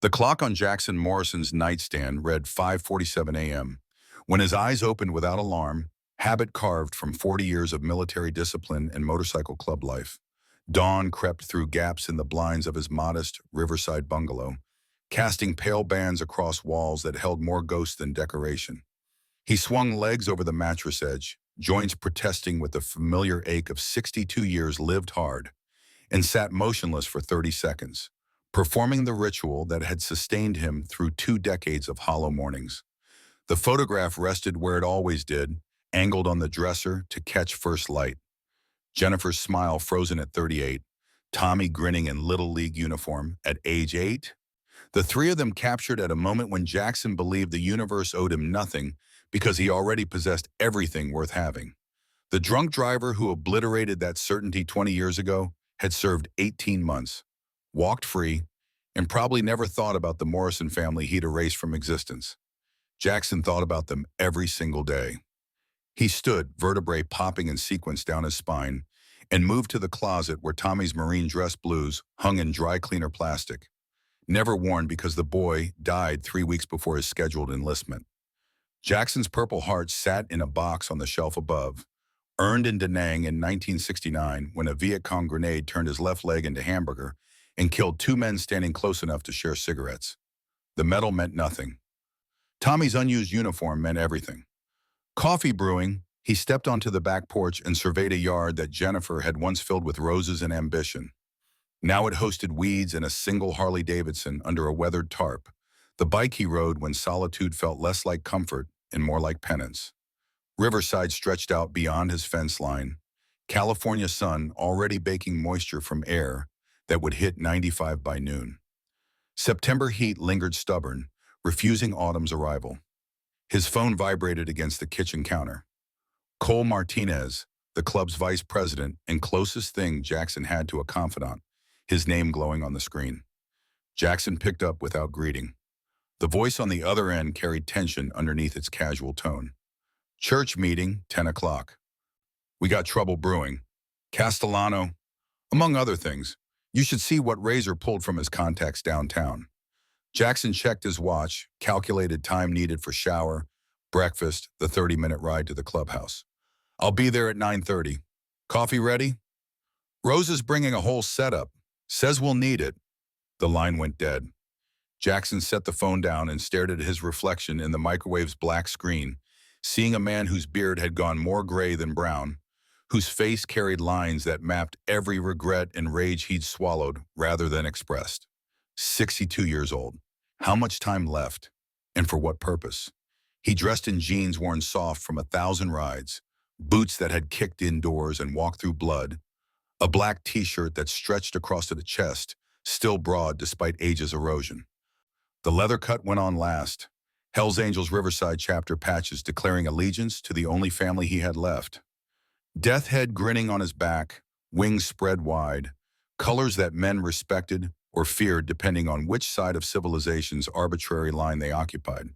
The clock on Jackson Morrison's nightstand read 5:47 a.m. When his eyes opened without alarm, habit carved from 40 years of military discipline and motorcycle club life, dawn crept through gaps in the blinds of his modest riverside bungalow, casting pale bands across walls that held more ghosts than decoration. He swung legs over the mattress edge, joints protesting with the familiar ache of 62 years lived hard, and sat motionless for 30 seconds, performing the ritual that had sustained him through 2 decades of hollow mornings. The photograph rested where it always did, angled on the dresser to catch first light. Jennifer's smile frozen at 38, Tommy grinning in Little League uniform at age 8. The three of them captured at a moment when Jackson believed the universe owed him nothing because he already possessed everything worth having. The drunk driver who obliterated that certainty 20 years ago had served 18 months, walked free, and probably never thought about the Morrison family he'd erased from existence. Jackson thought about them every single day. He stood, vertebrae popping in sequence down his spine, and moved to the closet where Tommy's marine dress blues hung in dry cleaner plastic, never worn because the boy died 3 weeks before his scheduled enlistment. Jackson's Purple Heart sat in a box on the shelf above, earned in Da Nang in 1969 when a Viet Cong grenade turned his left leg into hamburger and killed 2 men standing close enough to share cigarettes. The medal meant nothing. Tommy's unused uniform meant everything. Coffee brewing, he stepped onto the back porch and surveyed a yard that Jennifer had once filled with roses and ambition. Now it hosted weeds and a single Harley-Davidson under a weathered tarp, the bike he rode when solitude felt less like comfort and more like penance. Riverside stretched out beyond his fence line, California sun already baking moisture from air that would hit 95 by noon. September heat lingered stubborn, refusing autumn's arrival. His phone vibrated against the kitchen counter. Cole Martinez, the club's vice president and closest thing Jackson had to a confidant, his name glowing on the screen. Jackson picked up without greeting. The voice on the other end carried tension underneath its casual tone. Church meeting, 10 o'clock. We got trouble brewing. Castellano, among other things. You should see what Razor pulled from his contacts downtown. Jackson checked his watch, calculated time needed for shower, breakfast, the 30-minute ride to the clubhouse. I'll be there at 9:30. Coffee ready? Rose is bringing a whole setup. Says we'll need it. The line went dead. Jackson set the phone down and stared at his reflection in the microwave's black screen, seeing a man whose beard had gone more gray than brown, whose face carried lines that mapped every regret and rage he'd swallowed rather than expressed. 62 years old. How much time left? And for what purpose? He dressed in jeans worn soft from 1,000 rides, boots that had kicked indoors and walked through blood, a black t-shirt that stretched across to the chest, still broad despite age's erosion. The leather cut went on last, Hell's Angels Riverside chapter patches declaring allegiance to the only family he had left. Death head grinning on his back, wings spread wide, colors that men respected or feared depending on which side of civilization's arbitrary line they occupied.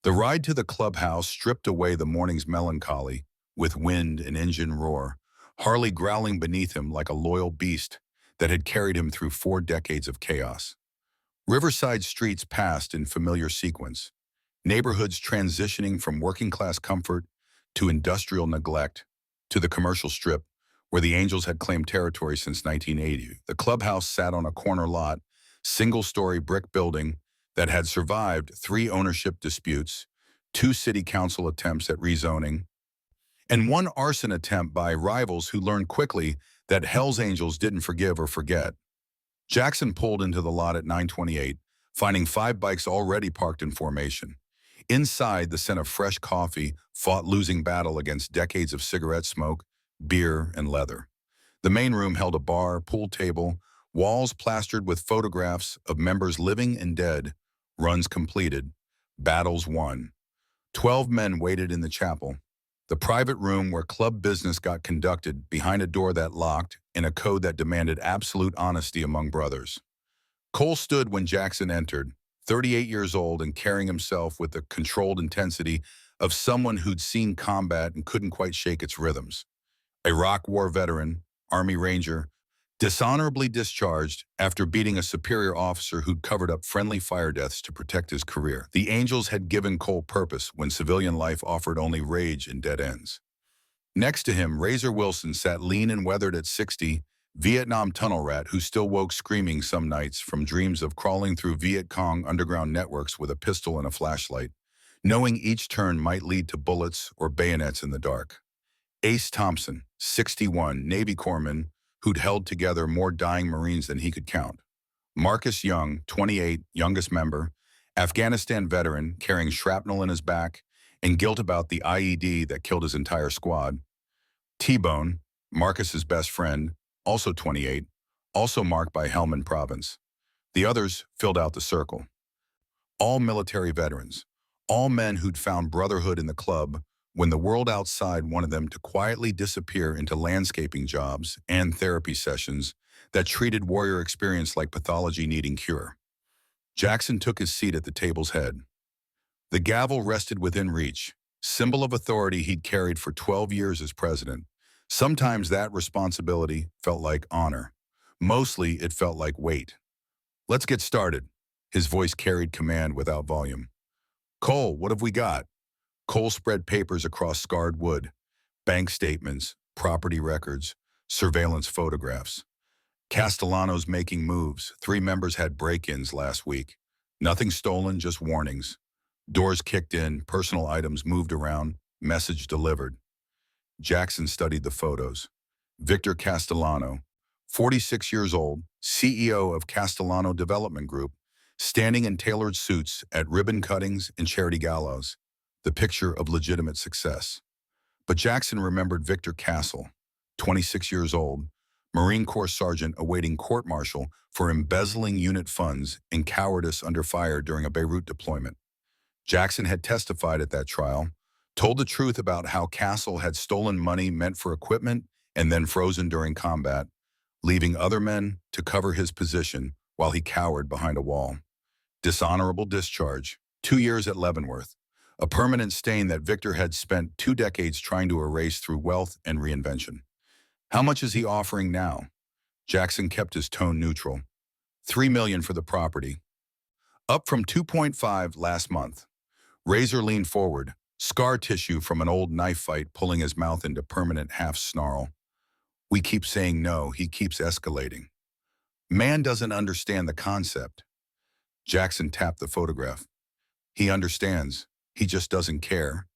The ride to the clubhouse stripped away the morning's melancholy, with wind and engine roar, Harley growling beneath him like a loyal beast that had carried him through 4 decades of chaos. Riverside streets passed in familiar sequence, neighborhoods transitioning from working-class comfort to industrial neglect to the commercial strip where the Angels had claimed territory since 1980. The clubhouse sat on a corner lot, single-story brick building that had survived 3 ownership disputes, 2 city council attempts at rezoning, and 1 arson attempt by rivals who learned quickly that Hell's Angels didn't forgive or forget. Jackson pulled into the lot at 9:28, finding 5 bikes already parked in formation. Inside, the scent of fresh coffee fought losing battle against decades of cigarette smoke, beer, and leather. The main room held a bar, pool table, walls plastered with photographs of members living and dead, runs completed, battles won. 12 men waited in the chapel, the private room where club business got conducted behind a door that locked and a code that demanded absolute honesty among brothers. Cole stood when Jackson entered, 38 years old and carrying himself with the controlled intensity of someone who'd seen combat and couldn't quite shake its rhythms. Iraq War veteran, Army Ranger, Dishonorably discharged after beating a superior officer who'd covered up friendly fire deaths to protect his career. The Angels had given Cole purpose when civilian life offered only rage and dead ends. Next to him, Razor Wilson sat lean and weathered at 60, Vietnam tunnel rat who still woke screaming some nights from dreams of crawling through Viet Cong underground networks with a pistol and a flashlight, knowing each turn might lead to bullets or bayonets in the dark. Ace Thompson, 61, Navy corpsman, who'd held together more dying Marines than he could count. Marcus Young, 28, youngest member, Afghanistan veteran carrying shrapnel in his back and guilt about the IED that killed his entire squad. T-Bone, Marcus's best friend, also 28, also marked by Helmand Province. The others filled out the circle. All military veterans, all men who'd found brotherhood in the club when the world outside wanted them to quietly disappear into landscaping jobs and therapy sessions that treated warrior experience like pathology needing cure. Jackson took his seat at the table's head. The gavel rested within reach, symbol of authority he'd carried for 12 years as president. Sometimes that responsibility felt like honor. Mostly it felt like weight. Let's get started. His voice carried command without volume. Cole, what have we got? Cole spread papers across scarred wood, bank statements, property records, surveillance photographs. Castellano's making moves. 3 members had break-ins last week. Nothing stolen, just warnings. Doors kicked in, personal items moved around, message delivered. Jackson studied the photos. Victor Castellano, 46 years old, CEO of Castellano Development Group, standing in tailored suits at ribbon cuttings and charity galas, the picture of legitimate success. But Jackson remembered Victor Castle, 26 years old, Marine Corps sergeant awaiting court-martial for embezzling unit funds and cowardice under fire during a Beirut deployment. Jackson had testified at that trial, told the truth about how Castle had stolen money meant for equipment and then frozen during combat, leaving other men to cover his position while he cowered behind a wall. Dishonorable discharge, 2 years at Leavenworth, a permanent stain that Victor had spent 2 decades trying to erase through wealth and reinvention. How much is he offering now? Jackson kept his tone neutral. $3 million for the property. Up from 2.5 last month. Razor leaned forward, scar tissue from an old knife fight pulling his mouth into permanent half-snarl. We keep saying no, he keeps escalating. Man doesn't understand the concept. Jackson tapped the photograph. He understands. He just doesn't care.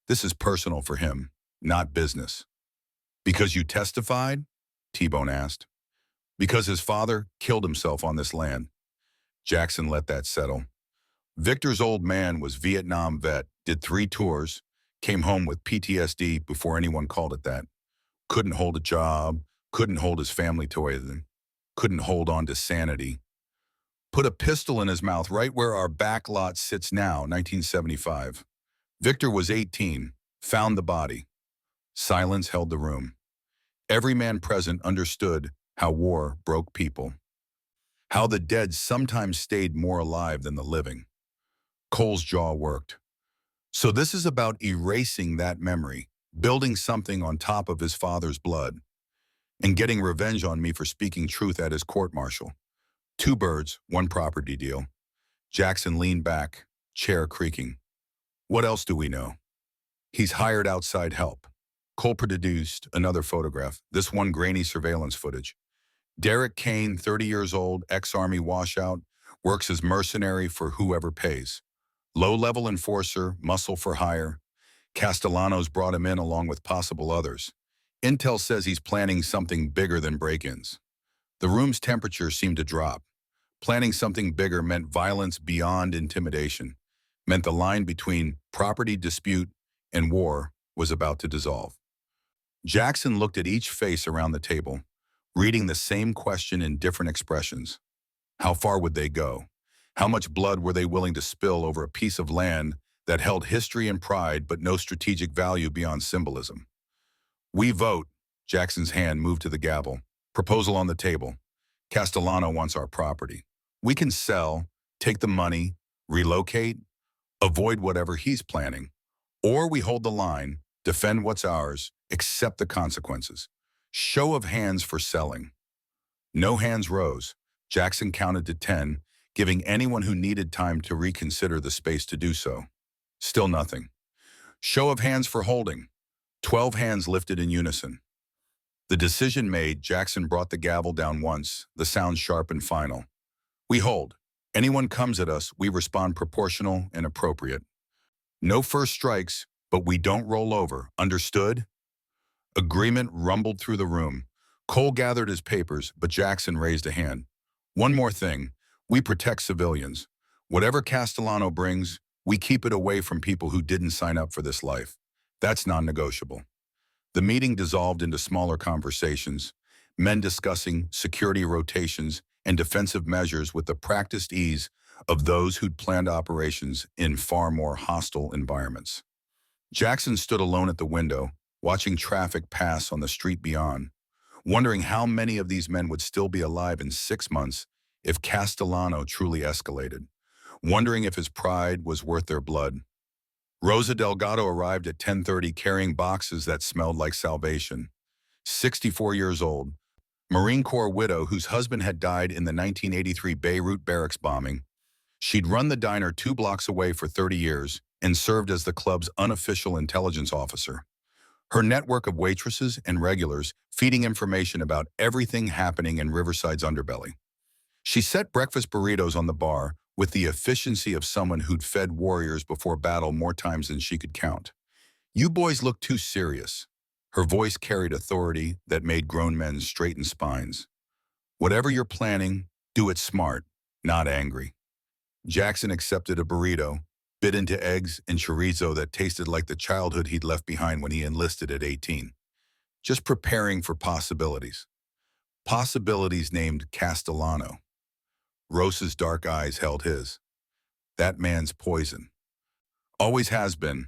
This is personal for him, not business. Because you testified? T-Bone asked. Because his father killed himself on this land. Jackson let that settle. Victor's old man was Vietnam vet, did 3 tours, came home with PTSD before anyone called it that. Couldn't hold a job, couldn't hold his family together, couldn't hold on to sanity. Put a pistol in his mouth right where our back lot sits now, 1975. Victor was 18, found the body. Silence held the room. Every man present understood how war broke people. How the dead sometimes stayed more alive than the living. Cole's jaw worked. So this is about erasing that memory, building something on top of his father's blood, and getting revenge on me for speaking truth at his court-martial. 2 birds, 1 property deal. Jackson leaned back, chair creaking. What else do we know? He's hired outside help. Cole produced another photograph, this one grainy surveillance footage. Derek Kane, 30 years old, ex-Army washout, works as mercenary for whoever pays. Low-level enforcer, muscle for hire. Castellanos brought him in along with possible others. Intel says he's planning something bigger than break-ins. The room's temperature seemed to drop. Planning something bigger meant violence beyond intimidation, meant the line between property dispute and war was about to dissolve. Jackson looked at each face around the table, reading the same question in different expressions. How far would they go? How much blood were they willing to spill over a piece of land that held history and pride but no strategic value beyond symbolism? We vote. Jackson's hand moved to the gavel. Proposal on the table. Castellano wants our property. We can sell, take the money, relocate, avoid whatever he's planning. Or we hold the line, defend what's ours, accept the consequences. Show of hands for selling. No hands rose. Jackson counted to 10, giving anyone who needed time to reconsider the space to do so. Still nothing. Show of hands for holding. 12 hands lifted in unison. The decision made, Jackson brought the gavel down once, the sound sharp and final. We hold. Anyone comes at us, we respond proportional and appropriate. No first strikes, but we don't roll over. Understood? Agreement rumbled through the room. Cole gathered his papers, but Jackson raised a hand. One more thing. We protect civilians. Whatever Castellano brings, we keep it away from people who didn't sign up for this life. That's non-negotiable. The meeting dissolved into smaller conversations, men discussing security rotations and defensive measures with the practiced ease of those who'd planned operations in far more hostile environments. Jackson stood alone at the window, watching traffic pass on the street beyond, wondering how many of these men would still be alive in 6 months if Castellano truly escalated, wondering if his pride was worth their blood. Rosa Delgado arrived at 10:30 carrying boxes that smelled like salvation. 64 years old, Marine Corps widow whose husband had died in the 1983 Beirut barracks bombing. She'd run the diner 2 blocks away for 30 years and served as the club's unofficial intelligence officer. Her network of waitresses and regulars feeding information about everything happening in Riverside's underbelly. She set breakfast burritos on the bar with the efficiency of someone who'd fed warriors before battle more times than she could count. You boys look too serious. Her voice carried authority that made grown men straighten spines. Whatever you're planning, do it smart, not angry. Jackson accepted a burrito, bit into eggs and chorizo that tasted like the childhood he'd left behind when he enlisted at 18. Just preparing for possibilities. Possibilities named Castellano. Rosa's dark eyes held his. That man's poison. Always has been.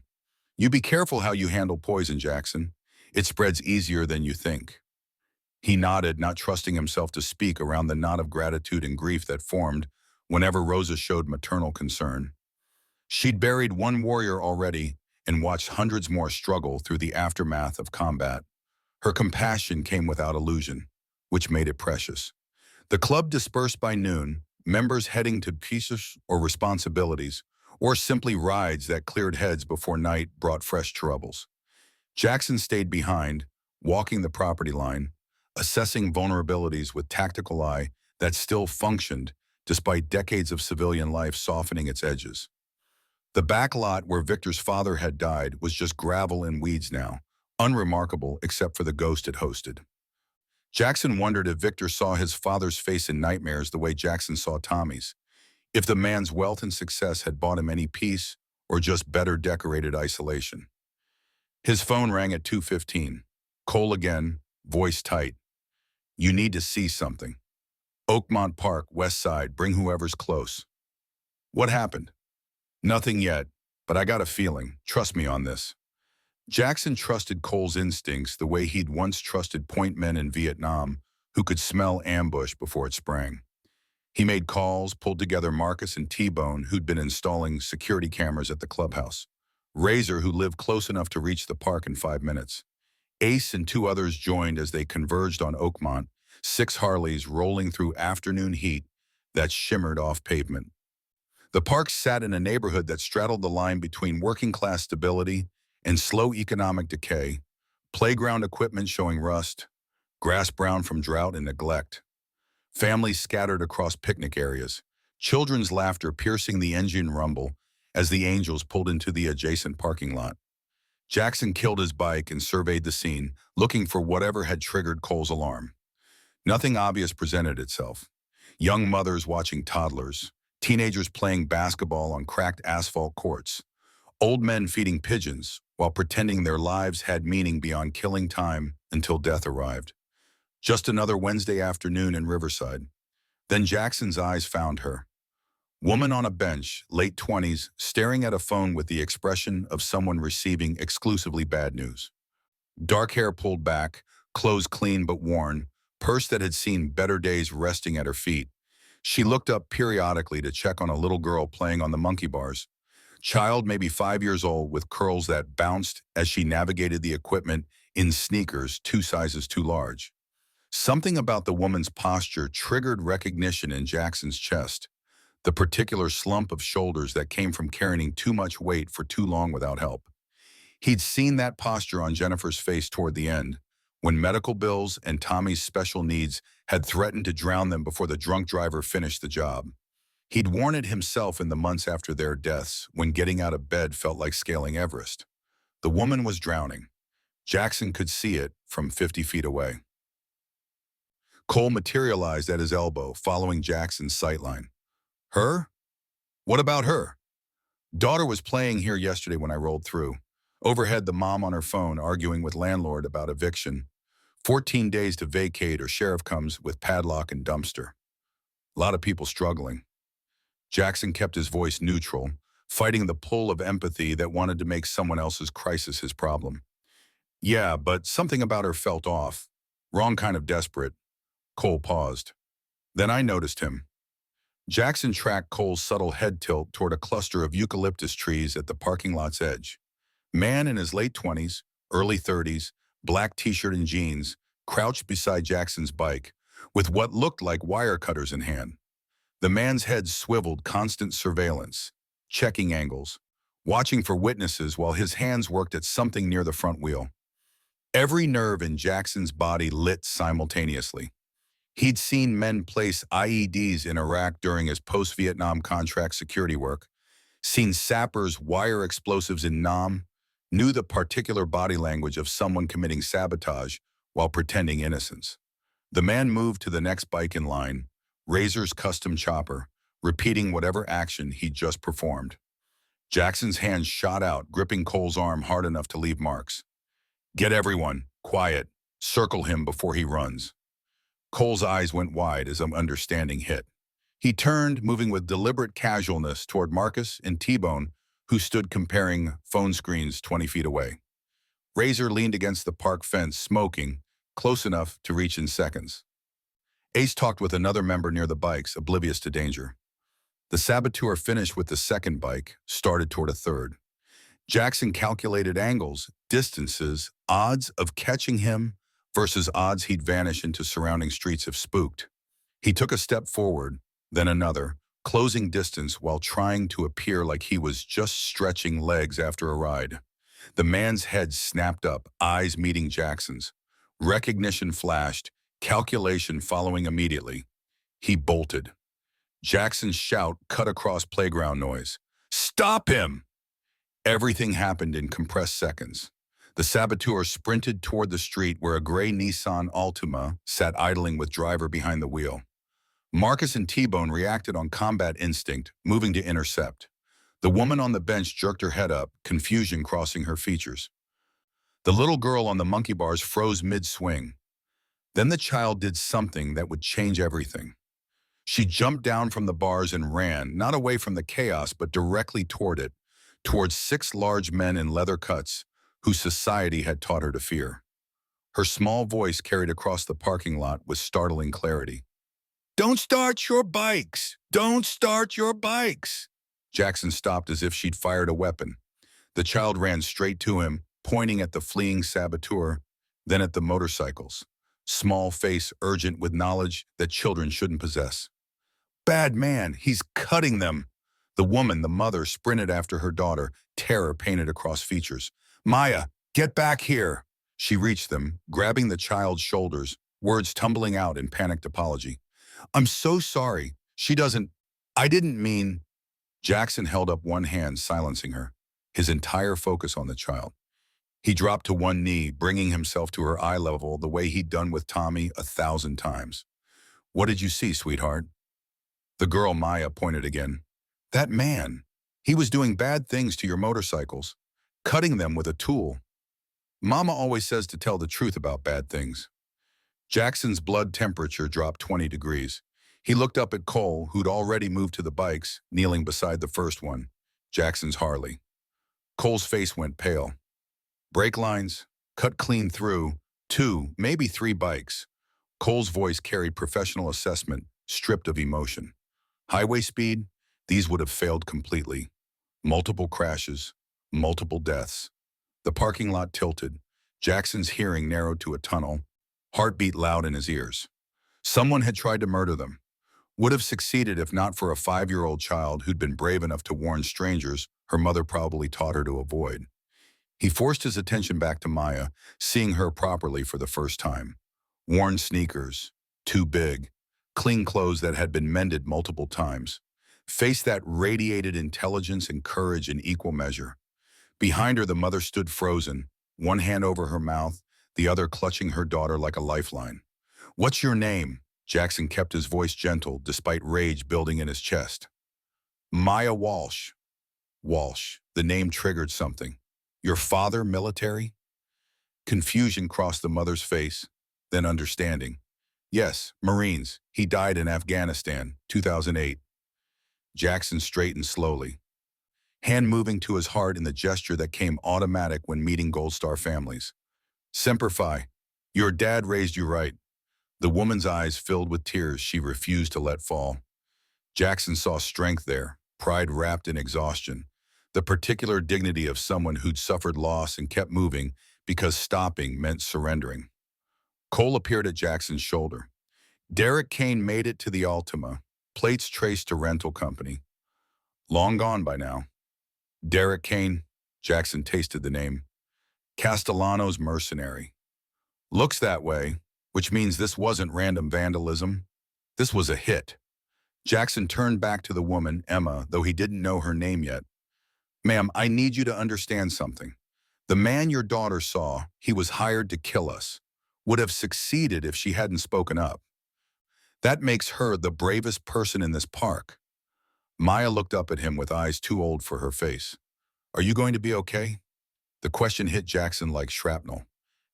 You be careful how you handle poison, Jackson. It spreads easier than you think. He nodded, not trusting himself to speak around the knot of gratitude and grief that formed whenever Rosa showed maternal concern. She'd buried one warrior already and watched hundreds more struggle through the aftermath of combat. Her compassion came without illusion, which made it precious. The club dispersed by noon, members heading to pieces or responsibilities, or simply rides that cleared heads before night brought fresh troubles. Jackson stayed behind, walking the property line, assessing vulnerabilities with tactical eye that still functioned despite decades of civilian life softening its edges. The back lot where Victor's father had died was just gravel and weeds now, unremarkable except for the ghost it hosted. Jackson wondered if Victor saw his father's face in nightmares the way Jackson saw Tommy's, if the man's wealth and success had bought him any peace or just better decorated isolation. His phone rang at 2:15. Cole again, voice tight. You need to see something. Oakmont Park, West Side, bring whoever's close. What happened? Nothing yet, but I got a feeling. Trust me on this. Jackson trusted Cole's instincts the way he'd once trusted point men in Vietnam who could smell ambush before it sprang. He made calls, pulled together Marcus and T-Bone, who'd been installing security cameras at the clubhouse. Razor, who lived close enough to reach the park in 5 minutes. Ace and 2 others joined as they converged on Oakmont, 6 Harleys rolling through afternoon heat that shimmered off pavement. The park sat in a neighborhood that straddled the line between working-class stability and slow economic decay, playground equipment showing rust, grass brown from drought and neglect. Families scattered across picnic areas, children's laughter piercing the engine rumble as the Angels pulled into the adjacent parking lot. Jackson killed his bike and surveyed the scene, looking for whatever had triggered Cole's alarm. Nothing obvious presented itself. Young mothers watching toddlers, teenagers playing basketball on cracked asphalt courts, old men feeding pigeons while pretending their lives had meaning beyond killing time until death arrived. Just another Wednesday afternoon in Riverside. Then Jackson's eyes found her. Woman on a bench, late 20s, staring at a phone with the expression of someone receiving exclusively bad news. Dark hair pulled back, clothes clean but worn, purse that had seen better days resting at her feet. She looked up periodically to check on a little girl playing on the monkey bars. Child maybe 5 years old with curls that bounced as she navigated the equipment in sneakers 2 sizes too large. Something about the woman's posture triggered recognition in Jackson's chest, the particular slump of shoulders that came from carrying too much weight for too long without help. He'd seen that posture on Jennifer's face toward the end, when medical bills and Tommy's special needs had threatened to drown them before the drunk driver finished the job. He'd worn it himself in the months after their deaths, when getting out of bed felt like scaling Everest. The woman was drowning. Jackson could see it from 50 feet away. Cole materialized at his elbow, following Jackson's sightline. Her? What about her? Daughter was playing here yesterday when I rolled through. Overhead, the mom on her phone arguing with landlord about eviction. 14 days to vacate or sheriff comes with padlock and dumpster. A lot of people struggling. Jackson kept his voice neutral, fighting the pull of empathy that wanted to make someone else's crisis his problem. Yeah, but something about her felt off. Wrong kind of desperate. Cole paused. Then I noticed him. Jackson tracked Cole's subtle head tilt toward a cluster of eucalyptus trees at the parking lot's edge. Man in his late 20s, early 30s, black t-shirt and jeans, crouched beside Jackson's bike, with what looked like wire cutters in hand. The man's head swiveled, constant surveillance, checking angles, watching for witnesses while his hands worked at something near the front wheel. Every nerve in Jackson's body lit simultaneously. He'd seen men place IEDs in Iraq during his post-Vietnam contract security work, seen sappers wire explosives in Nam, knew the particular body language of someone committing sabotage while pretending innocence. The man moved to the next bike in line, Razor's custom chopper, repeating whatever action he'd just performed. Jackson's hand shot out, gripping Cole's arm hard enough to leave marks. Get everyone, quiet, circle him before he runs. Cole's eyes went wide as an understanding hit. He turned, moving with deliberate casualness toward Marcus and T-Bone, who stood comparing phone screens 20 feet away. Razor leaned against the park fence, smoking, close enough to reach in seconds. Ace talked with another member near the bikes, oblivious to danger. The saboteur finished with the second bike, started toward a third. Jackson calculated angles, distances, odds of catching him versus odds he'd vanish into surrounding streets if spooked. He took a step forward, then another, closing distance while trying to appear like he was just stretching legs after a ride. The man's head snapped up, eyes meeting Jackson's. Recognition flashed, calculation following immediately. He bolted. Jackson's shout cut across playground noise. Stop him! Everything happened in compressed seconds. The saboteur sprinted toward the street where a gray Nissan Altima sat idling with driver behind the wheel. Marcus and T-Bone reacted on combat instinct, moving to intercept. The woman on the bench jerked her head up, confusion crossing her features. The little girl on the monkey bars froze mid-swing. Then the child did something that would change everything. She jumped down from the bars and ran, not away from the chaos, but directly toward it, towards 6 large men in leather cuts, who society had taught her to fear. Her small voice carried across the parking lot with startling clarity. Don't start your bikes! Don't start your bikes! Jackson stopped as if she'd fired a weapon. The child ran straight to him, pointing at the fleeing saboteur, then at the motorcycles. Small face urgent with knowledge that children shouldn't possess. Bad man, he's cutting them! The woman, the mother, sprinted after her daughter, terror painted across features. Maya, get back here! She reached them, grabbing the child's shoulders, words tumbling out in panicked apology. I'm so sorry. I didn't mean... Jackson held up one hand, silencing her, his entire focus on the child. He dropped to one knee, bringing himself to her eye level the way he'd done with Tommy 1,000 times. What did you see, sweetheart? The girl, Maya, pointed again. That man. He was doing bad things to your motorcycles, cutting them with a tool. Mama always says to tell the truth about bad things. Jackson's blood temperature dropped 20 degrees. He looked up at Cole, who'd already moved to the bikes, kneeling beside the first one, Jackson's Harley. Cole's face went pale. Brake lines, cut clean through, 2, maybe 3 bikes. Cole's voice carried professional assessment, stripped of emotion. Highway speed, these would have failed completely. Multiple crashes, multiple deaths. The parking lot tilted. Jackson's hearing narrowed to a tunnel. Heartbeat loud in his ears. Someone had tried to murder them. Would have succeeded if not for a 5-year-old child who'd been brave enough to warn strangers her mother probably taught her to avoid. He forced his attention back to Maya, seeing her properly for the first time. Worn sneakers, too big, clean clothes that had been mended multiple times. Face that radiated intelligence and courage in equal measure. Behind her, the mother stood frozen, one hand over her mouth, the other clutching her daughter like a lifeline. "What's your name?" Jackson kept his voice gentle despite rage building in his chest. "Maya Walsh." Walsh. The name triggered something. "Your father military?" Confusion crossed the mother's face, then understanding. "Yes, Marines. He died in Afghanistan, 2008. Jackson straightened slowly, hand moving to his heart in the gesture that came automatic when meeting Gold Star families. "Semper Fi. Your dad raised you right." The woman's eyes filled with tears she refused to let fall. Jackson saw strength there, pride wrapped in exhaustion, the particular dignity of someone who'd suffered loss and kept moving because stopping meant surrendering. Cole appeared at Jackson's shoulder. Derek Kane made it to the Altima, plates traced to rental company. Long gone by now. Derek Kane, Jackson tasted the name. Castellano's mercenary. Looks that way, which means this wasn't random vandalism. This was a hit. Jackson turned back to the woman, Emma, though he didn't know her name yet. "Ma'am, I need you to understand something. The man your daughter saw, he was hired to kill us. Would have succeeded if she hadn't spoken up. That makes her the bravest person in this park." Maya looked up at him with eyes too old for her face. "Are you going to be okay?" The question hit Jackson like shrapnel.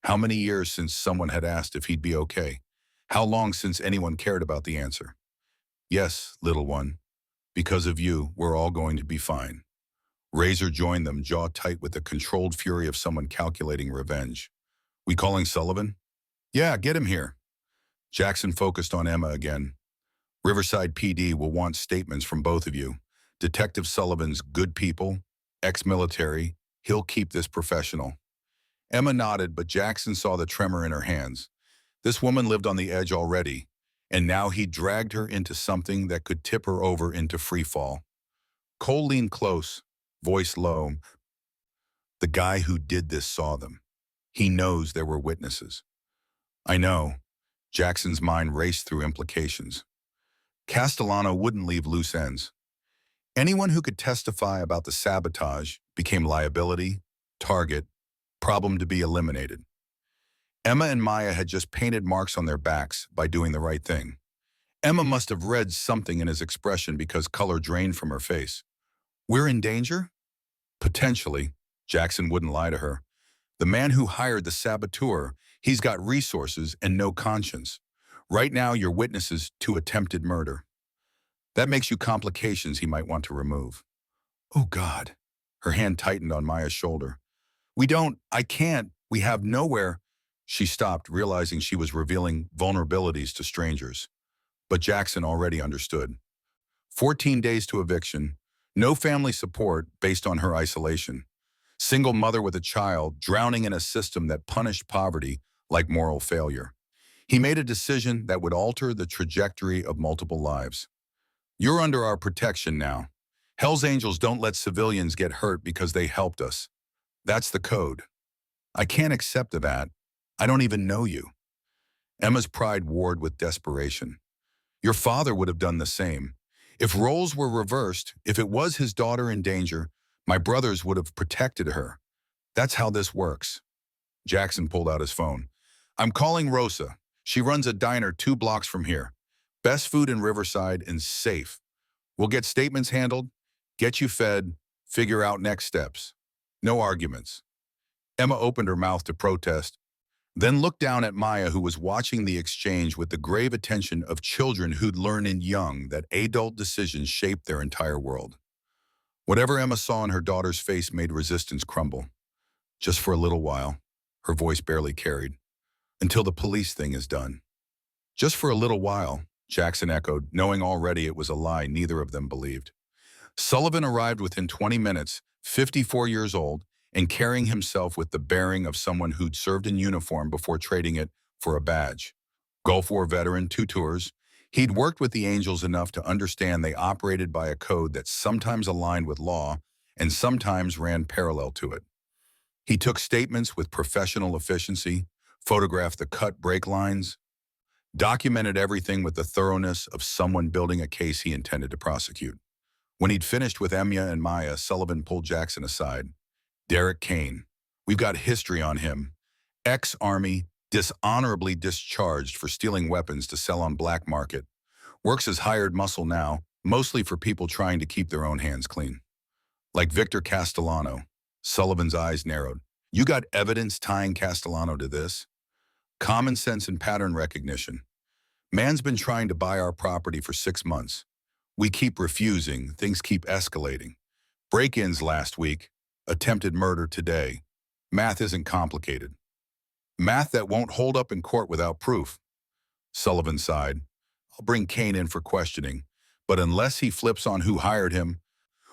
How many years since someone had asked if he'd be okay? How long since anyone cared about the answer? "Yes, little one. Because of you, we're all going to be fine." Razor joined them, jaw tight with the controlled fury of someone calculating revenge. "We calling Sullivan?" "Yeah, get him here." Jackson focused on Emma again. "Riverside PD will want statements from both of you. Detective Sullivan's good people, ex-military. He'll keep this professional." Emma nodded, but Jackson saw the tremor in her hands. This woman lived on the edge already, and now he dragged her into something that could tip her over into free fall. Cole leaned close, voice low. "The guy who did this saw them. He knows there were witnesses." "I know." Jackson's mind raced through implications. Castellano wouldn't leave loose ends. Anyone who could testify about the sabotage became liability, target, problem to be eliminated. Emma and Maya had just painted marks on their backs by doing the right thing. Emma must have read something in his expression because color drained from her face. "We're in danger?" "Potentially." Jackson wouldn't lie to her. "The man who hired the saboteur, he's got resources and no conscience. Right now, you're witnesses to attempted murder. That makes you complications he might want to remove." "Oh, God." Her hand tightened on Maya's shoulder. I can't, we have nowhere." She stopped, realizing she was revealing vulnerabilities to strangers. But Jackson already understood. 14 days to eviction, no family support based on her isolation. Single mother with a child drowning in a system that punished poverty like moral failure. He made a decision that would alter the trajectory of multiple lives. "You're under our protection now. Hell's Angels don't let civilians get hurt because they helped us. That's the code. I can't accept that. I don't even know you." Emma's pride warred with desperation. "Your father would have done the same. If roles were reversed, if it was his daughter in danger, my brothers would have protected her. That's how this works." Jackson pulled out his phone. "I'm calling Rosa. She runs a diner 2 blocks from here. Best food in Riverside and safe. We'll get statements handled, get you fed, figure out next steps. No arguments." Emma opened her mouth to protest, then looked down at Maya, who was watching the exchange with the grave attention of children who'd learn in young that adult decisions shape their entire world. Whatever Emma saw in her daughter's face made resistance crumble. "Just for a little while," her voice barely carried, "until the police thing is done." "Just for a little while," Jackson echoed, knowing already it was a lie neither of them believed. Sullivan arrived within 20 minutes, 54 years old, and carrying himself with the bearing of someone who'd served in uniform before trading it for a badge. Gulf War veteran, 2 tours. He'd worked with the Angels enough to understand they operated by a code that sometimes aligned with law and sometimes ran parallel to it. He took statements with professional efficiency, photographed the cut break lines, documented everything with the thoroughness of someone building a case he intended to prosecute. When he'd finished with Emma and Maya, Sullivan pulled Jackson aside. Derek Kane. We've got history on him. Ex-Army, dishonorably discharged for stealing weapons to sell on black market. Works as hired muscle now, mostly for people trying to keep their own hands clean. Like Victor Castellano. Sullivan's eyes narrowed. You got evidence tying Castellano to this? Common sense and pattern recognition. Man's been trying to buy our property for 6 months. We keep refusing, things keep escalating. Break-ins last week, attempted murder today. Math isn't complicated. Math that won't hold up in court without proof. Sullivan sighed. I'll bring Kane in for questioning, but unless he flips on who hired him,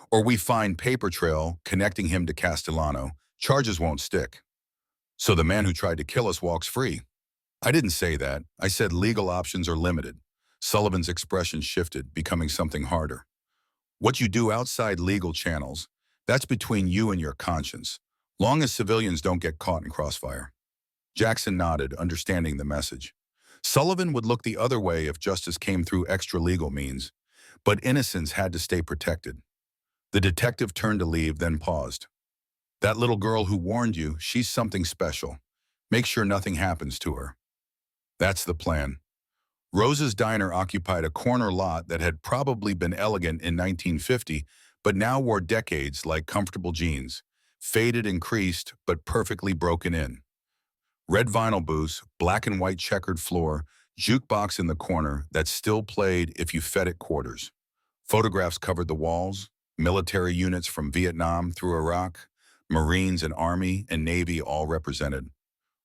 or we find paper trail connecting him to Castellano, charges won't stick. So the man who tried to kill us walks free. I didn't say that. I said legal options are limited. Sullivan's expression shifted, becoming something harder. What you do outside legal channels, that's between you and your conscience, long as civilians don't get caught in crossfire. Jackson nodded, understanding the message. Sullivan would look the other way if justice came through extra-legal means, but innocence had to stay protected. The detective turned to leave, then paused. That little girl who warned you, she's something special. Make sure nothing happens to her. That's the plan. Rosa's Diner occupied a corner lot that had probably been elegant in 1950, but now wore decades like comfortable jeans, faded and creased, but perfectly broken in. Red vinyl booths, black and white checkered floor, jukebox in the corner that still played if you fed it quarters. Photographs covered the walls, military units from Vietnam through Iraq, Marines and Army and Navy all represented.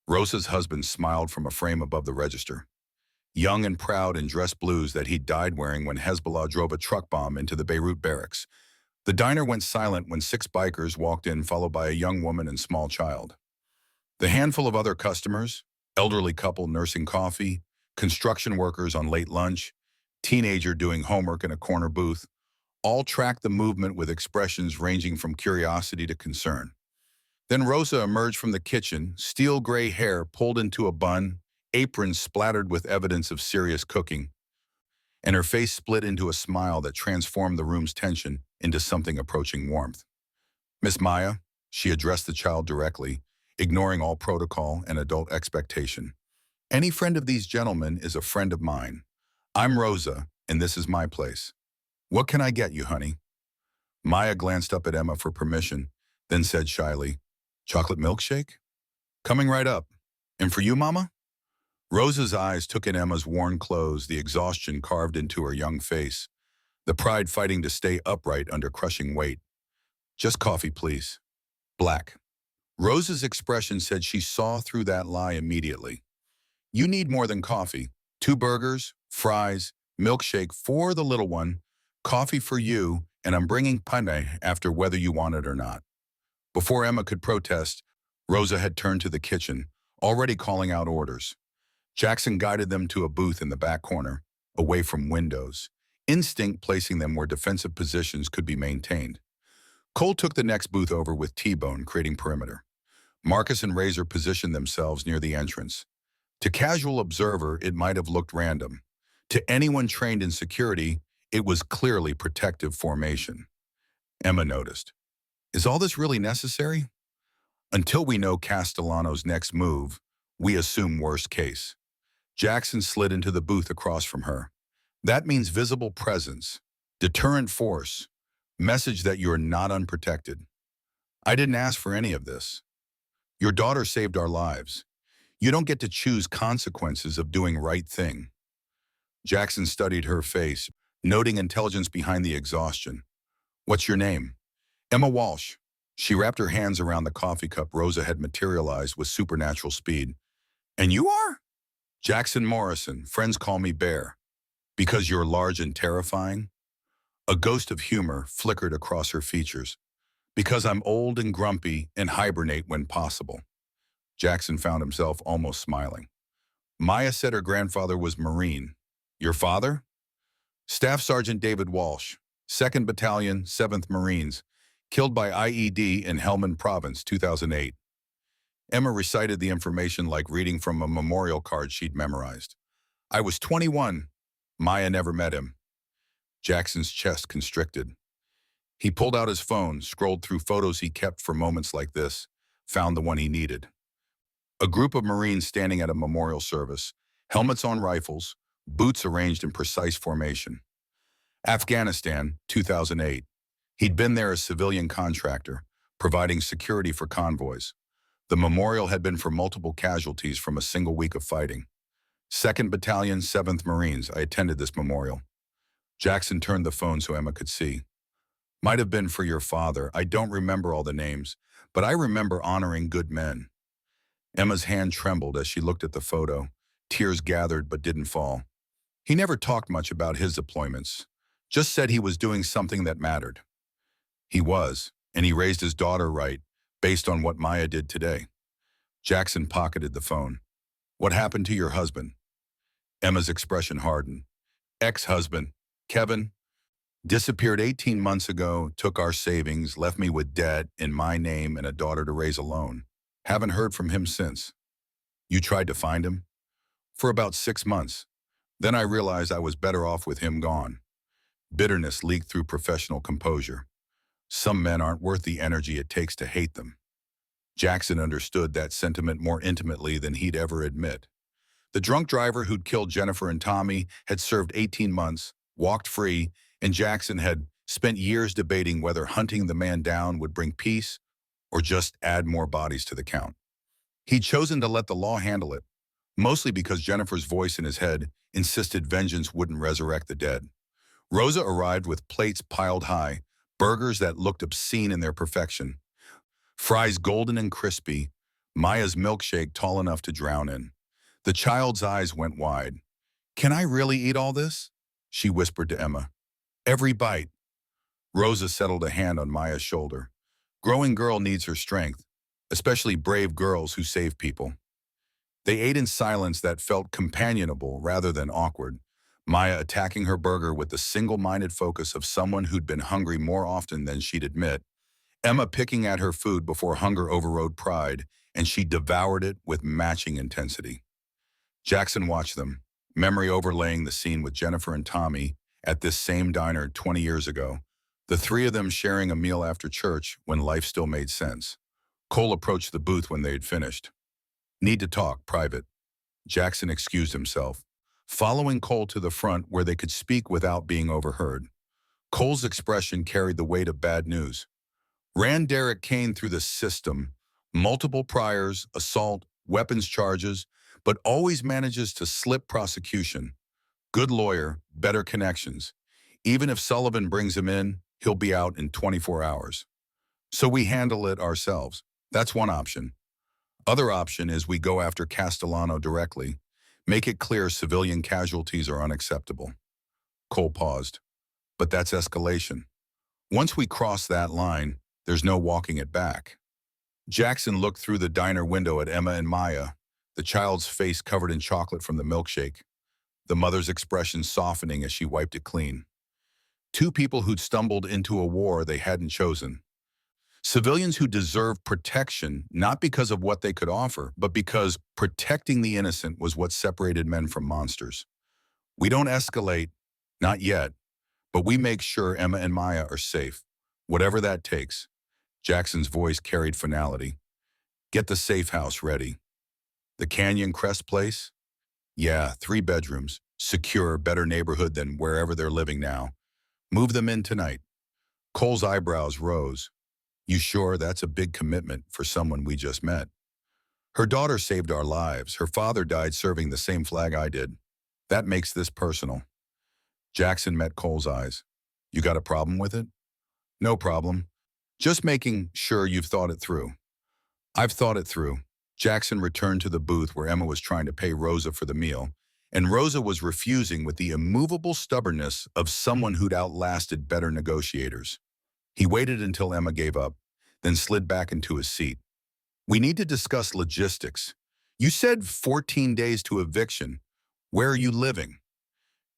Rosa's husband smiled from a frame above the register. Young and proud in dress blues that he'd died wearing when Hezbollah drove a truck bomb into the Beirut barracks. The diner went silent when 6 bikers walked in, followed by a young woman and small child. The handful of other customers, elderly couple nursing coffee, construction workers on late lunch, teenager doing homework in a corner booth, all tracked the movement with expressions ranging from curiosity to concern. Then Rosa emerged from the kitchen, steel gray hair pulled into a bun, apron splattered with evidence of serious cooking, and her face split into a smile that transformed the room's tension into something approaching warmth. Miss Maya, she addressed the child directly, ignoring all protocol and adult expectation. Any friend of these gentlemen is a friend of mine. I'm Rosa, and this is my place. What can I get you, honey? Maya glanced up at Emma for permission, then said shyly, Chocolate milkshake? Coming right up. And for you, Mama? Rosa's eyes took in Emma's worn clothes, the exhaustion carved into her young face, the pride fighting to stay upright under crushing weight. Just coffee, please. Black. Rosa's expression said she saw through that lie immediately. You need more than coffee. 2 burgers, fries, milkshake for the little one, coffee for you, and I'm bringing pane after whether you want it or not. Before Emma could protest, Rosa had turned to the kitchen, already calling out orders. Jackson guided them to a booth in the back corner, away from windows, instinct placing them where defensive positions could be maintained. Cole took the next booth over with T-Bone, creating perimeter. Marcus and Razor positioned themselves near the entrance. To casual observer, it might have looked random. To anyone trained in security, it was clearly protective formation. Emma noticed. Is all this really necessary? Until we know Castellano's next move, we assume worst case. Jackson slid into the booth across from her. That means visible presence, deterrent force, message that you're not unprotected. I didn't ask for any of this. Your daughter saved our lives. You don't get to choose consequences of doing right thing. Jackson studied her face, noting intelligence behind the exhaustion. What's your name? Emma Walsh. She wrapped her hands around the coffee cup Rosa had materialized with supernatural speed. And you are? Jackson Morrison. Friends call me Bear. Because you're large and terrifying? A ghost of humor flickered across her features. Because I'm old and grumpy and hibernate when possible. Jackson found himself almost smiling. Maya said her grandfather was Marine. Your father? Staff Sergeant David Walsh, 2nd Battalion, 7th Marines, killed by IED in Helmand Province, 2008. Emma recited the information like reading from a memorial card she'd memorized. I was 21. Maya never met him. Jackson's chest constricted. He pulled out his phone, scrolled through photos he kept for moments like this, found the one he needed. A group of Marines standing at a memorial service, helmets on rifles, boots arranged in precise formation. Afghanistan, 2008. He'd been there as civilian contractor, providing security for convoys. The memorial had been for multiple casualties from a single week of fighting. 2nd Battalion, 7th Marines. I attended this memorial. Jackson turned the phone so Emma could see. Might have been for your father. I don't remember all the names, but I remember honoring good men. Emma's hand trembled as she looked at the photo. Tears gathered but didn't fall. He never talked much about his deployments, just said he was doing something that mattered. He was, and he raised his daughter right, based on what Maya did today. Jackson pocketed the phone. What happened to your husband? Emma's expression hardened. Ex-husband, Kevin, disappeared 18 months ago, took our savings, left me with debt in my name and a daughter to raise alone. Haven't heard from him since. You tried to find him? For about 6 months. Then I realized I was better off with him gone. Bitterness leaked through professional composure. Some men aren't worth the energy it takes to hate them. Jackson understood that sentiment more intimately than he'd ever admit. The drunk driver who'd killed Jennifer and Tommy had served 18 months, walked free, and Jackson had spent years debating whether hunting the man down would bring peace or just add more bodies to the count. He'd chosen to let the law handle it, mostly because Jennifer's voice in his head insisted vengeance wouldn't resurrect the dead. Rosa arrived with plates piled high, burgers that looked obscene in their perfection, fries golden and crispy, Maya's milkshake tall enough to drown in. The child's eyes went wide. Can I really eat all this? She whispered to Emma. Every bite. Rosa settled a hand on Maya's shoulder. Growing girl needs her strength, especially brave girls who save people. They ate in silence that felt companionable rather than awkward, Maya attacking her burger with the single-minded focus of someone who'd been hungry more often than she'd admit, Emma picking at her food before hunger overrode pride, and she devoured it with matching intensity. Jackson watched them, memory overlaying the scene with Jennifer and Tommy at this same diner 20 years ago, the three of them sharing a meal after church when life still made sense. Cole approached the booth when they had finished. Need to talk, private. Jackson excused himself, following Cole to the front where they could speak without being overheard. Cole's expression carried the weight of bad news. Ran Derek Kane through the system, multiple priors, assault, weapons charges, but always manages to slip prosecution. Good lawyer, better connections. Even if Sullivan brings him in, he'll be out in 24 hours. So we handle it ourselves. That's one option. Other option is we go after Castellano directly, make it clear civilian casualties are unacceptable. Cole paused. But that's escalation. Once we cross that line, there's no walking it back. Jackson looked through the diner window at Emma and Maya, the child's face covered in chocolate from the milkshake, the mother's expression softening as she wiped it clean. Two people who'd stumbled into a war they hadn't chosen. Civilians who deserved protection, not because of what they could offer, but because protecting the innocent was what separated men from monsters. We don't escalate, not yet, but we make sure Emma and Maya are safe, whatever that takes. Jackson's voice carried finality. Get the safe house ready. The Canyon Crest place? Yeah, 3 bedrooms, secure, better neighborhood than wherever they're living now. Move them in tonight. Cole's eyebrows rose. You sure that's a big commitment for someone we just met? Her daughter saved our lives. Her father died serving the same flag I did. That makes this personal. Jackson met Cole's eyes. You got a problem with it? No problem. Just making sure you've thought it through. I've thought it through. Jackson returned to the booth where Emma was trying to pay Rosa for the meal, and Rosa was refusing with the immovable stubbornness of someone who'd outlasted better negotiators. He waited until Emma gave up, then slid back into his seat. We need to discuss logistics. You said 14 days to eviction. Where are you living?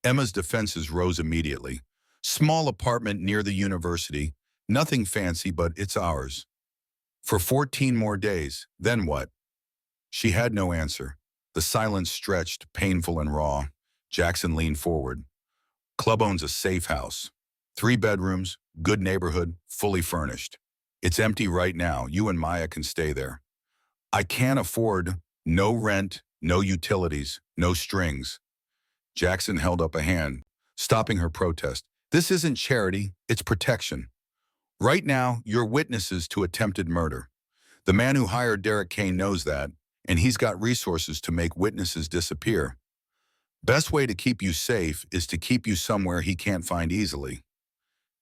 Emma's defenses rose immediately. Small apartment near the university. Nothing fancy, but it's ours. For 14 more days. Then what? She had no answer. The silence stretched, painful and raw. Jackson leaned forward. Club owns a safe house. 3 bedrooms, good neighborhood, fully furnished. It's empty right now. You and Maya can stay there. I can't afford no rent, no utilities, no strings. Jackson held up a hand, stopping her protest. This isn't charity, it's protection. Right now, you're witnesses to attempted murder. The man who hired Derek Kane knows that, and he's got resources to make witnesses disappear. Best way to keep you safe is to keep you somewhere he can't find easily.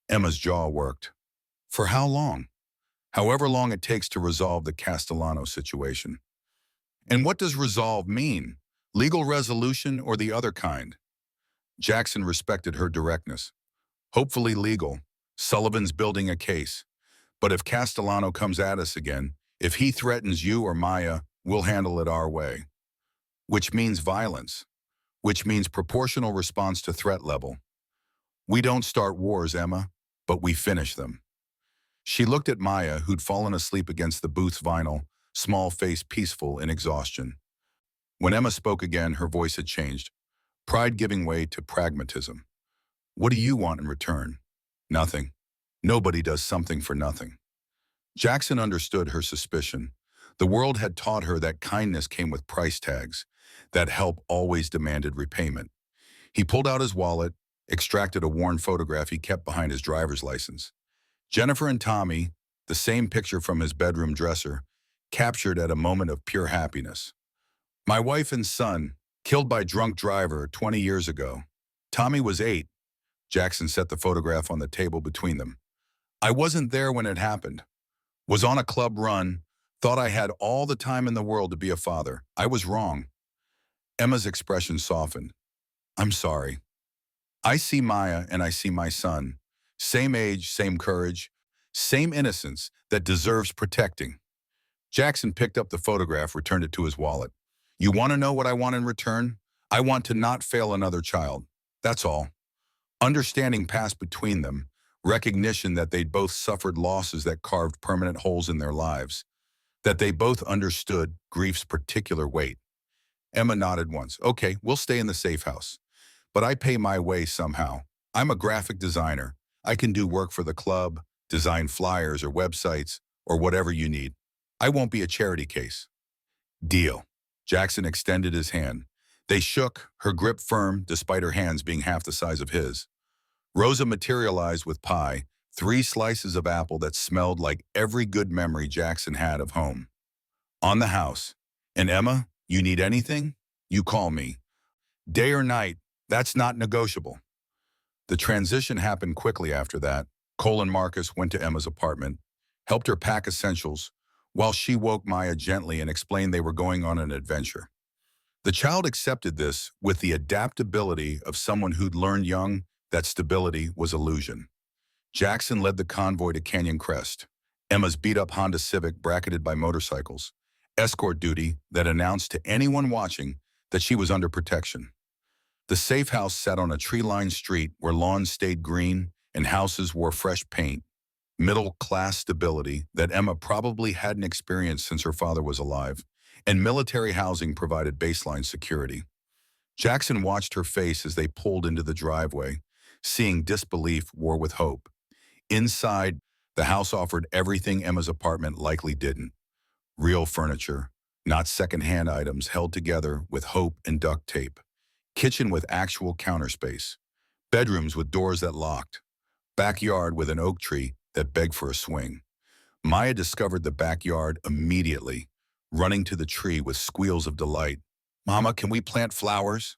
Emma's jaw worked. For how long? However long it takes to resolve the Castellano situation. And what does resolve mean? Legal resolution or the other kind? Jackson respected her directness. Hopefully legal. Sullivan's building a case. But if Castellano comes at us again, if he threatens you or Maya, we'll handle it our way. Which means violence. Which means proportional response to threat level. We don't start wars, Emma, but we finish them. She looked at Maya, who'd fallen asleep against the booth's vinyl, small face peaceful in exhaustion. When Emma spoke again, her voice had changed, pride giving way to pragmatism. What do you want in return? Nothing. Nobody does something for nothing. Jackson understood her suspicion. The world had taught her that kindness came with price tags, that help always demanded repayment. He pulled out his wallet, extracted a worn photograph he kept behind his driver's license. Jennifer and Tommy, the same picture from his bedroom dresser, captured at a moment of pure happiness. My wife and son, killed by drunk driver 20 years ago. Tommy was 8. Jackson set the photograph on the table between them. I wasn't there when it happened. Was on a club run, thought I had all the time in the world to be a father. I was wrong. Emma's expression softened. I'm sorry. I see Maya and I see my son. Same age, same courage, same innocence that deserves protecting. Jackson picked up the photograph, returned it to his wallet. You want to know what I want in return? I want to not fail another child. That's all. Understanding passed between them, recognition that they'd both suffered losses that carved permanent holes in their lives, that they both understood grief's particular weight. Emma nodded once. Okay, we'll stay in the safe house. But I pay my way somehow. I'm a graphic designer. I can do work for the club, design flyers or websites, or whatever you need. I won't be a charity case. Deal. Jackson extended his hand. They shook, her grip firm despite her hands being half the size of his. Rosa materialized with pie, 3 slices of apple that smelled like every good memory Jackson had of home. On the house. And Emma, you need anything? You call me. Day or night, that's not negotiable. The transition happened quickly after that. Cole and Marcus went to Emma's apartment, helped her pack essentials, while she woke Maya gently and explained they were going on an adventure. The child accepted this with the adaptability of someone who'd learned young that stability was illusion. Jackson led the convoy to Canyon Crest, Emma's beat-up Honda Civic bracketed by motorcycles, escort duty that announced to anyone watching that she was under protection. The safe house sat on a tree-lined street where lawns stayed green and houses wore fresh paint, middle-class stability that Emma probably hadn't experienced since her father was alive, and military housing provided baseline security. Jackson watched her face as they pulled into the driveway, seeing disbelief war with hope. Inside, the house offered everything Emma's apartment likely didn't. Real furniture, not second-hand items held together with hope and duct tape. Kitchen with actual counter space. Bedrooms with doors that locked. Backyard with an oak tree that begged for a swing. Maya discovered the backyard immediately, running to the tree with squeals of delight. Mama, can we plant flowers?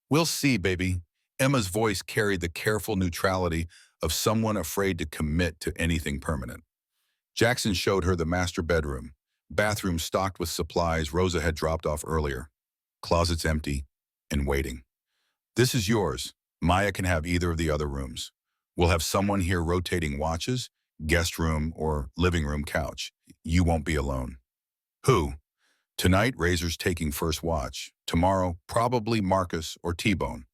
We'll see, baby. Emma's voice carried the careful neutrality of someone afraid to commit to anything permanent. Jackson showed her the master bedroom, bathroom stocked with supplies Rosa had dropped off earlier, closets empty and waiting. This is yours. Maya can have either of the other rooms. We'll have someone here rotating watches, guest room or living room couch. You won't be alone. Who? Tonight, Razor's taking first watch. Tomorrow, probably Marcus or T-Bone.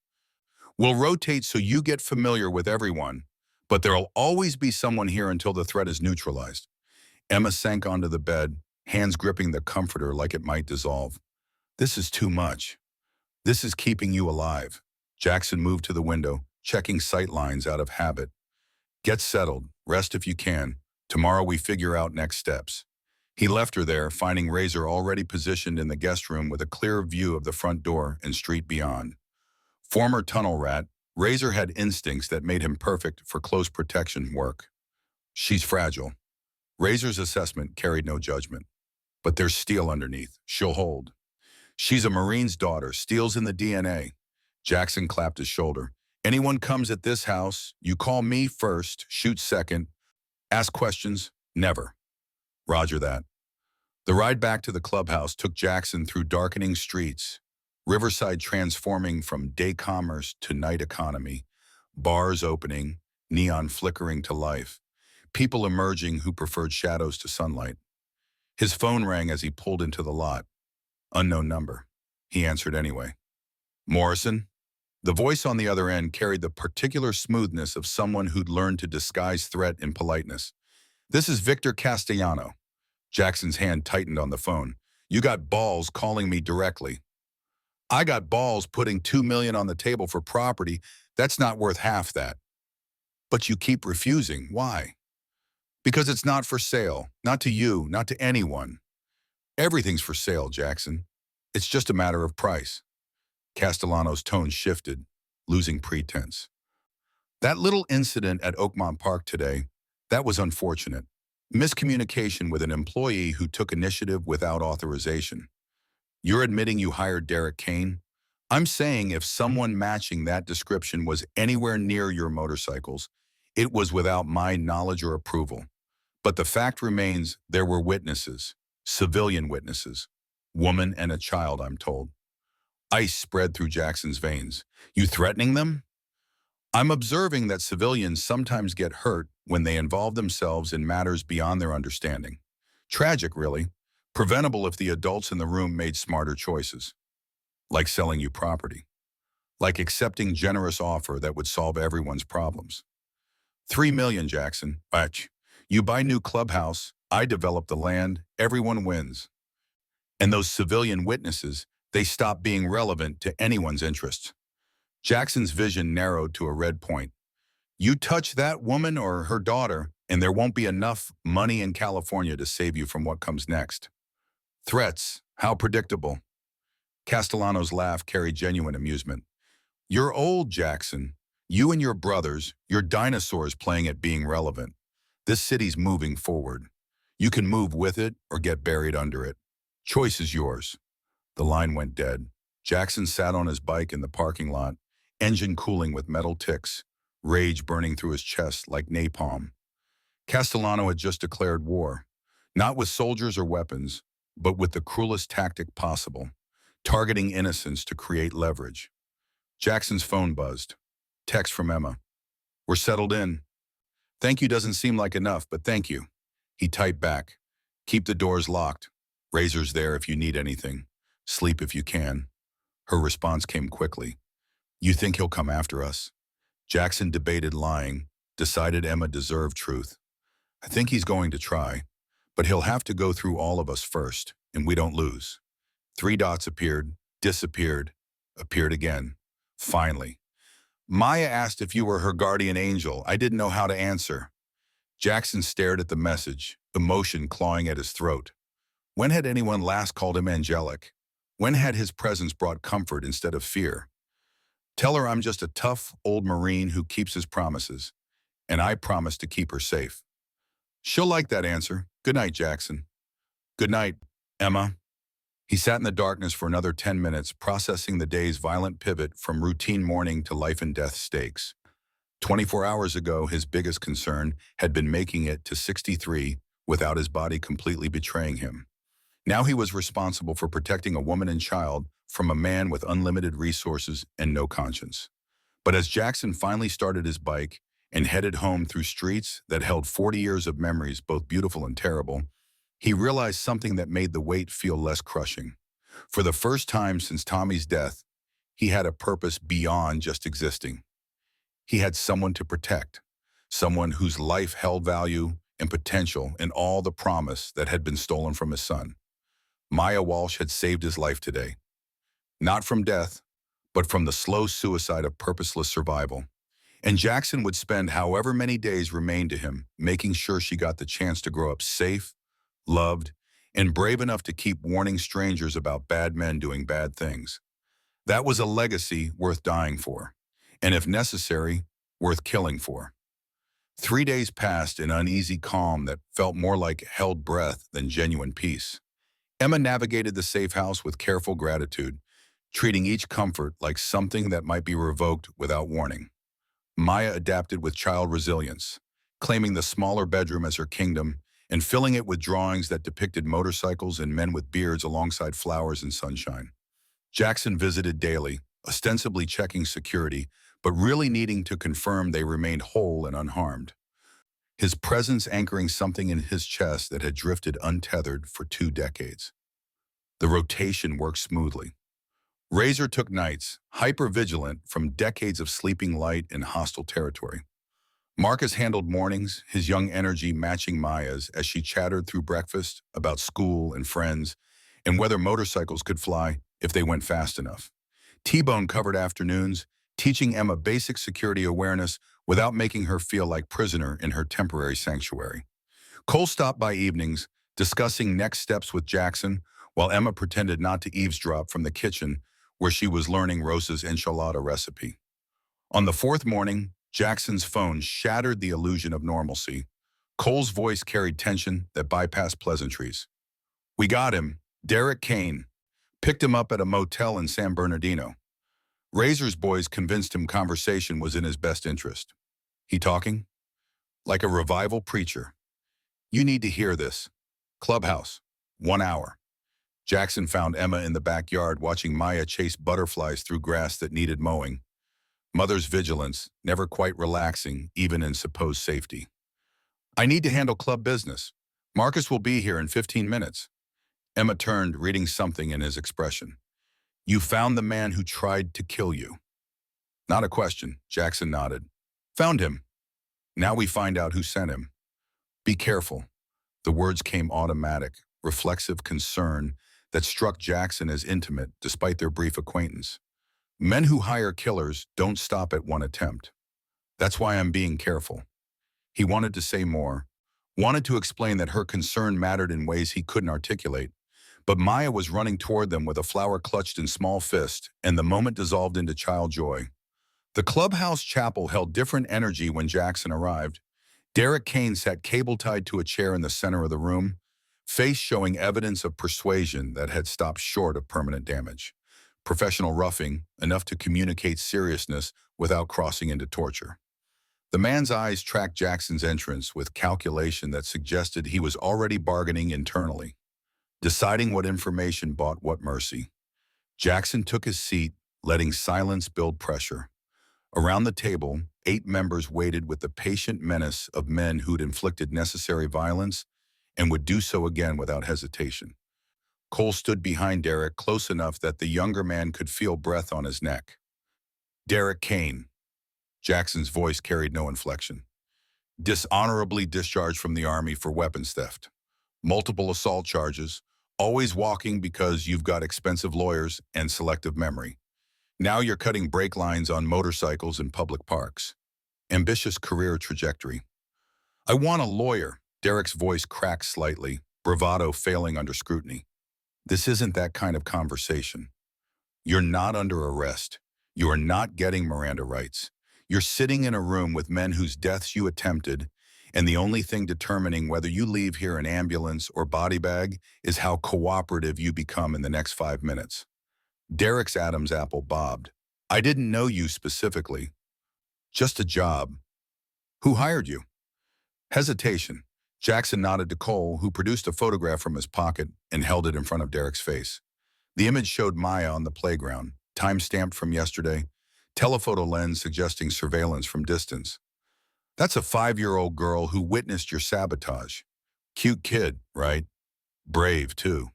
We'll rotate so you get familiar with everyone, but there'll always be someone here until the threat is neutralized. Emma sank onto the bed, hands gripping the comforter like it might dissolve. This is too much. This is keeping you alive. Jackson moved to the window, checking sight lines out of habit. Get settled. Rest if you can. Tomorrow we figure out next steps. He left her there, finding Razor already positioned in the guest room with a clear view of the front door and street beyond. Former tunnel rat, Razor had instincts that made him perfect for close protection work. She's fragile. Razor's assessment carried no judgment. But there's steel underneath. She'll hold. She's a Marine's daughter. Steel's in the DNA. Jackson clapped his shoulder. Anyone comes at this house, you call me first, shoot second, ask questions, never. Roger that. The ride back to the clubhouse took Jackson through darkening streets, Riverside transforming from day commerce to night economy, bars opening, neon flickering to life, people emerging who preferred shadows to sunlight. His phone rang as he pulled into the lot. Unknown number. He answered anyway. Morrison? The voice on the other end carried the particular smoothness of someone who'd learned to disguise threat in politeness. This is Victor Castellano. Jackson's hand tightened on the phone. You got balls calling me directly. I got balls putting $2 million on the table for property. That's not worth half that. But you keep refusing. Why? Because it's not for sale. Not to you, not to anyone. Everything's for sale, Jackson. It's just a matter of price. Castellano's tone shifted, losing pretense. That little incident at Oakmont Park today, that was unfortunate. Miscommunication with an employee who took initiative without authorization. You're admitting you hired Derek Kane? I'm saying if someone matching that description was anywhere near your motorcycles, it was without my knowledge or approval. But the fact remains there were witnesses, civilian witnesses, woman and a child, I'm told. Ice spread through Jackson's veins. You threatening them? I'm observing that civilians sometimes get hurt when they involve themselves in matters beyond their understanding. Tragic, really. Preventable if the adults in the room made smarter choices. Like selling you property. Like accepting generous offer that would solve everyone's problems. $3 million, Jackson. You buy new clubhouse, I develop the land, everyone wins. And those civilian witnesses, they stop being relevant to anyone's interests. Jackson's vision narrowed to a red point. You touch that woman or her daughter, and there won't be enough money in California to save you from what comes next. Threats, how predictable. Castellano's laugh carried genuine amusement. You're old, Jackson. You and your brothers, you're dinosaurs playing at being relevant. This city's moving forward. You can move with it or get buried under it. Choice is yours. The line went dead. Jackson sat on his bike in the parking lot, engine cooling with metal ticks, rage burning through his chest like napalm. Castellano had just declared war, not with soldiers or weapons, but with the cruelest tactic possible, targeting innocents to create leverage. Jackson's phone buzzed. Text from Emma. We're settled in. Thank you doesn't seem like enough, but thank you. He typed back. Keep the doors locked. Razor's there if you need anything. Sleep if you can. Her response came quickly. You think he'll come after us? Jackson debated lying, decided Emma deserved truth. I think he's going to try, but he'll have to go through all of us first, and we don't lose. 3 dots appeared, disappeared, appeared again. Finally. Maya asked if you were her guardian angel. I didn't know how to answer. Jackson stared at the message, emotion clawing at his throat. When had anyone last called him angelic? When had his presence brought comfort instead of fear? Tell her I'm just a tough, old Marine who keeps his promises, and I promise to keep her safe. She'll like that answer. Good night, Jackson. Good night, Emma. He sat in the darkness for another 10 minutes, processing the day's violent pivot from routine mourning to life and death stakes. 24 hours ago, his biggest concern had been making it to 63 without his body completely betraying him. Now he was responsible for protecting a woman and child from a man with unlimited resources and no conscience. But as Jackson finally started his bike and headed home through streets that held 40 years of memories, both beautiful and terrible, He realized something that made the weight feel less crushing. For the first time since Tommy's death, he had a purpose beyond just existing. He had someone to protect, someone whose life held value and potential in all the promise that had been stolen from his son. Maya Walsh had saved his life today, not from death, but from the slow suicide of purposeless survival. And Jackson would spend however many days remained to him, making sure she got the chance to grow up safe, loved, and brave enough to keep warning strangers about bad men doing bad things. That was a legacy worth dying for, and if necessary, worth killing for. 3 days passed in uneasy calm that felt more like held breath than genuine peace. Emma navigated the safe house with careful gratitude, treating each comfort like something that might be revoked without warning. Maya adapted with child resilience, claiming the smaller bedroom as her kingdom and filling it with drawings that depicted motorcycles and men with beards alongside flowers and sunshine. Jackson visited daily, ostensibly checking security, but really needing to confirm they remained whole and unharmed. His presence anchoring something in his chest that had drifted untethered for 2 decades. The rotation worked smoothly. Razor took nights, hyper-vigilant from decades of sleeping light in hostile territory. Marcus handled mornings, his young energy matching Maya's as she chattered through breakfast about school and friends and whether motorcycles could fly if they went fast enough. T-Bone covered afternoons, teaching Emma basic security awareness without making her feel like prisoner in her temporary sanctuary. Cole stopped by evenings, discussing next steps with Jackson, while Emma pretended not to eavesdrop from the kitchen where she was learning Rosa's enchilada recipe. On the fourth morning, Jackson's phone shattered the illusion of normalcy. Cole's voice carried tension that bypassed pleasantries. "We got him, Derek Kane. Picked him up at a motel in San Bernardino. Razor's boys convinced him conversation was in his best interest. He talking? Like a revival preacher. You need to hear this. Clubhouse. 1 hour." Jackson found Emma in the backyard watching Maya chase butterflies through grass that needed mowing. Mother's vigilance, never quite relaxing, even in supposed safety. "I need to handle club business. Marcus will be here in 15 minutes. Emma turned, reading something in his expression. "You found the man who tried to kill you." "Not a question," Jackson nodded. "Found him. Now we find out who sent him." "Be careful." The words came automatic, reflexive concern that struck Jackson as intimate despite their brief acquaintance. Men who hire killers don't stop at one attempt. "That's why I'm being careful." He wanted to say more, wanted to explain that her concern mattered in ways he couldn't articulate, but Maya was running toward them with a flower clutched in small fist, and the moment dissolved into child joy. The clubhouse chapel held different energy when Jackson arrived. Derek Kane sat cable-tied to a chair in the center of the room, face showing evidence of persuasion that had stopped short of permanent damage. Professional roughing, enough to communicate seriousness without crossing into torture. The man's eyes tracked Jackson's entrance with calculation that suggested he was already bargaining internally, deciding what information bought what mercy. Jackson took his seat, letting silence build pressure. Around the table, 8 members waited with the patient menace of men who'd inflicted necessary violence and would do so again without hesitation. Cole stood behind Derek close enough that the younger man could feel breath on his neck. "Derek Kane." Jackson's voice carried no inflection. "Dishonorably discharged from the Army for weapons theft. Multiple assault charges, always walking because you've got expensive lawyers and selective memory. Now you're cutting brake lines on motorcycles in public parks. Ambitious career trajectory." "I want a lawyer." Derek's voice cracked slightly, bravado failing under scrutiny. "This isn't that kind of conversation. You're not under arrest. You are not getting Miranda rights. You're sitting in a room with men whose deaths you attempted, and the only thing determining whether you leave here in ambulance or body bag is how cooperative you become in the next 5 minutes." Derek's Adam's apple bobbed. "I didn't know you specifically. Just a job. Who hired you?" Hesitation. Jackson nodded to Cole, who produced a photograph from his pocket and held it in front of Derek's face. The image showed Maya on the playground, time-stamped from yesterday, telephoto lens suggesting surveillance from distance. "That's a 5-year-old girl who witnessed your sabotage. Cute kid, right?" Brave, too.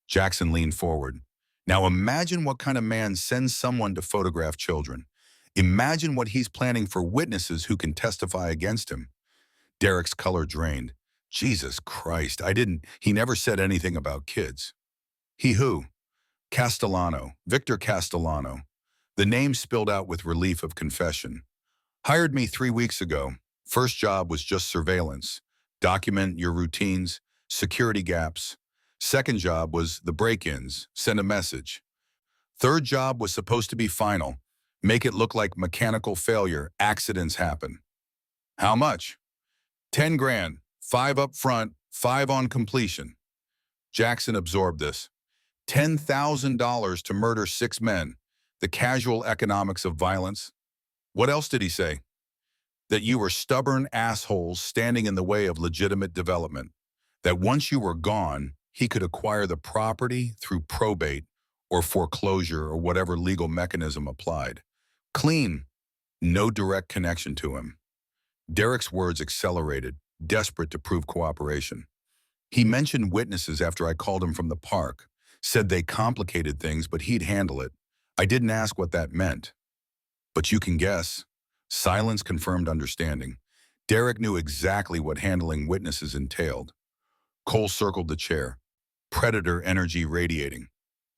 Jackson leaned forward. Now imagine what kind of man sends someone to photograph children. Imagine what he's planning for witnesses who can testify against him. Derek's color drained. Jesus Christ, he never said anything about kids. He who? Castellano, Victor Castellano. The name spilled out with relief of confession. Hired me 3 weeks ago. First job was just surveillance. Document your routines, security gaps. Second job was the break-ins, send a message. Third job was supposed to be final. Make it look like mechanical failure, accidents happen. How much? 10 grand, 5 up front, 5 on completion. Jackson absorbed this. $10,000 to murder 6 men. The casual economics of violence. What else did he say? That you were stubborn assholes standing in the way of legitimate development. That once you were gone, he could acquire the property through probate or foreclosure or whatever legal mechanism applied. Clean. No direct connection to him. Derek's words accelerated, desperate to prove cooperation. He mentioned witnesses after I called him from the park, said they complicated things, but he'd handle it. I didn't ask what that meant. But you can guess. Silence confirmed understanding. Derek knew exactly what handling witnesses entailed. Cole circled the chair. Predator energy radiating.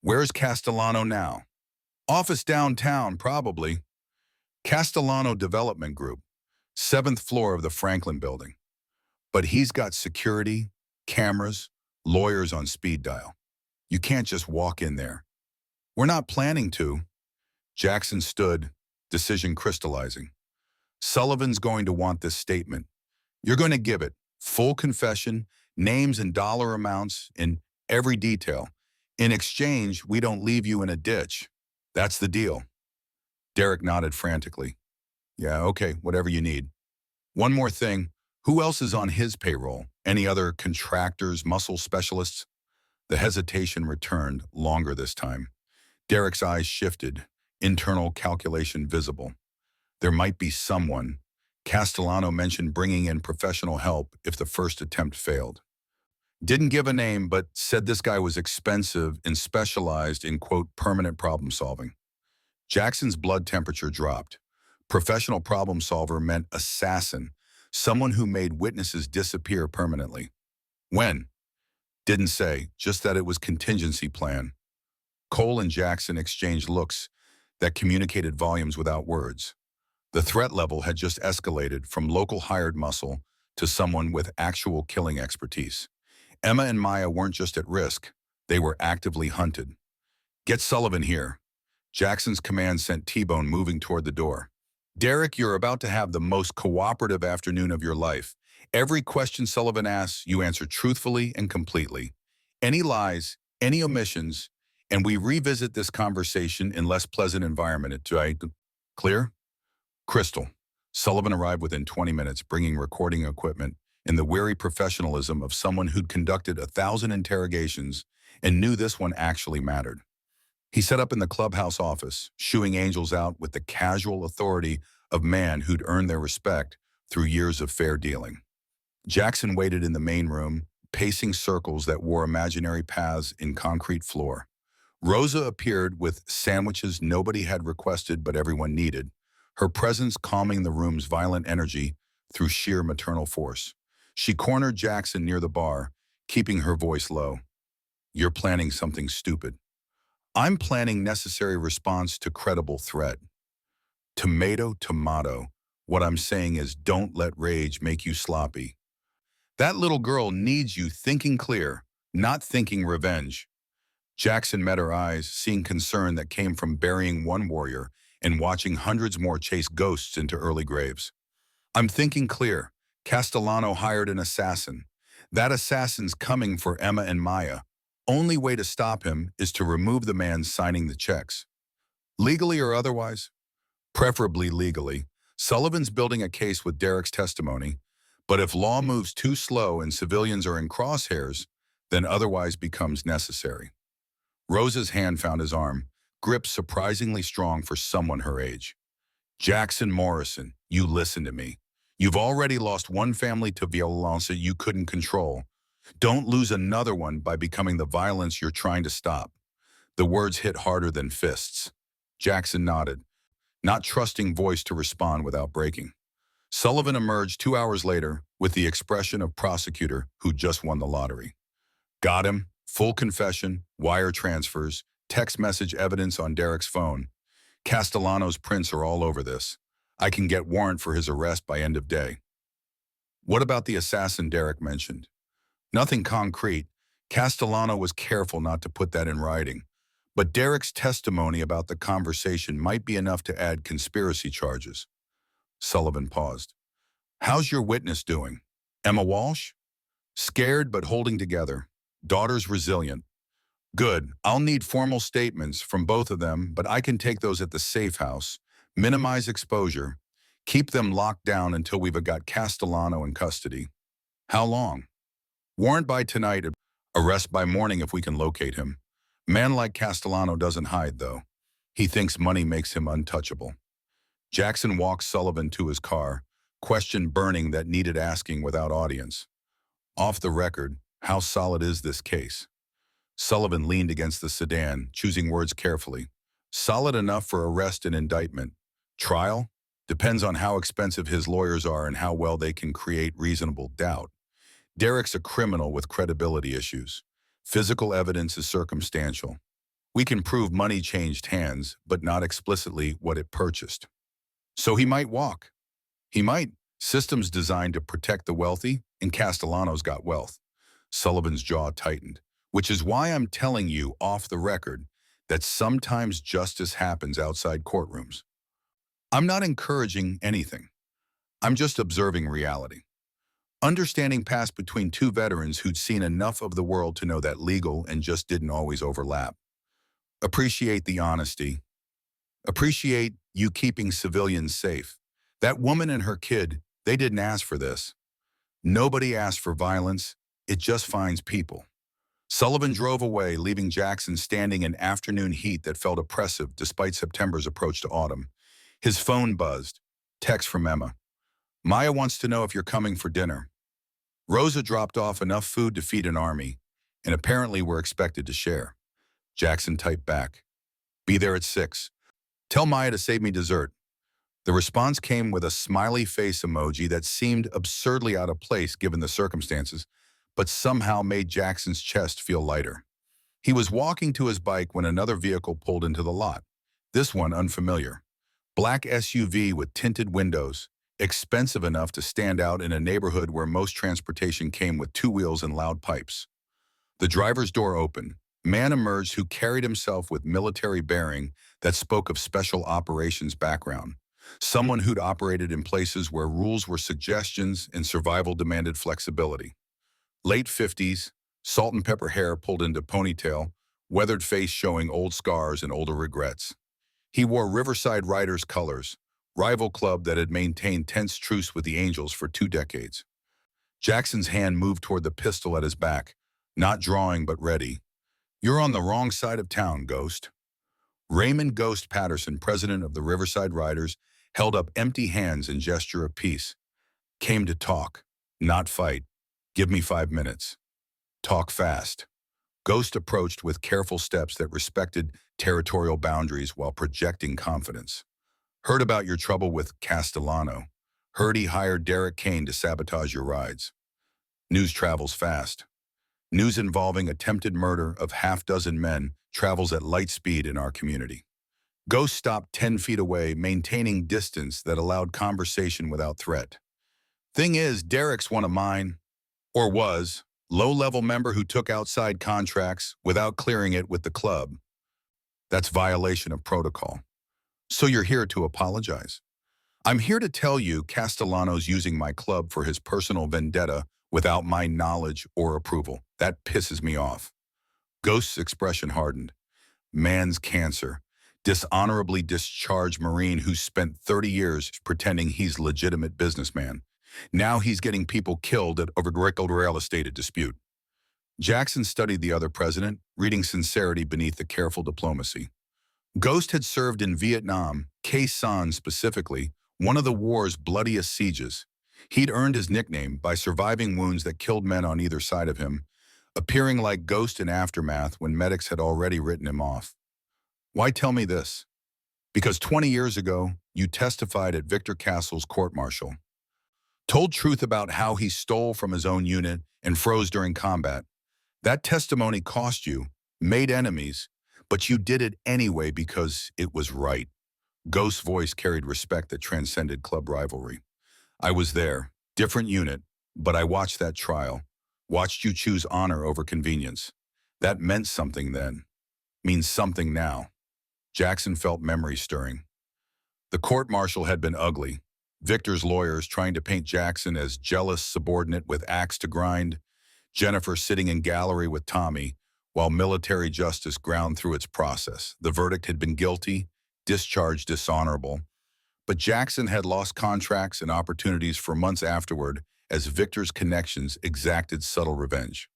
Where's Castellano now? Office downtown, probably. Castellano Development Group, 7th floor of the Franklin Building. But he's got security, cameras, lawyers on speed dial. You can't just walk in there. We're not planning to. Jackson stood, decision crystallizing. Sullivan's going to want this statement. You're going to give it, full confession, names and dollar amounts in every detail. In exchange, we don't leave you in a ditch. That's the deal. Derek nodded frantically. Yeah, okay, whatever you need. One more thing. Who else is on his payroll? Any other contractors, muscle specialists? The hesitation returned, longer this time. Derek's eyes shifted, internal calculation visible. There might be someone. Castellano mentioned bringing in professional help if the first attempt failed. Didn't give a name, but said this guy was expensive and specialized in, quote, permanent problem solving. Jackson's blood temperature dropped. Professional problem solver meant assassin, someone who made witnesses disappear permanently. When? Didn't say, just that it was contingency plan. Cole and Jackson exchanged looks that communicated volumes without words. The threat level had just escalated from local hired muscle to someone with actual killing expertise. Emma and Maya weren't just at risk, they were actively hunted. Get Sullivan here. Jackson's command sent T-Bone moving toward the door. Derek, you're about to have the most cooperative afternoon of your life. Every question Sullivan asks, you answer truthfully and completely. Any lies, any omissions, and we revisit this conversation in less pleasant environment. Clear? Crystal. Sullivan arrived within 20 minutes, bringing recording equipment and the wary professionalism of someone who'd conducted 1,000 interrogations and knew this one actually mattered. He set up in the clubhouse office, shooing angels out with the casual authority of man who'd earned their respect through years of fair dealing. Jackson waited in the main room, pacing circles that wore imaginary paths in concrete floor. Rosa appeared with sandwiches nobody had requested but everyone needed, her presence calming the room's violent energy through sheer maternal force. She cornered Jackson near the bar, keeping her voice low. You're planning something stupid. I'm planning necessary response to credible threat. Tomato, tomato. What I'm saying is don't let rage make you sloppy. That little girl needs you thinking clear, not thinking revenge. Jackson met her eyes, seeing concern that came from burying one warrior and watching hundreds more chase ghosts into early graves. I'm thinking clear. Castellano hired an assassin. That assassin's coming for Emma and Maya. Only way to stop him is to remove the man signing the checks. Legally or otherwise? Preferably legally. Sullivan's building a case with Derek's testimony, but if law moves too slow and civilians are in crosshairs, then otherwise becomes necessary. Rosa's hand found his arm, grip surprisingly strong for someone her age. Jackson Morrison, you listen to me. You've already lost one family to violence you couldn't control. Don't lose another one by becoming the violence you're trying to stop. The words hit harder than fists. Jackson nodded, not trusting voice to respond without breaking. Sullivan emerged 2 hours later with the expression of prosecutor who just won the lottery. Got him, full confession, wire transfers, text message evidence on Derek's phone. Castellano's prints are all over this. I can get warrant for his arrest by end of day. What about the assassin Derek mentioned? Nothing concrete. Castellano was careful not to put that in writing. But Derek's testimony about the conversation might be enough to add conspiracy charges. Sullivan paused. How's your witness doing? Emma Walsh? Scared but holding together. Daughter's resilient. Good. I'll need formal statements from both of them, but I can take those at the safe house, minimize exposure, keep them locked down until we've got Castellano in custody. How long? Warrant by tonight, arrest by morning if we can locate him. Man like Castellano doesn't hide, though. He thinks money makes him untouchable. Jackson walked Sullivan to his car, question burning that needed asking without audience. Off the record, how solid is this case? Sullivan leaned against the sedan, choosing words carefully. Solid enough for arrest and indictment. Trial? Depends on how expensive his lawyers are and how well they can create reasonable doubt. Derek's a criminal with credibility issues. Physical evidence is circumstantial. We can prove money changed hands, but not explicitly what it purchased. So he might walk. He might. Systems designed to protect the wealthy, and Castellano's got wealth. Sullivan's jaw tightened, which is why I'm telling you off the record that sometimes justice happens outside courtrooms. I'm not encouraging anything. I'm just observing reality. Understanding passed between two veterans who'd seen enough of the world to know that legal and just didn't always overlap. Appreciate the honesty. Appreciate you keeping civilians safe. That woman and her kid, they didn't ask for this. Nobody asked for violence. It just finds people. Sullivan drove away, leaving Jackson standing in afternoon heat that felt oppressive despite September's approach to autumn. His phone buzzed. Text from Emma. Maya wants to know if you're coming for dinner. Rosa dropped off enough food to feed an army, and apparently we're expected to share. Jackson typed back. Be there at 6. Tell Maya to save me dessert. The response came with a smiley face emoji that seemed absurdly out of place given the circumstances, but somehow made Jackson's chest feel lighter. He was walking to his bike when another vehicle pulled into the lot. This one unfamiliar. Black SUV with tinted windows, expensive enough to stand out in a neighborhood where most transportation came with 2 wheels and loud pipes. The driver's door opened. Man emerged who carried himself with military bearing that spoke of special operations background. Someone who'd operated in places where rules were suggestions and survival demanded flexibility. Late 50s, salt and pepper hair pulled into ponytail, weathered face showing old scars and older regrets. He wore Riverside Riders colors, rival club that had maintained tense truce with the Angels for 2 decades. Jackson's hand moved toward the pistol at his back, not drawing but ready. You're on the wrong side of town, Ghost. Raymond Ghost Patterson, president of the Riverside Riders, held up empty hands in gesture of peace. Came to talk, not fight. Give me 5 minutes. Talk fast. Ghost approached with careful steps that respected territorial boundaries while projecting confidence. Heard about your trouble with Castellano. Heard he hired Derek Kane to sabotage your rides. News travels fast. News involving attempted murder of half-dozen men travels at light speed in our community. Ghost stopped 10 feet away, maintaining distance that allowed conversation without threat. Thing is, Derek's one of mine, or was, low-level member who took outside contracts without clearing it with the club. That's violation of protocol. So you're here to apologize. I'm here to tell you Castellano's using my club for his personal vendetta without my knowledge or approval. That pisses me off. Ghost's expression hardened. Man's cancer. Dishonorably discharged Marine who spent 30 years pretending he's a legitimate businessman. Now he's getting people killed over real estate dispute. Jackson studied the other president, reading sincerity beneath the careful diplomacy. Ghost had served in Vietnam, Khe Sanh specifically, one of the war's bloodiest sieges. He'd earned his nickname by surviving wounds that killed men on either side of him, appearing like Ghost in Aftermath when medics had already written him off. Why tell me this? Because 20 years ago, you testified at Victor Castle's court-martial, told truth about how he stole from his own unit and froze during combat. That testimony cost you, made enemies, but you did it anyway because it was right. Ghost's voice carried respect that transcended club rivalry. I was there, different unit, but I watched that trial, watched you choose honor over convenience. That meant something then, means something now. Jackson felt memory stirring. The court-martial had been ugly. Victor's lawyers trying to paint Jackson as jealous subordinate with axe to grind, Jennifer sitting in gallery with Tommy, while military justice ground through its process. The verdict had been guilty, discharge dishonorable, but Jackson had lost contracts and opportunities for months afterward as Victor's connections exacted subtle revenge.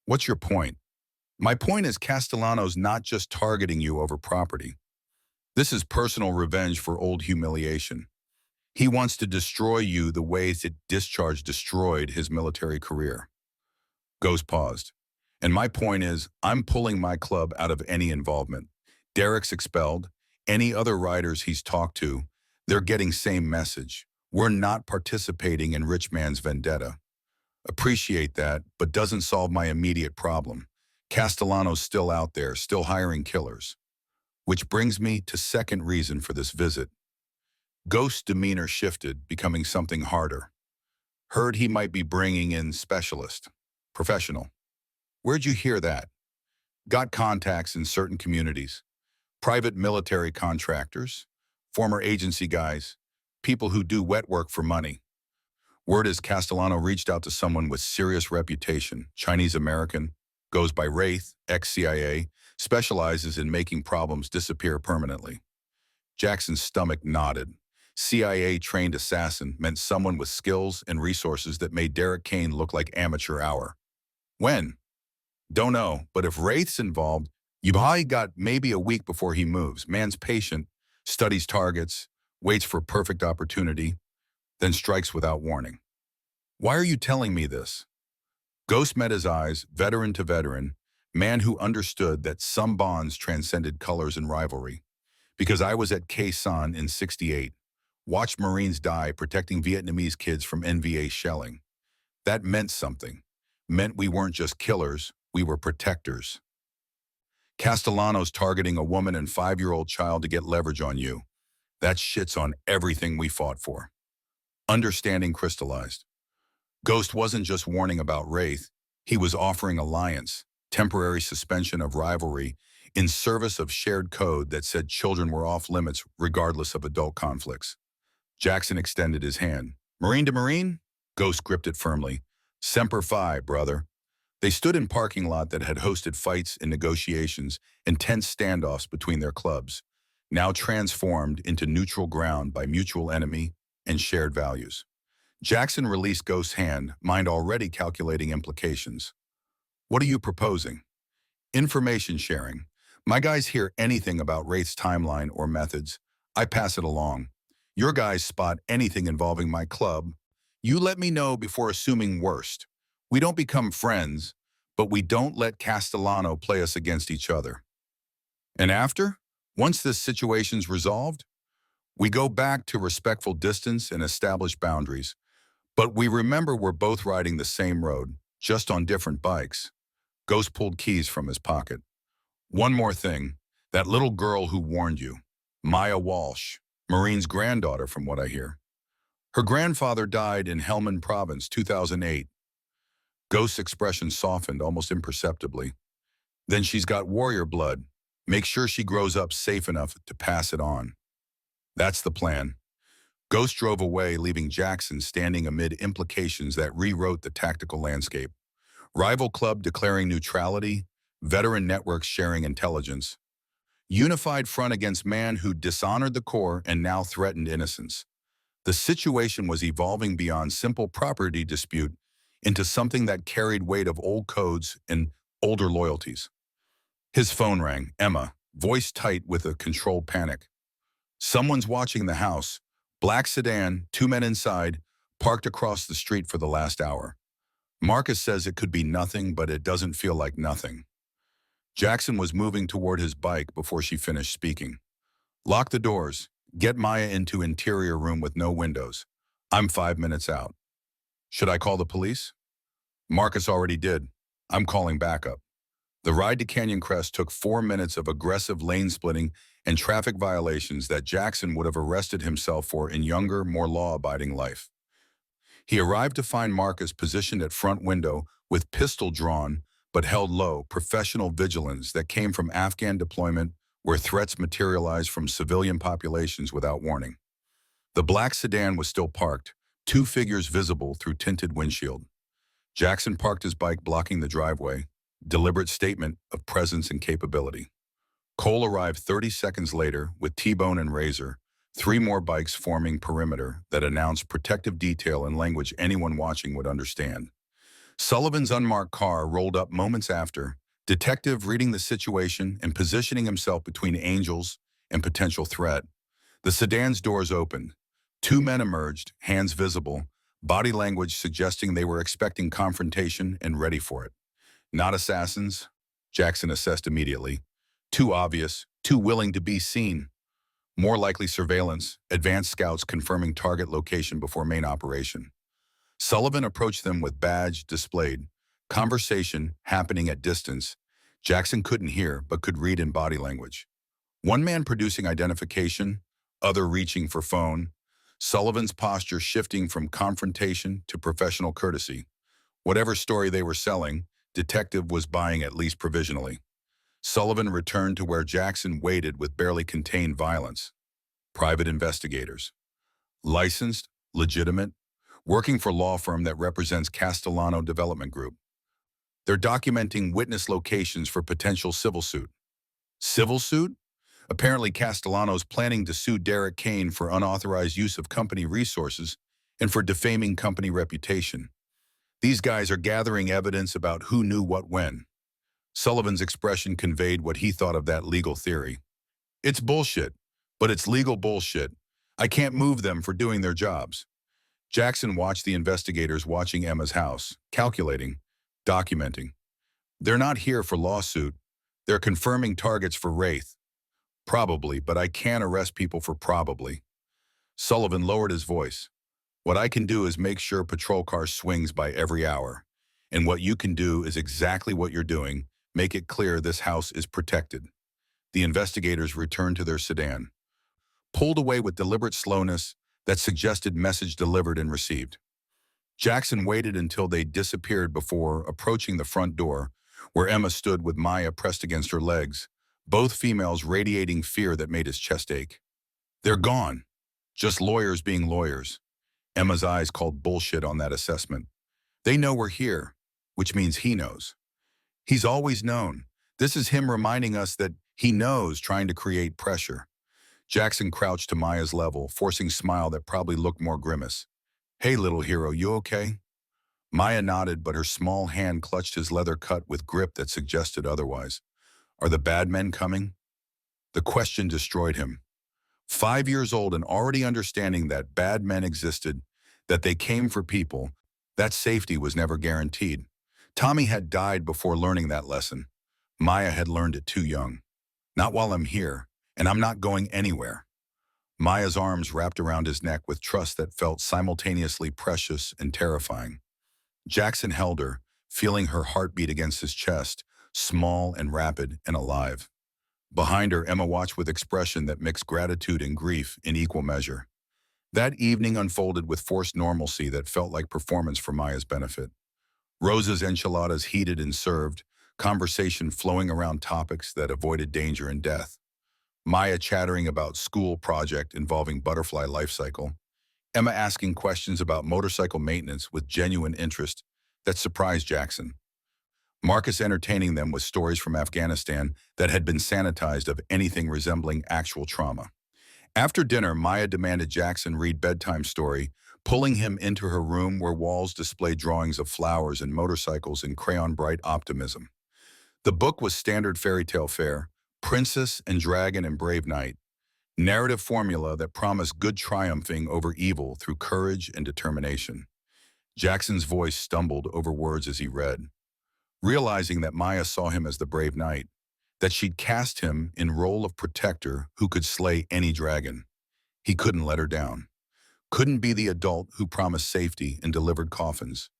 What's your point? My point is Castellano's not just targeting you over property. This is personal revenge for old humiliation. He wants to destroy you the way that discharge destroyed his military career. Ghost paused. And my point is, I'm pulling my club out of any involvement. Derek's expelled. Any other riders he's talked to, they're getting same message. We're not participating in rich man's vendetta. Appreciate that, but doesn't solve my immediate problem. Castellano's still out there, still hiring killers. Which brings me to second reason for this visit. Ghost's demeanor shifted, becoming something harder. Heard he might be bringing in specialist, professional. Where'd you hear that? Got contacts in certain communities. Private military contractors, former agency guys, people who do wet work for money. Word is Castellano reached out to someone with serious reputation, Chinese-American, goes by Wraith, ex-CIA, specializes in making problems disappear permanently. Jackson's stomach nodded. CIA-trained assassin meant someone with skills and resources that made Derek Kane look like amateur hour. When? Don't know, but if Wraith's involved, you probably got maybe a week before he moves. Man's patient, studies targets, waits for perfect opportunity, then strikes without warning. Why are you telling me this? Ghost met his eyes, veteran to veteran, man who understood that some bonds transcended colors and rivalry. Because I was at Khe Sanh in '68, watched Marines die protecting Vietnamese kids from NVA shelling. That meant something. Meant we weren't just killers, we were protectors. Castellano's targeting a woman and 5-year-old child to get leverage on you. That shit's on everything we fought for. Understanding crystallized. Ghost wasn't just warning about Wraith, he was offering alliance, temporary suspension of rivalry, in service of shared code that said children were off limits regardless of adult conflicts. Jackson extended his hand. Marine to Marine? Ghost gripped it firmly. Semper Fi, brother. They stood in parking lot that had hosted fights and negotiations and tense standoffs between their clubs, now transformed into neutral ground by mutual enemy and shared values. Jackson released Ghost's hand, mind already calculating implications. What are you proposing? Information sharing. My guys hear anything about Wraith's timeline or methods. I pass it along. Your guys spot anything involving my club. You let me know before assuming worst. We don't become friends, but we don't let Castellano play us against each other. And after, once this situation's resolved, we go back to respectful distance and established boundaries. But we remember we're both riding the same road, just on different bikes. Ghost pulled keys from his pocket. One more thing, that little girl who warned you, Maya Walsh, Marine's granddaughter from what I hear. Her grandfather died in Helmand Province, 2008. Ghost's expression softened almost imperceptibly. Then she's got warrior blood. Make sure she grows up safe enough to pass it on. That's the plan. Ghost drove away, leaving Jackson standing amid implications that rewrote the tactical landscape. Rival club declaring neutrality, veteran networks sharing intelligence. Unified front against man who dishonored the Corps and now threatened innocence. The situation was evolving beyond simple property dispute into something that carried weight of old codes and older loyalties. His phone rang. Emma, voice tight with a controlled panic. Someone's watching the house. Black sedan, 2 men inside, parked across the street for the last hour. Marcus says it could be nothing, but it doesn't feel like nothing. Jackson was moving toward his bike before she finished speaking. Lock the doors. Get Maya into interior room with no windows. I'm 5 minutes out. Should I call the police? Marcus already did. I'm calling backup. The ride to Canyon Crest took 4 minutes of aggressive lane splitting and traffic violations that Jackson would have arrested himself for in younger, more law-abiding life. He arrived to find Marcus positioned at front window with pistol drawn, but held low, professional vigilance that came from Afghan deployment where threats materialized from civilian populations without warning. The black sedan was still parked, two figures visible through tinted windshield. Jackson parked his bike blocking the driveway, deliberate statement of presence and capability. Cole arrived 30 seconds later with T-Bone and Razor, three more bikes forming perimeter that announced protective detail in language anyone watching would understand. Sullivan's unmarked car rolled up moments after, detective reading the situation and positioning himself between Angels and potential threat. The sedan's doors opened. Two men emerged, hands visible, body language suggesting they were expecting confrontation and ready for it. Not assassins, Jackson assessed immediately. Too obvious, too willing to be seen. More likely surveillance, advanced scouts confirming target location before main operation. Sullivan approached them with badge displayed, conversation happening at distance. Jackson couldn't hear but could read in body language. One man producing identification, other reaching for phone. Sullivan's posture shifting from confrontation to professional courtesy. Whatever story they were selling, detective was buying at least provisionally. Sullivan returned to where Jackson waited with barely contained violence. Private investigators. Licensed, legitimate, working for law firm that represents Castellano Development Group. They're documenting witness locations for potential civil suit. Civil suit? Apparently Castellano's planning to sue Derek Kane for unauthorized use of company resources and for defaming company reputation. These guys are gathering evidence about who knew what when. Sullivan's expression conveyed what he thought of that legal theory. It's bullshit, but it's legal bullshit. I can't move them for doing their jobs. Jackson watched the investigators watching Emma's house, calculating, documenting. They're not here for lawsuit. They're confirming targets for Wraith. Probably, but I can't arrest people for probably. Sullivan lowered his voice. What I can do is make sure patrol car swings by every hour. And what you can do is exactly what you're doing. Make it clear this house is protected. The investigators returned to their sedan, pulled away with deliberate slowness that suggested message delivered and received. Jackson waited until they disappeared before approaching the front door, where Emma stood with Maya pressed against her legs, both females radiating fear that made his chest ache. They're gone. Just lawyers being lawyers. Emma's eyes called bullshit on that assessment. They know we're here, which means he knows. He's always known. This is him reminding us that he knows, trying to create pressure. Jackson crouched to Maya's level, forcing a smile that probably looked more grimace. Hey, little hero, you okay? Maya nodded, but her small hand clutched his leather cut with grip that suggested otherwise. Are the bad men coming? The question destroyed him. 5 years old and already understanding that bad men existed, that they came for people, that safety was never guaranteed. Tommy had died before learning that lesson. Maya had learned it too young. Not while I'm here, and I'm not going anywhere. Maya's arms wrapped around his neck with trust that felt simultaneously precious and terrifying. Jackson held her, feeling her heartbeat against his chest, small and rapid and alive. Behind her, Emma watched with expression that mixed gratitude and grief in equal measure. That evening unfolded with forced normalcy that felt like performance for Maya's benefit. Rosa's enchiladas heated and served, conversation flowing around topics that avoided danger and death. Maya chattering about school project involving butterfly life cycle. Emma asking questions about motorcycle maintenance with genuine interest that surprised Jackson. Marcus entertaining them with stories from Afghanistan that had been sanitized of anything resembling actual trauma. After dinner, Maya demanded Jackson read bedtime story, pulling him into her room where walls displayed drawings of flowers and motorcycles in crayon-bright optimism. The book was standard fairy tale fare, Princess and Dragon and Brave Knight. Narrative formula that promised good triumphing over evil through courage and determination. Jackson's voice stumbled over words as he read, realizing that Maya saw him as the brave knight, that she'd cast him in role of protector who could slay any dragon. He couldn't let her down. Couldn't be the adult who promised safety and delivered coffins.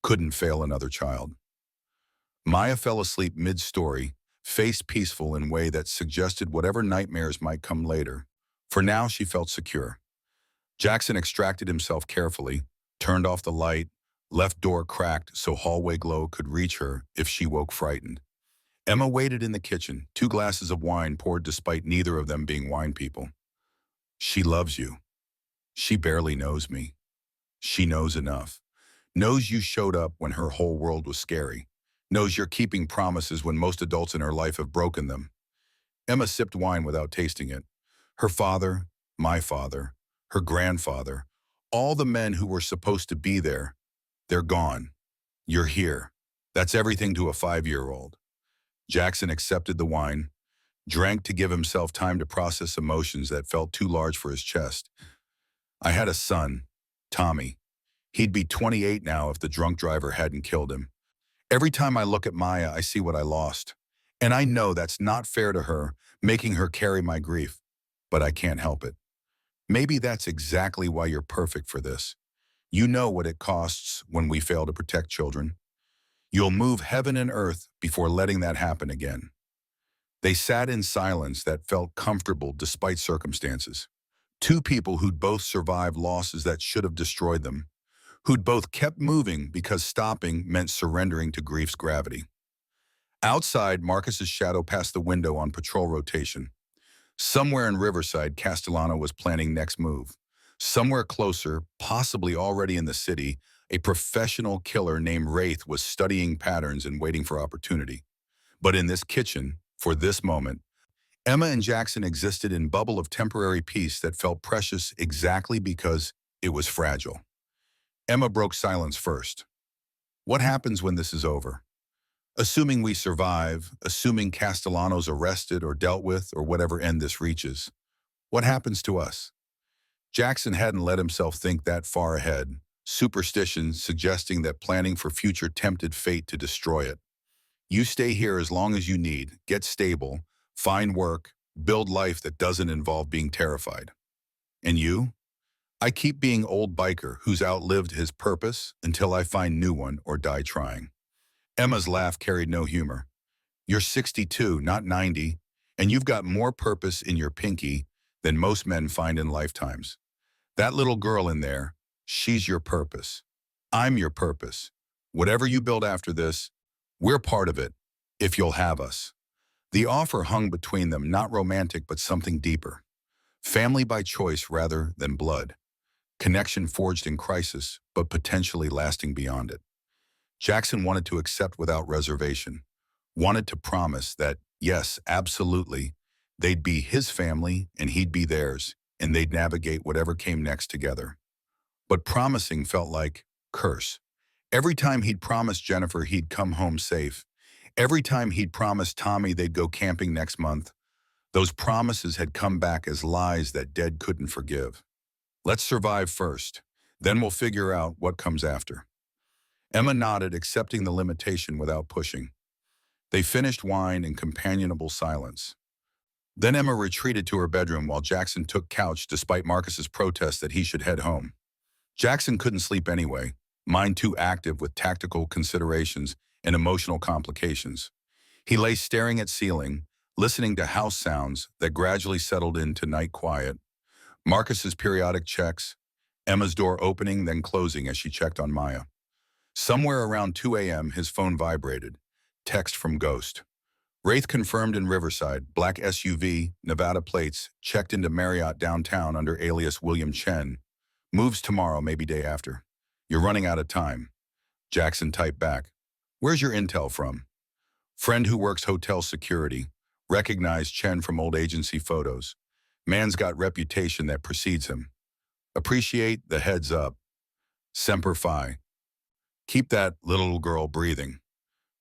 Couldn't fail another child. Maya fell asleep mid-story, face peaceful in a way that suggested whatever nightmares might come later. For now, she felt secure. Jackson extracted himself carefully, turned off the light, left door cracked so hallway glow could reach her if she woke frightened. Emma waited in the kitchen, 2 glasses of wine poured despite neither of them being wine people. She loves you. She barely knows me. She knows enough. Knows you showed up when her whole world was scary. Knows you're keeping promises when most adults in her life have broken them. Emma sipped wine without tasting it. Her father, my father, her grandfather, all the men who were supposed to be there, they're gone. You're here. That's everything to a 5-year-old. Jackson accepted the wine, drank to give himself time to process emotions that felt too large for his chest. I had a son, Tommy. He'd be 28 now if the drunk driver hadn't killed him. Every time I look at Maya, I see what I lost. And I know that's not fair to her, making her carry my grief. But I can't help it. Maybe that's exactly why you're perfect for this. You know what it costs when we fail to protect children. You'll move heaven and earth before letting that happen again. They sat in silence that felt comfortable despite circumstances. 2 people who'd both survived losses that should have destroyed them, who'd both kept moving because stopping meant surrendering to grief's gravity. Outside, Marcus's shadow passed the window on patrol rotation. Somewhere in Riverside, Castellano was planning next move. Somewhere closer, possibly already in the city, a professional killer named Wraith was studying patterns and waiting for opportunity. But in this kitchen, for this moment, Emma and Jackson existed in a bubble of temporary peace that felt precious exactly because it was fragile. Emma broke silence first. What happens when this is over? Assuming we survive, assuming Castellano's arrested or dealt with or whatever end this reaches, what happens to us? Jackson hadn't let himself think that far ahead, superstition suggesting that planning for future tempted fate to destroy it. You stay here as long as you need, get stable, find work, build life that doesn't involve being terrified. And you? I keep being old biker who's outlived his purpose until I find new one or die trying. Emma's laugh carried no humor. You're 62, not 90, and you've got more purpose in your pinky than most men find in lifetimes. That little girl in there, she's your purpose. I'm your purpose. Whatever you build after this, we're part of it, if you'll have us. The offer hung between them, not romantic but something deeper. Family by choice rather than blood. Connection forged in crisis, but potentially lasting beyond it. Jackson wanted to accept without reservation. Wanted to promise that, yes, absolutely, they'd be his family and he'd be theirs, and they'd navigate whatever came next together. But promising felt like curse. Every time he'd promised Jennifer he'd come home safe, every time he'd promised Tommy they'd go camping next month, those promises had come back as lies that dead couldn't forgive. Let's survive first, then we'll figure out what comes after. Emma nodded, accepting the limitation without pushing. They finished wine in companionable silence. Then Emma retreated to her bedroom while Jackson took couch despite Marcus's protest that he should head home. Jackson couldn't sleep anyway, mind too active with tactical considerations and emotional complications. He lay staring at ceiling, listening to house sounds that gradually settled into night quiet. Marcus's periodic checks, Emma's door opening then closing as she checked on Maya. Somewhere around 2 a.m., his phone vibrated. Text from Ghost. Wraith confirmed in Riverside, black SUV, Nevada plates, checked into Marriott downtown under alias William Chen. Moves tomorrow, maybe day after. You're running out of time. Jackson typed back. Where's your intel from? Friend who works hotel security. Recognized Chen from old agency photos. Man's got reputation that precedes him. Appreciate the heads up. Semper Fi. Keep that little girl breathing.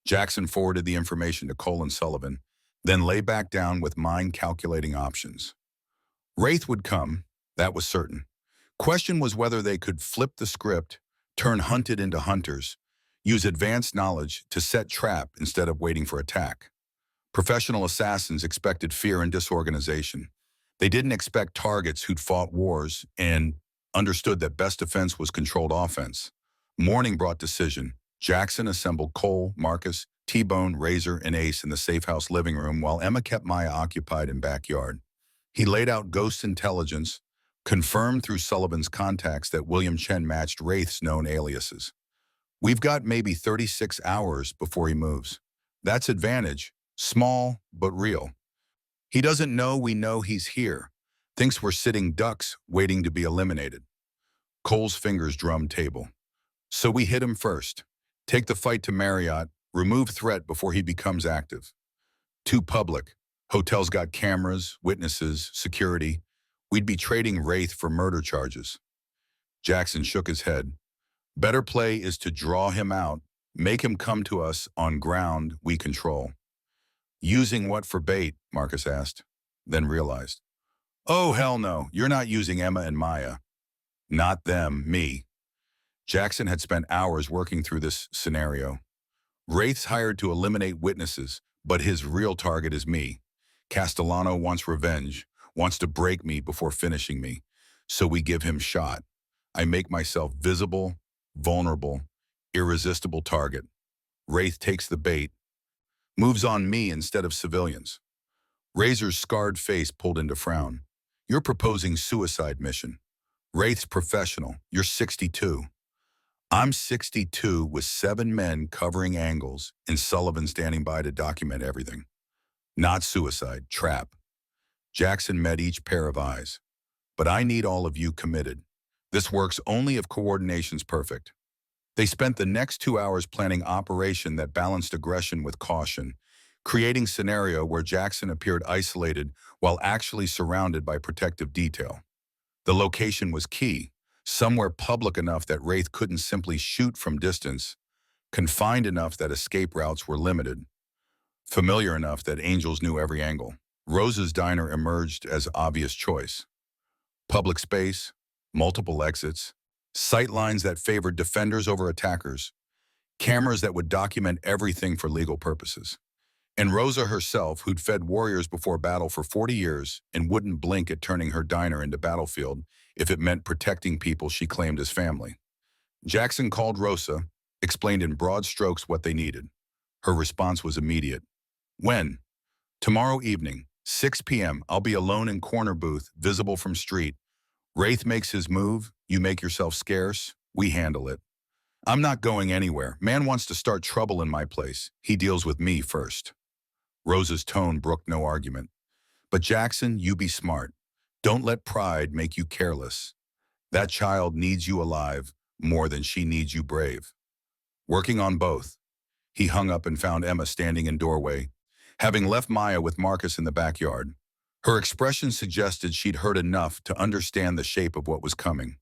Jackson forwarded the information to Colin Sullivan, then lay back down with mind calculating options. Wraith would come, that was certain. Question was whether they could flip the script, turn hunted into hunters, use advanced knowledge to set trap instead of waiting for attack. Professional assassins expected fear and disorganization. They didn't expect targets who'd fought wars and understood that best defense was controlled offense. Morning brought decision. Jackson assembled Cole, Marcus, T-Bone, Razor, and Ace in the safe house living room while Emma kept Maya occupied in backyard. He laid out Ghost intelligence, confirmed through Sullivan's contacts that William Chen matched Wraith's known aliases. We've got maybe 36 hours before he moves. That's advantage, small but real. He doesn't know we know he's here, thinks we're sitting ducks waiting to be eliminated. Cole's fingers drummed table. So we hit him first. Take the fight to Marriott, remove threat before he becomes active. Too public. Hotels got cameras, witnesses, security. We'd be trading Wraith for murder charges. Jackson shook his head. Better play is to draw him out, make him come to us on ground we control. Using what for bait? Marcus asked, then realized. Oh, hell no, you're not using Emma and Maya. Not them, me. Jackson had spent hours working through this scenario. Wraith's hired to eliminate witnesses, but his real target is me. Castellano wants revenge, wants to break me before finishing me. So we give him shot. I make myself visible, vulnerable, irresistible target. Wraith takes the bait, moves on me instead of civilians. Razor's scarred face pulled into frown. You're proposing suicide mission. Wraith's professional. You're 62. I'm 62 with 7 men covering angles and Sullivan standing by to document everything. Not suicide, trap. Jackson met each pair of eyes. But I need all of you committed. This works only if coordination's perfect. They spent the next 2 hours planning operation that balanced aggression with caution, creating scenario where Jackson appeared isolated while actually surrounded by protective detail. The location was key, somewhere public enough that Wraith couldn't simply shoot from distance, confined enough that escape routes were limited, familiar enough that angels knew every angle. Rosa's diner emerged as obvious choice. Public space, multiple exits, sight lines that favored defenders over attackers, cameras that would document everything for legal purposes. And Rosa herself, who'd fed warriors before battle for 40 years and wouldn't blink at turning her diner into battlefield if it meant protecting people she claimed as family. Jackson called Rosa, explained in broad strokes what they needed. Her response was immediate. When? Tomorrow evening, 6 p.m., I'll be alone in corner booth, visible from street. Wraith makes his move, you make yourself scarce, we handle it. I'm not going anywhere. Man wants to start trouble in my place. He deals with me first. Rosa's tone brooked no argument. But Jackson, you be smart. Don't let pride make you careless. That child needs you alive more than she needs you brave. Working on both. He hung up and found Emma standing in doorway, having left Maya with Marcus in the backyard. Her expression suggested she'd heard enough to understand the shape of what was coming.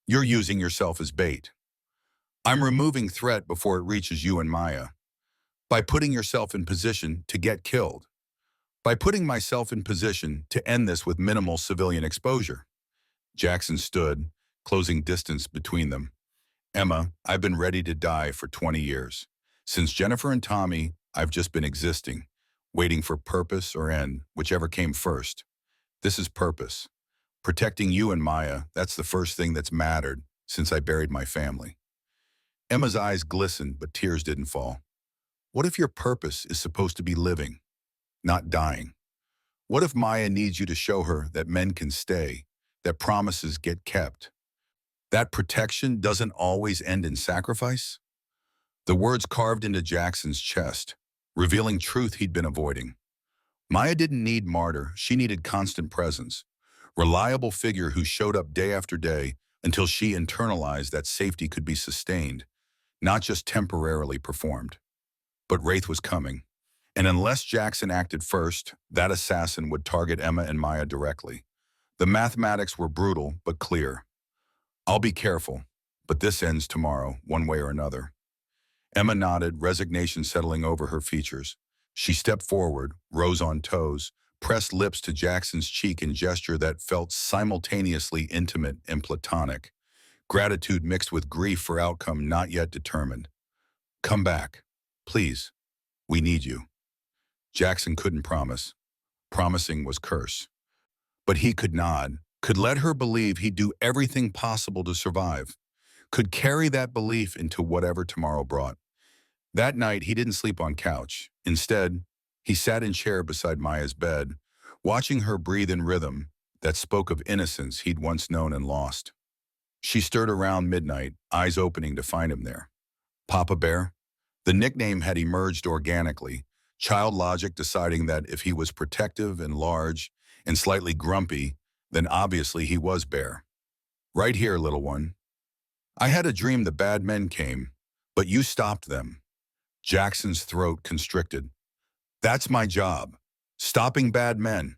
You're using yourself as bait. I'm removing threat before it reaches you and Maya. By putting yourself in position to get killed. By putting myself in position to end this with minimal civilian exposure. Jackson stood, closing distance between them. Emma, I've been ready to die for 20 years. Since Jennifer and Tommy, I've just been existing, waiting for purpose or end, whichever came first. This is purpose. Protecting you and Maya, that's the first thing that's mattered since I buried my family. Emma's eyes glistened, but tears didn't fall. What if your purpose is supposed to be living, not dying? What if Maya needs you to show her that men can stay, that promises get kept, that protection doesn't always end in sacrifice? The words carved into Jackson's chest, revealing truth he'd been avoiding. Maya didn't need martyr, she needed constant presence, reliable figure who showed up day after day until she internalized that safety could be sustained, not just temporarily performed. But Wraith was coming, and unless Jackson acted first, that assassin would target Emma and Maya directly. The mathematics were brutal but clear. I'll be careful, but this ends tomorrow, one way or another. Emma nodded, resignation settling over her features. She stepped forward, rose on toes, pressed lips to Jackson's cheek in gesture that felt simultaneously intimate and platonic, gratitude mixed with grief for outcome not yet determined. Come back. Please. We need you. Jackson couldn't promise. Promising was curse. But he could nod, could let her believe he'd do everything possible to survive, could carry that belief into whatever tomorrow brought. That night, he didn't sleep on couch. Instead, he sat in chair beside Maya's bed, watching her breathe in rhythm that spoke of innocence he'd once known and lost. She stirred around midnight, eyes opening to find him there. Papa Bear? The nickname had emerged organically, child logic deciding that if he was protective and large and slightly grumpy, then obviously he was Bear. Right here, little one. I had a dream the bad men came, but you stopped them. Jackson's throat constricted. That's my job. Stopping bad men.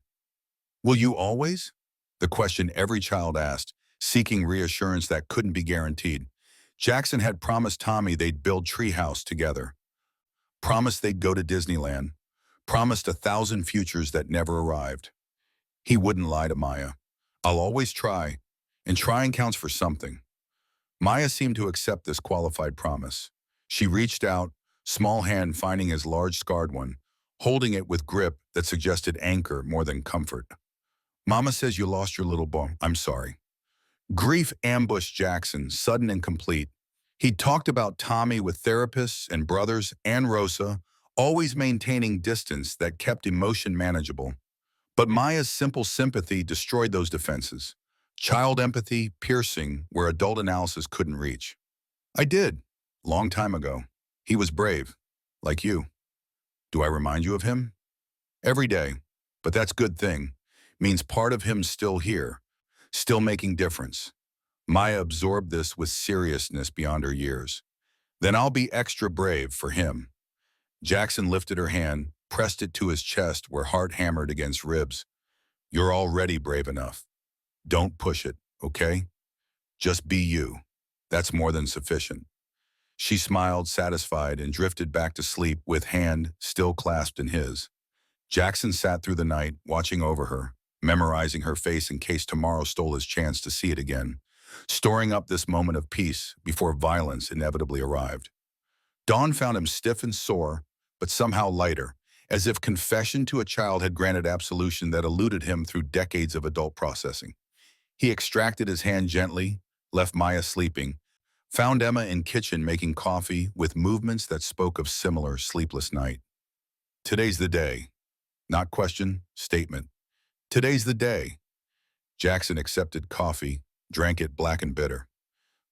Will you always? The question every child asked, seeking reassurance that couldn't be guaranteed. Jackson had promised Tommy they'd build Treehouse together. Promised they'd go to Disneyland. Promised 1,000 futures that never arrived. He wouldn't lie to Maya. I'll always try, and trying counts for something. Maya seemed to accept this qualified promise. She reached out, small hand finding his large scarred one, holding it with grip that suggested anchor more than comfort. Mama says you lost your little boy. I'm sorry. Grief ambushed Jackson, sudden and complete. He'd talked about Tommy with therapists and brothers and Rosa, always maintaining distance that kept emotion manageable. But Maya's simple sympathy destroyed those defenses. Child empathy piercing where adult analysis couldn't reach. I did, long time ago. He was brave, like you. Do I remind you of him? Every day, but that's good thing. Means part of him's still here, still making difference. Maya absorbed this with seriousness beyond her years. Then I'll be extra brave for him. Jackson lifted her hand, pressed it to his chest where heart hammered against ribs. You're already brave enough. Don't push it, okay? Just be you. That's more than sufficient. She smiled, satisfied, and drifted back to sleep with hand still clasped in his. Jackson sat through the night, watching over her, memorizing her face in case tomorrow stole his chance to see it again, storing up this moment of peace before violence inevitably arrived. Dawn found him stiff and sore, but somehow lighter, as if confession to a child had granted absolution that eluded him through decades of adult processing. He extracted his hand gently, left Maya sleeping, found Emma in kitchen making coffee with movements that spoke of similar sleepless night. Today's the day. Not question, statement. Today's the day. Jackson accepted coffee, drank it black and bitter.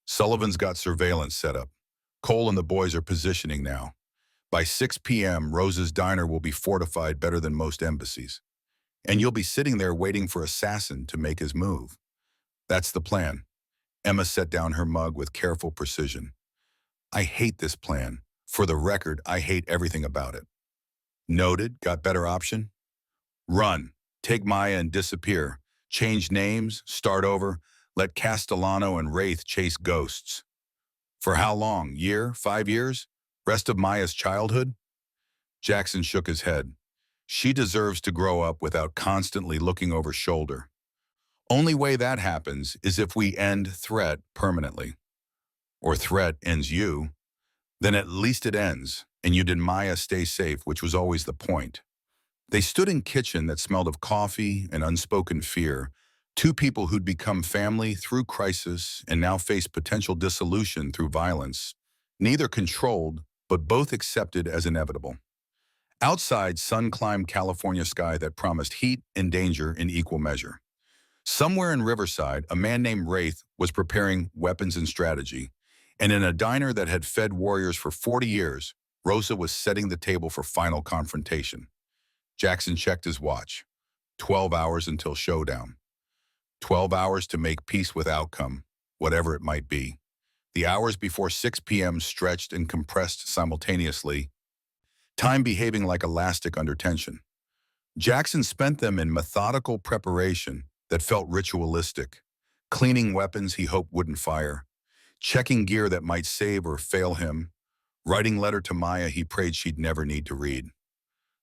Sullivan's got surveillance set up. Cole and the boys are positioning now. By 6 p.m., Rose's diner will be fortified better than most embassies. And you'll be sitting there waiting for Assassin to make his move. That's the plan. Emma set down her mug with careful precision. I hate this plan. For the record, I hate everything about it. Noted. Got better option? Run. Take Maya and disappear. Change names, start over, let Castellano and Wraith chase ghosts. For how long? Year? 5 years? Rest of Maya's childhood? Jackson shook his head. She deserves to grow up without constantly looking over shoulder. Only way that happens is if we end threat permanently. Or threat ends you. Then at least it ends, and you did Maya stay safe, which was always the point. They stood in kitchen that smelled of coffee and unspoken fear, two people who'd become family through crisis and now face potential dissolution through violence, neither controlled, but both accepted as inevitable. Outside, sun climbed California sky that promised heat and danger in equal measure. Somewhere in Riverside, a man named Wraith was preparing weapons and strategy, and in a diner that had fed warriors for 40 years, Rosa was setting the table for final confrontation. Jackson checked his watch. 12 hours until showdown. 12 hours to make peace with outcome, whatever it might be. The hours before 6 p.m. stretched and compressed simultaneously, time behaving like elastic under tension. Jackson spent them in methodical preparation that felt ritualistic, cleaning weapons he hoped wouldn't fire, checking gear that might save or fail him, writing letter to Maya he prayed she'd never need to read.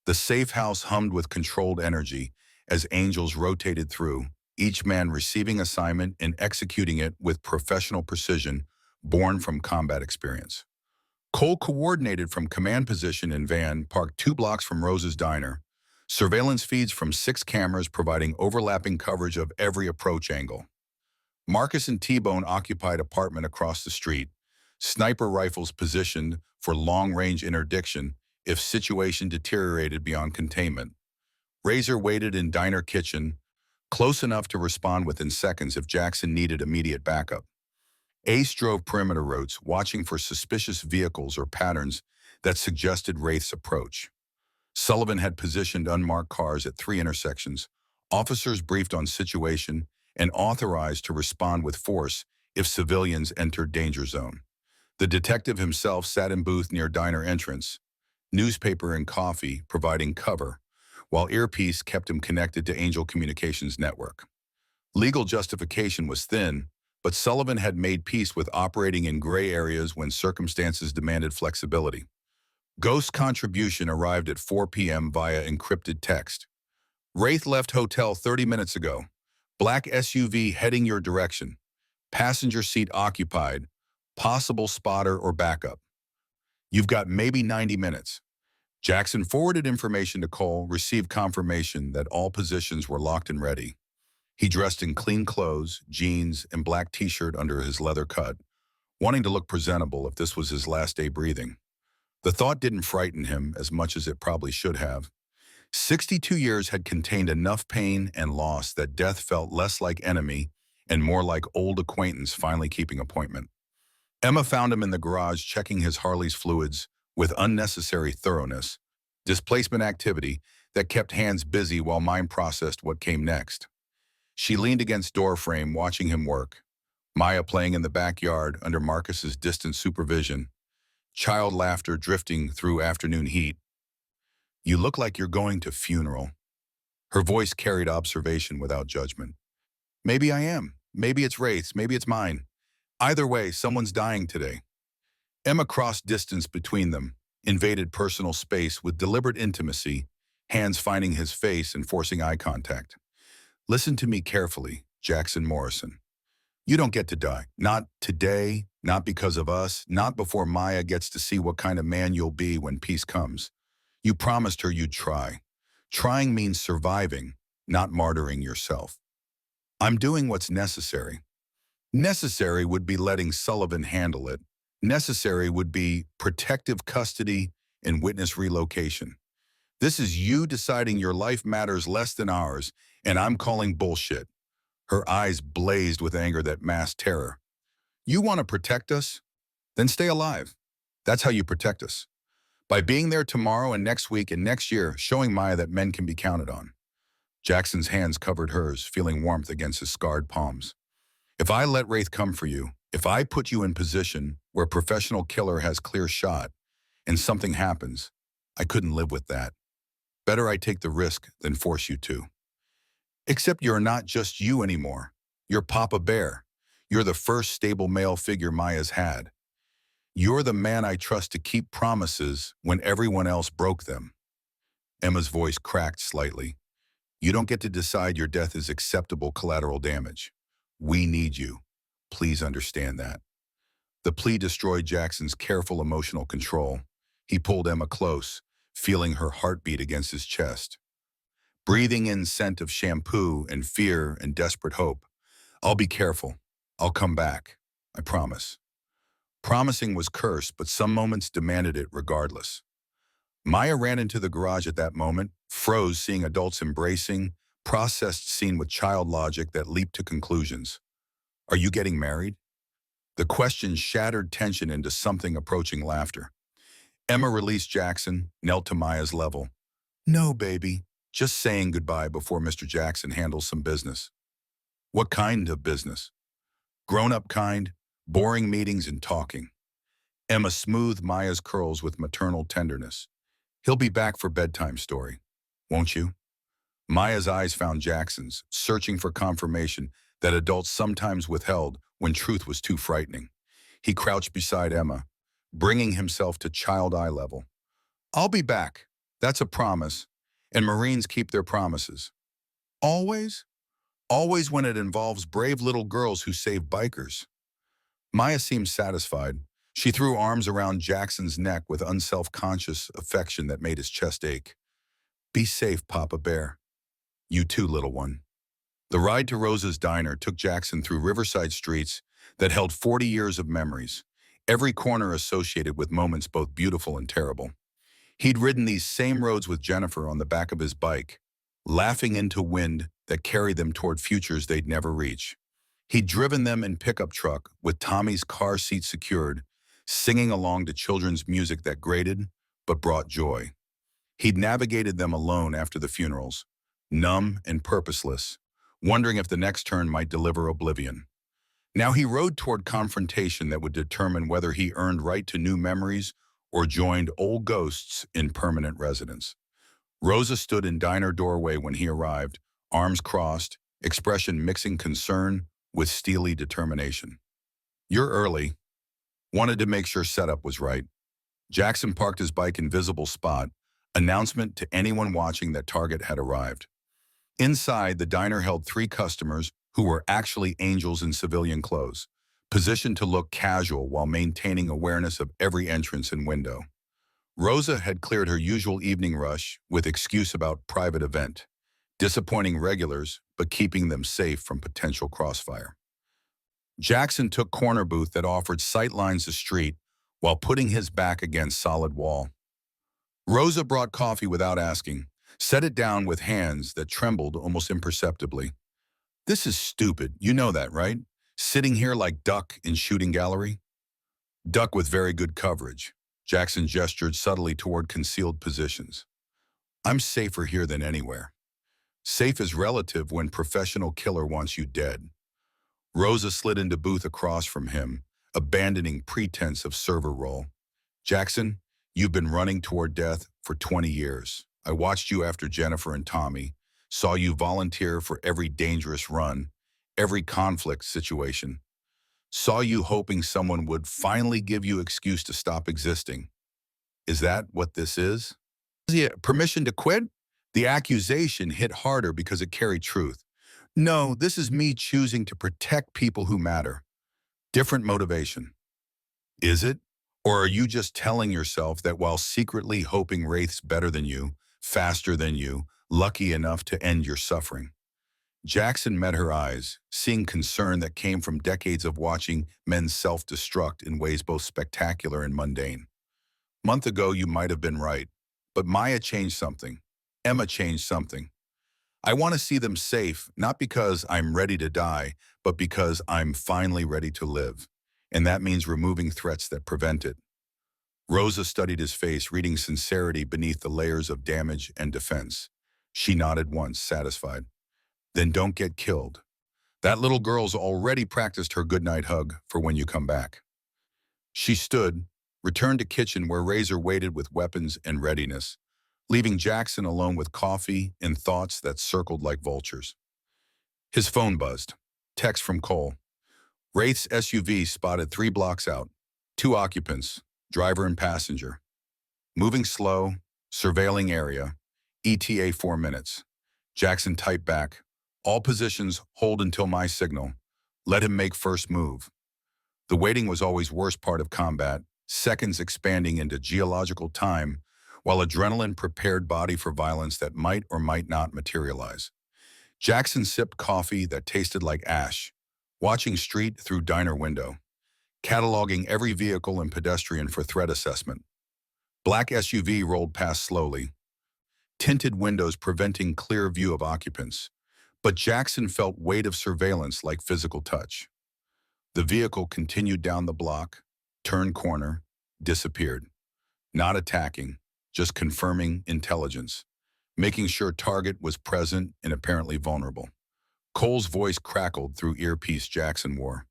The safe house hummed with controlled energy as angels rotated through, each man receiving assignment and executing it with professional precision born from combat experience. Cole coordinated from command position in van parked 2 blocks from Rose's diner. Surveillance feeds from 6 cameras providing overlapping coverage of every approach angle. Marcus and T-Bone occupied apartment across the street, sniper rifles positioned for long-range interdiction if situation deteriorated beyond containment. Razor waited in diner kitchen, close enough to respond within seconds if Jackson needed immediate backup. Ace drove perimeter routes, watching for suspicious vehicles or patterns that suggested Wraith's approach. Sullivan had positioned unmarked cars at 3 intersections, officers briefed on situation, and authorized to respond with force if civilians entered danger zone. The detective himself sat in booth near diner entrance, newspaper and coffee providing cover, while earpiece kept him connected to Angel Communications Network. Legal justification was thin, but Sullivan had made peace with operating in gray areas when circumstances demanded flexibility. Ghost's contribution arrived at 4 p.m. via encrypted text. Wraith left hotel 30 minutes ago. Black SUV heading your direction. Passenger seat occupied. Possible spotter or backup. You've got maybe 90 minutes. Jackson forwarded information to Cole, received confirmation that all positions were locked and ready. He dressed in clean clothes, jeans, and black t-shirt under his leather cut, wanting to look presentable if this was his last day breathing. The thought didn't frighten him as much as it probably should have. 62 years had contained enough pain and loss that death felt less like enemy and more like old acquaintance finally keeping appointment. Emma found him in the garage checking his Harley's fluids with unnecessary thoroughness, displacement activity that kept hands busy while mind processed what came next. She leaned against door frame watching him work, Maya playing in the backyard under Marcus's distant supervision, child laughter drifting through afternoon heat. You look like you're going to funeral. Her voice carried observation without judgment. Maybe I am. Maybe it's Wraith's. Maybe it's mine. Either way, someone's dying today. Emma crossed distance between them, invaded personal space with deliberate intimacy, hands finding his face and forcing eye contact. Listen to me carefully, Jackson Morrison. You don't get to die. Not today, not because of us, not before Maya gets to see what kind of man you'll be when peace comes. You promised her you'd try. Trying means surviving, not martyring yourself. I'm doing what's necessary. Necessary would be letting Sullivan handle it. Necessary would be protective custody and witness relocation. This is you deciding your life matters less than ours, and I'm calling bullshit. Her eyes blazed with anger that masked terror. You want to protect us? Then stay alive. That's how you protect us. By being there tomorrow and next week and next year, showing Maya that men can be counted on. Jackson's hands covered hers, feeling warmth against his scarred palms. If I let Wraith come for you, if I put you in position where a professional killer has clear shot and something happens, I couldn't live with that. Better I take the risk than force you to. Except you're not just you anymore. You're Papa Bear. You're the first stable male figure Maya's had. You're the man I trust to keep promises when everyone else broke them. Emma's voice cracked slightly. You don't get to decide your death is acceptable collateral damage. We need you. Please understand that. The plea destroyed Jackson's careful emotional control. He pulled Emma close, feeling her heartbeat against his chest. Breathing in scent of shampoo and fear and desperate hope. I'll be careful. I'll come back. I promise. Promising was cursed, but some moments demanded it regardless. Maya ran into the garage at that moment, froze seeing adults embracing, processed scene with child logic that leaped to conclusions. Are you getting married? The question shattered tension into something approaching laughter. Emma released Jackson, knelt to Maya's level. No, baby. Just saying goodbye before Mr. Jackson handles some business. What kind of business? Grown-up kind, boring meetings and talking. Emma smoothed Maya's curls with maternal tenderness. He'll be back for bedtime story, won't you? Maya's eyes found Jackson's, searching for confirmation that adults sometimes withheld when truth was too frightening. He crouched beside Emma, bringing himself to child eye level. I'll be back. That's a promise, and Marines keep their promises. Always? Always when it involves brave little girls who save bikers. Maya seemed satisfied. She threw arms around Jackson's neck with unself-conscious affection that made his chest ache. Be safe, Papa Bear. You too, little one. The ride to Rosa's diner took Jackson through riverside streets that held 40 years of memories, every corner associated with moments both beautiful and terrible. He'd ridden these same roads with Jennifer on the back of his bike, laughing into wind that carried them toward futures they'd never reach. He'd driven them in pickup truck with Tommy's car seat secured, singing along to children's music that grated but brought joy. He'd navigated them alone after the funerals, numb and purposeless, wondering if the next turn might deliver oblivion. Now he rode toward confrontation that would determine whether he earned right to new memories or joined old ghosts in permanent residence. Rosa stood in diner doorway when he arrived, arms crossed, expression mixing concern with steely determination. You're early. Wanted to make sure setup was right. Jackson parked his bike in visible spot, announcement to anyone watching that Target had arrived. Inside, the diner held 3 customers who were actually angels in civilian clothes, positioned to look casual while maintaining awareness of every entrance and window. Rosa had cleared her usual evening rush with excuse about private event, disappointing regulars but keeping them safe from potential crossfire. Jackson took corner booth that offered sightlines to street while putting his back against solid wall. Rosa brought coffee without asking, set it down with hands that trembled almost imperceptibly. This is stupid, you know that, right? Sitting here like duck in shooting gallery? Duck with very good coverage. Jackson gestured subtly toward concealed positions. I'm safer here than anywhere. Safe is relative when professional killer wants you dead. Rosa slid into booth across from him, abandoning pretense of server role. Jackson, you've been running toward death for 20 years. I watched you after Jennifer and Tommy, saw you volunteer for every dangerous run, every conflict situation. Saw you hoping someone would finally give you excuse to stop existing. Is that what this is? Yeah, permission to quit? The accusation hit harder because it carried truth. No, this is me choosing to protect people who matter. Different motivation. Is it? Or are you just telling yourself that while secretly hoping Wraith's better than you, faster than you, lucky enough to end your suffering? Jackson met her eyes, seeing concern that came from decades of watching men self-destruct in ways both spectacular and mundane. Month ago, you might have been right, but Maya changed something. Emma changed something. I want to see them safe, not because I'm ready to die, but because I'm finally ready to live. And that means removing threats that prevent it. Rosa studied his face, reading sincerity beneath the layers of damage and defense. She nodded once, satisfied. Then don't get killed. That little girl's already practiced her goodnight hug for when you come back. She stood, returned to kitchen where Razor waited with weapons and readiness, leaving Jackson alone with coffee and thoughts that circled like vultures. His phone buzzed. Text from Cole. Wraith's SUV spotted 3 blocks out. 2 occupants, driver and passenger. Moving slow, surveilling area, ETA 4 minutes. Jackson typed back. All positions hold until my signal. Let him make first move. The waiting was always worst part of combat, seconds expanding into geological time, while adrenaline prepared body for violence that might or might not materialize. Jackson sipped coffee that tasted like ash, watching street through diner window, cataloging every vehicle and pedestrian for threat assessment. Black SUV rolled past slowly, tinted windows preventing clear view of occupants. But Jackson felt weight of surveillance like physical touch. The vehicle continued down the block, turned corner, disappeared. Not attacking, just confirming intelligence, making sure target was present and apparently vulnerable. Cole's voice crackled through earpiece Jackson wore.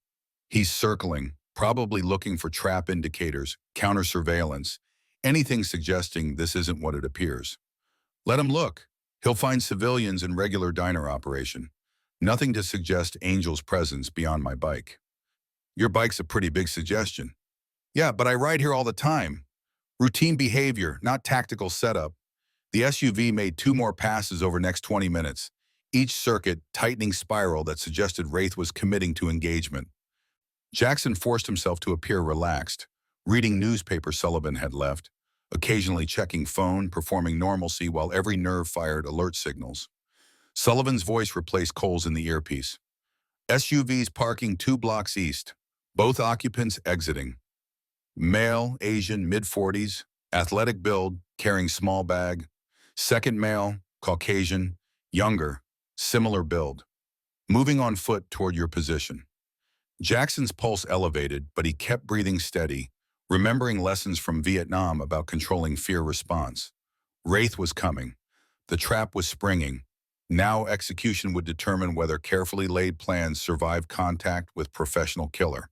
He's circling, probably looking for trap indicators, counter surveillance, anything suggesting this isn't what it appears. Let him look. He'll find civilians in regular diner operation. Nothing to suggest Angel's presence beyond my bike. Your bike's a pretty big suggestion. Yeah, but I ride here all the time. Routine behavior, not tactical setup. The SUV made 2 more passes over next 20 minutes, each circuit tightening spiral that suggested Wraith was committing to engagement. Jackson forced himself to appear relaxed, reading newspaper Sullivan had left, occasionally checking phone, performing normalcy while every nerve fired alert signals. Sullivan's voice replaced Cole's in the earpiece. SUVs parking 2 blocks east, both occupants exiting. Male, Asian, mid-40s, athletic build, carrying small bag. Second male, Caucasian, younger, similar build. Moving on foot toward your position. Jackson's pulse elevated, but he kept breathing steady, remembering lessons from Vietnam about controlling fear response. Wraith was coming. The trap was springing. Now execution would determine whether carefully laid plans survived contact with professional killer.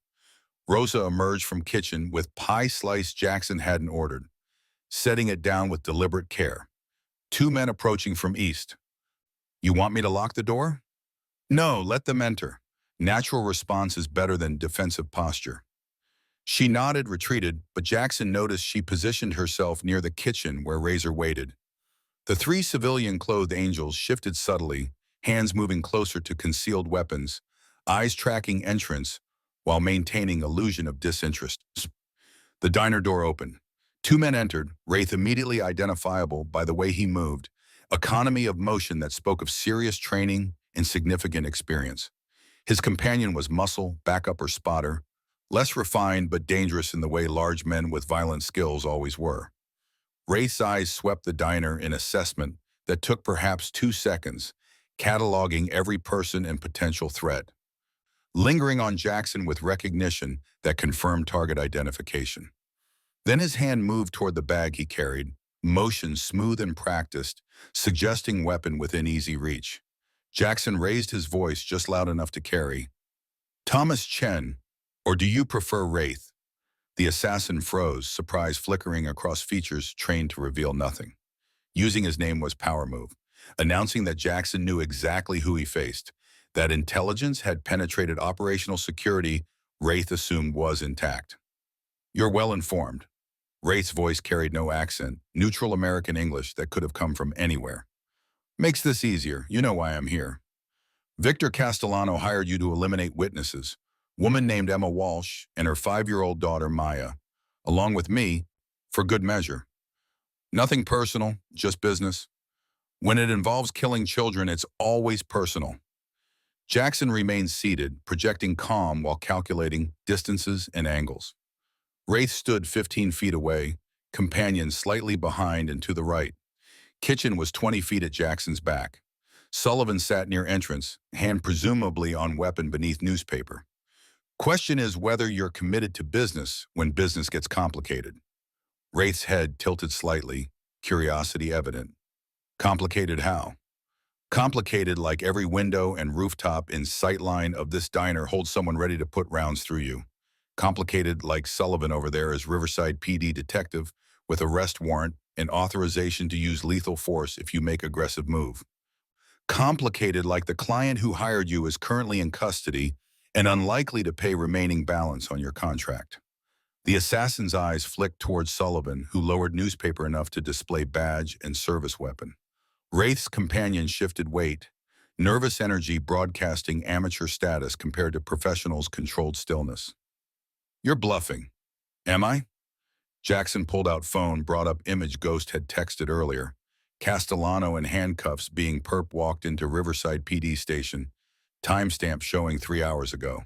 Rosa emerged from kitchen with pie slice Jackson hadn't ordered, setting it down with deliberate care. 2 men approaching from east. You want me to lock the door? No, let them enter. Natural response is better than defensive posture. She nodded, retreated, but Jackson noticed she positioned herself near the kitchen where Razor waited. The 3 civilian-clothed angels shifted subtly, hands moving closer to concealed weapons, eyes tracking entrance while maintaining illusion of disinterest. The diner door opened. 2 men entered, Wraith immediately identifiable by the way he moved, economy of motion that spoke of serious training and significant experience. His companion was muscle, backup or spotter, less refined but dangerous in the way large men with violent skills always were. Wraith's eyes swept the diner in assessment that took perhaps 2 seconds, cataloging every person and potential threat, lingering on Jackson with recognition that confirmed target identification. Then his hand moved toward the bag he carried, motion smooth and practiced, suggesting weapon within easy reach. Jackson raised his voice just loud enough to carry. Thomas Chen, or do you prefer Wraith? The assassin froze, surprise flickering across features trained to reveal nothing. Using his name was power move, announcing that Jackson knew exactly who he faced, that intelligence had penetrated operational security Wraith assumed was intact. You're well informed. Wraith's voice carried no accent, neutral American English that could have come from anywhere. Makes this easier, you know why I'm here. Victor Castellano hired you to eliminate witnesses, woman named Emma Walsh and her 5-year-old daughter Maya, along with me, for good measure. Nothing personal, just business. When it involves killing children, it's always personal. Jackson remained seated, projecting calm while calculating distances and angles. Wraith stood 15 feet away, companion slightly behind and to the right. Kitchen was 20 feet at Jackson's back. Sullivan sat near entrance, hand presumably on weapon beneath newspaper. Question is whether you're committed to business when business gets complicated. Wraith's head tilted slightly, curiosity evident. Complicated how? Complicated like every window and rooftop in sightline of this diner holds someone ready to put rounds through you. Complicated like Sullivan over there is Riverside PD detective with arrest warrant and authorization to use lethal force if you make aggressive move. Complicated like the client who hired you is currently in custody and unlikely to pay remaining balance on your contract. The assassin's eyes flicked towards Sullivan, who lowered newspaper enough to display badge and service weapon. Wraith's companion shifted weight, nervous energy broadcasting amateur status compared to professionals' controlled stillness. You're bluffing. Am I? Jackson pulled out phone, brought up image Ghost had texted earlier. Castellano in handcuffs being perp walked into Riverside PD station. Timestamp showing 3 hours ago.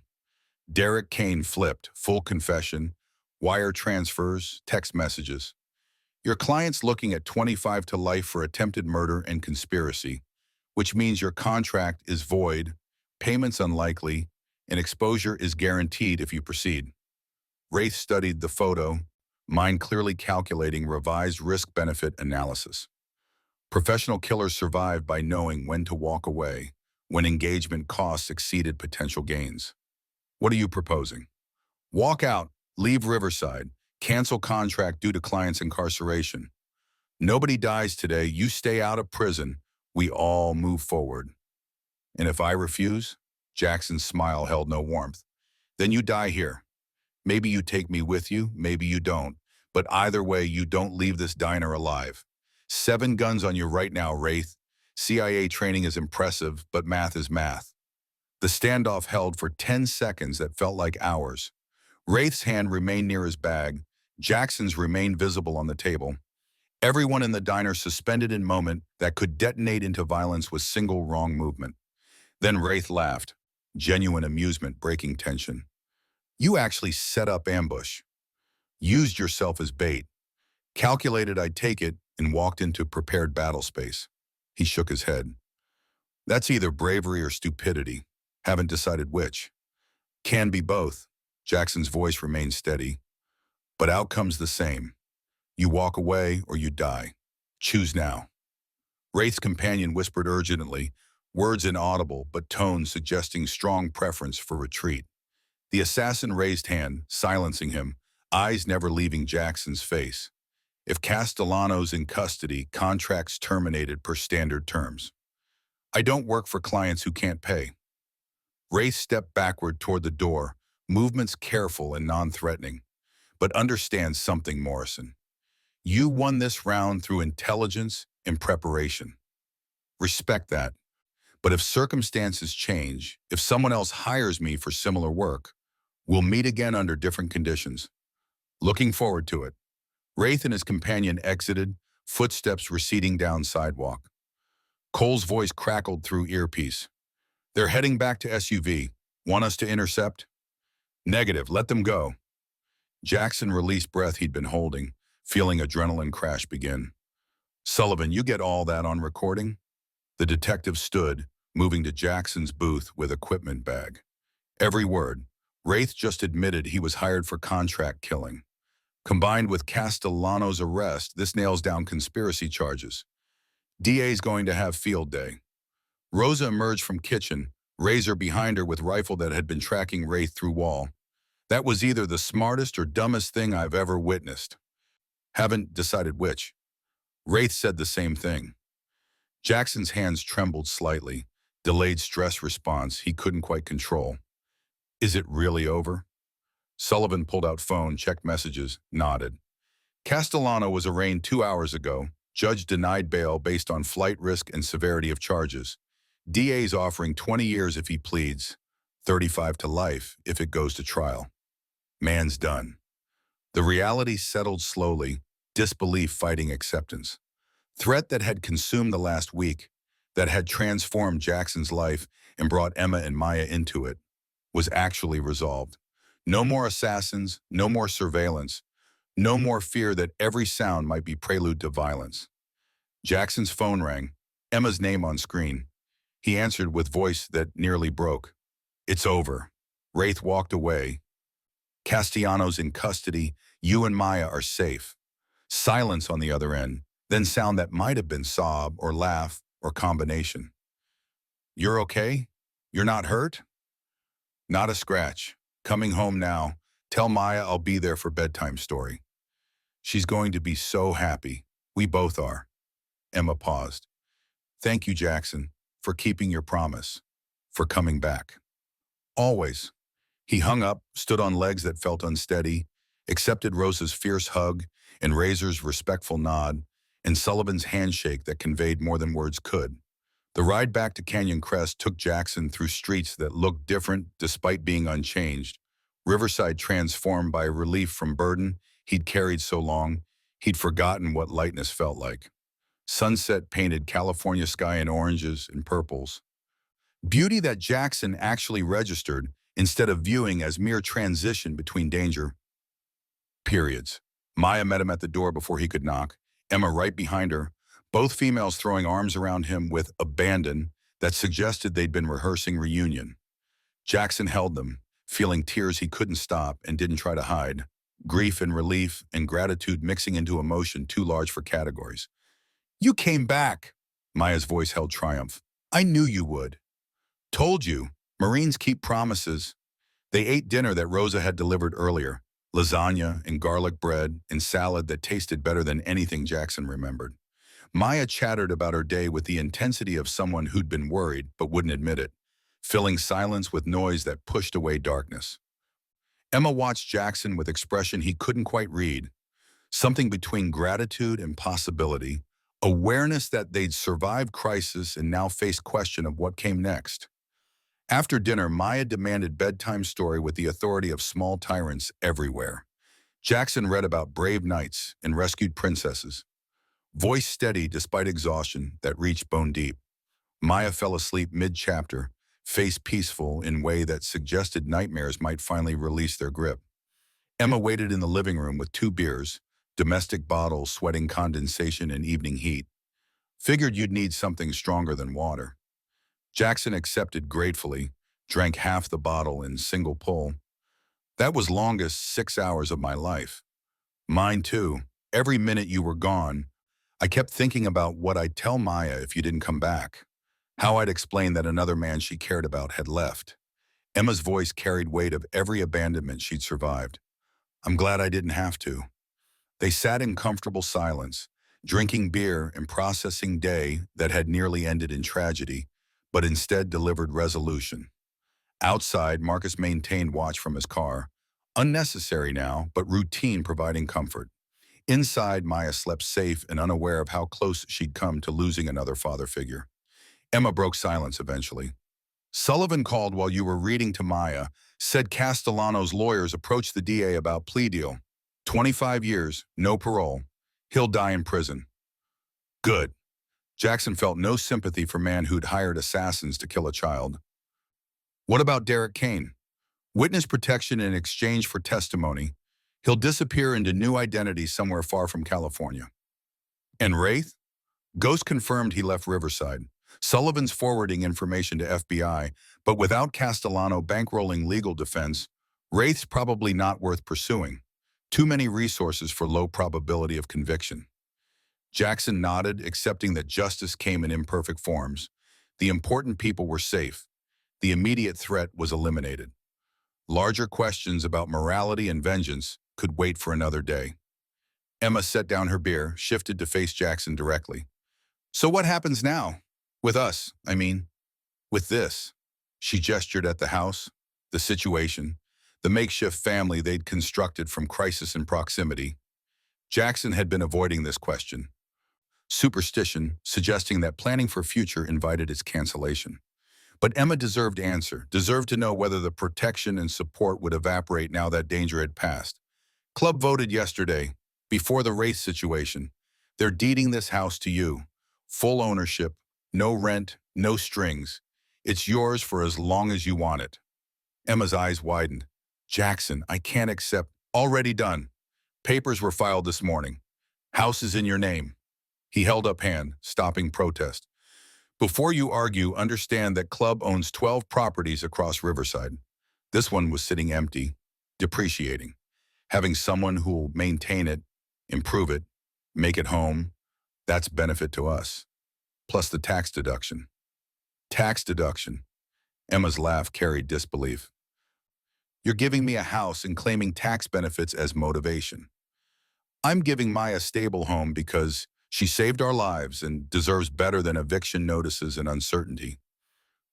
Derek Kane flipped, full confession, wire transfers, text messages. Your client's looking at 25 to life for attempted murder and conspiracy, which means your contract is void, payments unlikely, and exposure is guaranteed if you proceed. Wraith studied the photo, mind clearly calculating revised risk-benefit analysis. Professional killers survived by knowing when to walk away, when engagement costs exceeded potential gains. What are you proposing? Walk out, leave Riverside, cancel contract due to client's incarceration. Nobody dies today, you stay out of prison, we all move forward. And if I refuse? Jackson's smile held no warmth. Then you die here. Maybe you take me with you, maybe you don't, but either way you don't leave this diner alive. 7 guns on you right now, Wraith. CIA training is impressive, but math is math. The standoff held for 10 seconds that felt like hours. Wraith's hand remained near his bag. Jackson's remained visible on the table. Everyone in the diner suspended in moment that could detonate into violence with single wrong movement. Then Wraith laughed, genuine amusement breaking tension. You actually set up ambush. Used yourself as bait. Calculated I'd take it and walked into prepared battle space. He shook his head. That's either bravery or stupidity. Haven't decided which. Can be both. Jackson's voice remained steady. But outcome's the same. You walk away or you die. Choose now. Wraith's companion whispered urgently, words inaudible but tones suggesting strong preference for retreat. The assassin raised hand, silencing him, eyes never leaving Jackson's face. If Castellano's in custody, contracts terminated per standard terms. I don't work for clients who can't pay. Wraith stepped backward toward the door, movements careful and non-threatening. But understand something, Morrison. You won this round through intelligence and preparation. Respect that. But if circumstances change, if someone else hires me for similar work, we'll meet again under different conditions. Looking forward to it. Wraith and his companion exited, footsteps receding down sidewalk. Cole's voice crackled through earpiece. They're heading back to SUV. Want us to intercept? Negative, let them go. Jackson released breath he'd been holding, feeling adrenaline crash begin. Sullivan, you get all that on recording? The detective stood, moving to Jackson's booth with equipment bag. Every word. Wraith just admitted he was hired for contract killing. Combined with Castellano's arrest, this nails down conspiracy charges. DA's going to have field day. Rosa emerged from kitchen, Razor behind her with rifle that had been tracking Wraith through wall. That was either the smartest or dumbest thing I've ever witnessed. Haven't decided which. Wraith said the same thing. Jackson's hands trembled slightly, delayed stress response he couldn't quite control. Is it really over? Sullivan pulled out phone, checked messages, nodded. Castellano was arraigned 2 hours ago. Judge denied bail based on flight risk and severity of charges. DA's offering 20 years if he pleads, 35 to life if it goes to trial. Man's done. The reality settled slowly, disbelief fighting acceptance. Threat that had consumed the last week, that had transformed Jackson's life and brought Emma and Maya into it, was actually resolved. No more assassins, no more surveillance, no more fear that every sound might be prelude to violence. Jackson's phone rang, Emma's name on screen. He answered with voice that nearly broke. It's over. Wraith walked away. Castellanos in custody, you and Maya are safe. Silence on the other end, then sound that might have been sob or laugh or combination. You're okay? You're not hurt? Not a scratch. Coming home now. Tell Maya I'll be there for bedtime story. She's going to be so happy. We both are. Emma paused. Thank you, Jackson, for keeping your promise, for coming back. Always. He hung up, stood on legs that felt unsteady, accepted Rosa's fierce hug and Razor's respectful nod, and Sullivan's handshake that conveyed more than words could. The ride back to Canyon Crest took Jackson through streets that looked different despite being unchanged. Riverside transformed by relief from burden he'd carried so long, he'd forgotten what lightness felt like. Sunset painted California sky in oranges and purples. Beauty that Jackson actually registered instead of viewing as mere transition between danger periods. Maya met him at the door before he could knock, Emma right behind her, both females throwing arms around him with abandon that suggested they'd been rehearsing reunion. Jackson held them, feeling tears he couldn't stop and didn't try to hide, grief and relief and gratitude mixing into emotion too large for categories. You came back, Maya's voice held triumph. I knew you would. Told you, Marines keep promises. They ate dinner that Rosa had delivered earlier, lasagna and garlic bread and salad that tasted better than anything Jackson remembered. Maya chattered about her day with the intensity of someone who'd been worried but wouldn't admit it, filling silence with noise that pushed away darkness. Emma watched Jackson with expression he couldn't quite read, something between gratitude and possibility, Awareness that they'd survived crisis and now faced question of what came next. After dinner, Maya demanded bedtime story with the authority of small tyrants everywhere. Jackson read about brave knights and rescued princesses. Voice steady despite exhaustion that reached bone deep. Maya fell asleep mid-chapter, face peaceful in way that suggested nightmares might finally release their grip. Emma waited in the living room with 2 beers, domestic bottles sweating condensation in evening heat. Figured you'd need something stronger than water. Jackson accepted gratefully, drank half the bottle in single pull. That was longest 6 hours of my life. Mine too. Every minute you were gone, I kept thinking about what I'd tell Maya if you didn't come back. How I'd explain that another man she cared about had left. Emma's voice carried weight of every abandonment she'd survived. I'm glad I didn't have to. They sat in comfortable silence, drinking beer and processing day that had nearly ended in tragedy, but instead delivered resolution. Outside, Marcus maintained watch from his car. Unnecessary now, but routine providing comfort. Inside, Maya slept safe and unaware of how close she'd come to losing another father figure. Emma broke silence eventually. Sullivan called while you were reading to Maya, said Castellano's lawyers approached the DA about plea deal. 25 years, no parole. He'll die in prison. Good. Jackson felt no sympathy for man who'd hired assassins to kill a child. What about Derek Kane? Witness protection in exchange for testimony. He'll disappear into new identity somewhere far from California. And Wraith? Ghost confirmed he left Riverside. Sullivan's forwarding information to FBI, but without Castellano bankrolling legal defense, Wraith's probably not worth pursuing. Too many resources for low probability of conviction. Jackson nodded, accepting that justice came in imperfect forms. The important people were safe. The immediate threat was eliminated. Larger questions about morality and vengeance could wait for another day. Emma set down her beer, shifted to face Jackson directly. So what happens now? With us, I mean. With this. She gestured at the house, the situation, the makeshift family they'd constructed from crisis and proximity. Jackson had been avoiding this question. Superstition, suggesting that planning for future invited its cancellation. But Emma deserved answer, deserved to know whether the protection and support would evaporate now that danger had passed. Club voted yesterday, before the Wraith situation. They're deeding this house to you. Full ownership, no rent, no strings. It's yours for as long as you want it. Emma's eyes widened. Jackson, I can't accept. Already done. Papers were filed this morning. House is in your name. He held up hand, stopping protest. Before you argue, understand that Club owns 12 properties across Riverside. This one was sitting empty, depreciating. Having someone who'll maintain it, improve it, make it home, that's benefit to us. Plus the tax deduction. Tax deduction. Emma's laugh carried disbelief. You're giving me a house and claiming tax benefits as motivation. I'm giving Maya a stable home because she saved our lives and deserves better than eviction notices and uncertainty.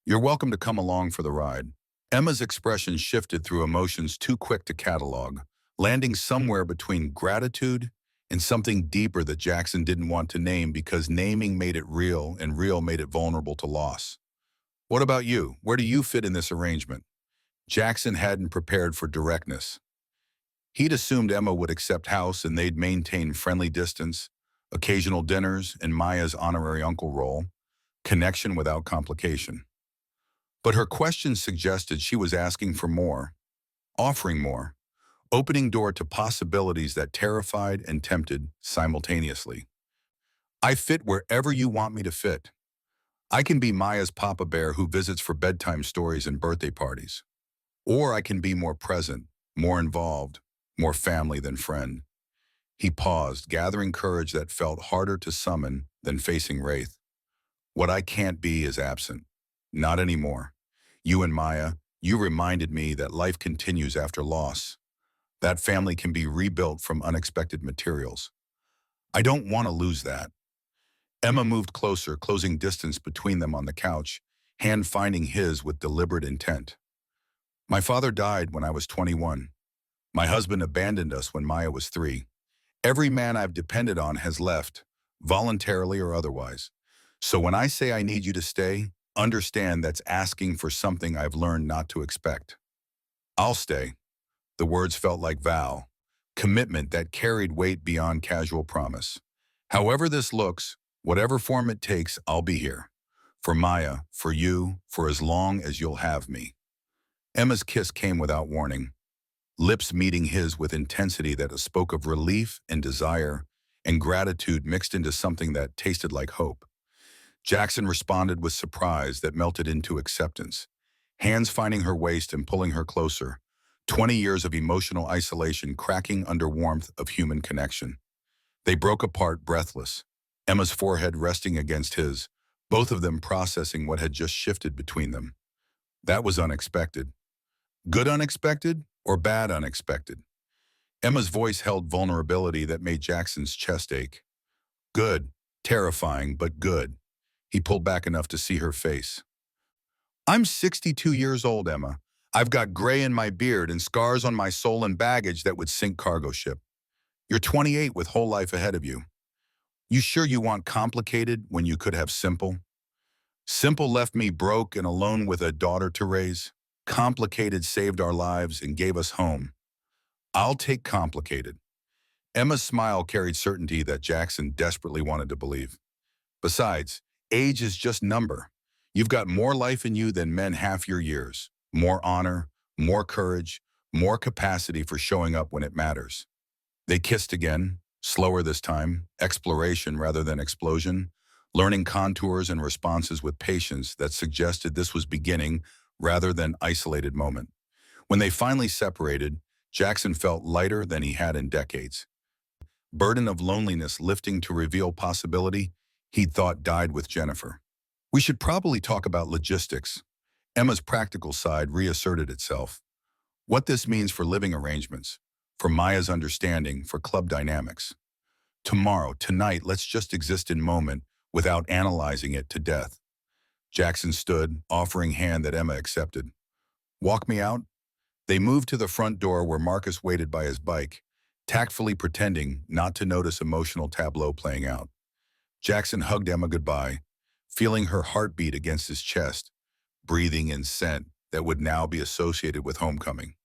You're welcome to come along for the ride. Emma's expression shifted through emotions too quick to catalog, landing somewhere between gratitude and something deeper that Jackson didn't want to name because naming made it real and real made it vulnerable to loss. What about you? Where do you fit in this arrangement? Jackson hadn't prepared for directness. He'd assumed Emma would accept house and they'd maintain friendly distance, occasional dinners, and Maya's honorary uncle role, connection without complication. But her question suggested she was asking for more, offering more, opening door to possibilities that terrified and tempted simultaneously. I fit wherever you want me to fit. I can be Maya's Papa Bear who visits for bedtime stories and birthday parties. Or I can be more present, more involved, more family than friend. He paused, gathering courage that felt harder to summon than facing Wraith. What I can't be is absent. Not anymore. You and Maya, you reminded me that life continues after loss. That family can be rebuilt from unexpected materials. I don't want to lose that. Emma moved closer, closing distance between them on the couch, hand finding his with deliberate intent. My father died when I was 21. My husband abandoned us when Maya was 3. Every man I've depended on has left, voluntarily or otherwise. So when I say I need you to stay, understand that's asking for something I've learned not to expect. I'll stay. The words felt like vow, commitment that carried weight beyond casual promise. However this looks, whatever form it takes, I'll be here. For Maya, for you, for as long as you'll have me. Emma's kiss came without warning, lips meeting his with intensity that spoke of relief and desire, and gratitude mixed into something that tasted like hope. Jackson responded with surprise that melted into acceptance, hands finding her waist and pulling her closer, 20 years of emotional isolation cracking under warmth of human connection. They broke apart breathless, Emma's forehead resting against his, both of them processing what had just shifted between them. That was unexpected. Good unexpected or bad unexpected? Emma's voice held vulnerability that made Jackson's chest ache. Good, terrifying, but good. He pulled back enough to see her face. I'm 62 years old, Emma. I've got gray in my beard and scars on my soul and baggage that would sink cargo ship. You're 28 with whole life ahead of you. You sure you want complicated when you could have simple? Simple left me broke and alone with a daughter to raise. Complicated saved our lives and gave us home. I'll take complicated. Emma's smile carried certainty that Jackson desperately wanted to believe. Besides, age is just number. You've got more life in you than men half your years. More honor, more courage, more capacity for showing up when it matters. They kissed again, slower this time, exploration rather than explosion, learning contours and responses with patience that suggested this was beginning rather than isolated moment. When they finally separated, Jackson felt lighter than he had in decades. Burden of loneliness lifting to reveal possibility he'd thought died with Jennifer. We should probably talk about logistics. Emma's practical side reasserted itself. What this means for living arrangements, for Maya's understanding, for club dynamics. Tomorrow, tonight, let's just exist in moment without analyzing it to death. Jackson stood, offering hand that Emma accepted. Walk me out? They moved to the front door where Marcus waited by his bike, tactfully pretending not to notice emotional tableau playing out. Jackson hugged Emma goodbye, feeling her heartbeat against his chest, breathing in scent that would now be associated with homecoming.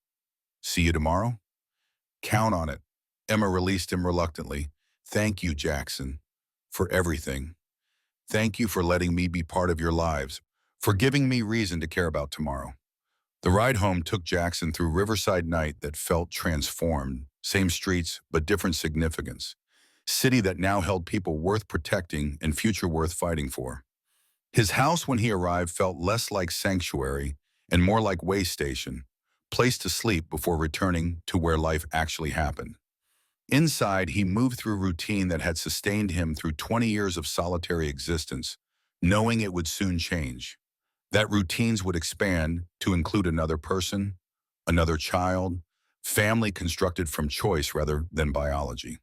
See you tomorrow? Count on it. Emma released him reluctantly. Thank you, Jackson, for everything. Thank you for letting me be part of your lives, for giving me reason to care about tomorrow. The ride home took Jackson through Riverside night that felt transformed, same streets, but different significance. City that now held people worth protecting and future worth fighting for. His house when he arrived felt less like sanctuary and more like way station, place to sleep before returning to where life actually happened. Inside, he moved through routine that had sustained him through 20 years of solitary existence, knowing it would soon change. That routines would expand to include another person, another child, family constructed from choice rather than biology.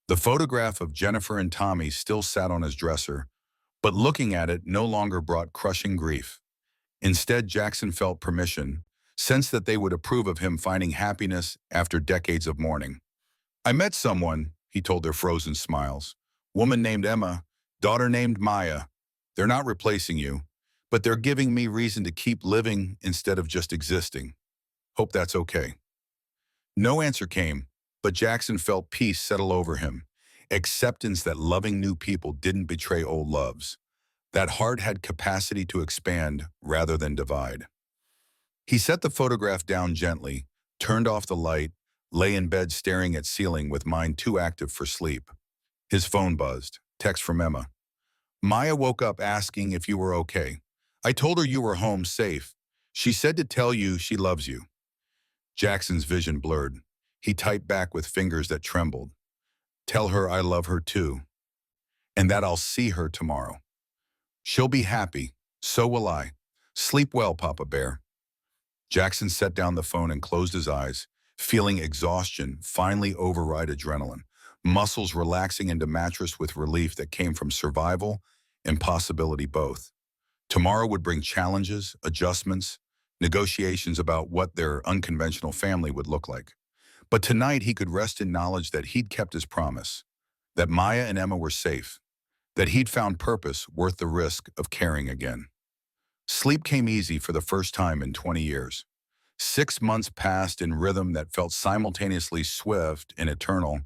The photograph of Jennifer and Tommy still sat on his dresser, but looking at it no longer brought crushing grief. Instead, Jackson felt permission, sensed that they would approve of him finding happiness after decades of mourning. I met someone, he told their frozen smiles. Woman named Emma, daughter named Maya. They're not replacing you, but they're giving me reason to keep living instead of just existing. Hope that's okay. No answer came, but Jackson felt peace settle over him, acceptance that loving new people didn't betray old loves. That heart had capacity to expand rather than divide. He set the photograph down gently, turned off the light, lay in bed staring at ceiling with mind too active for sleep. His phone buzzed, text from Emma. Maya woke up asking if you were okay. I told her you were home safe. She said to tell you she loves you. Jackson's vision blurred. He typed back with fingers that trembled. Tell her I love her too, and that I'll see her tomorrow. She'll be happy. So will I. Sleep well, Papa Bear. Jackson set down the phone and closed his eyes, feeling exhaustion finally override adrenaline, muscles relaxing into mattress with relief that came from survival and possibility both. Tomorrow would bring challenges, adjustments, negotiations about what their unconventional family would look like. But tonight he could rest in knowledge that he'd kept his promise, that Maya and Emma were safe, that he'd found purpose worth the risk of caring again. Sleep came easy for the first time in 20 years. 6 months passed in rhythm that felt simultaneously swift and eternal,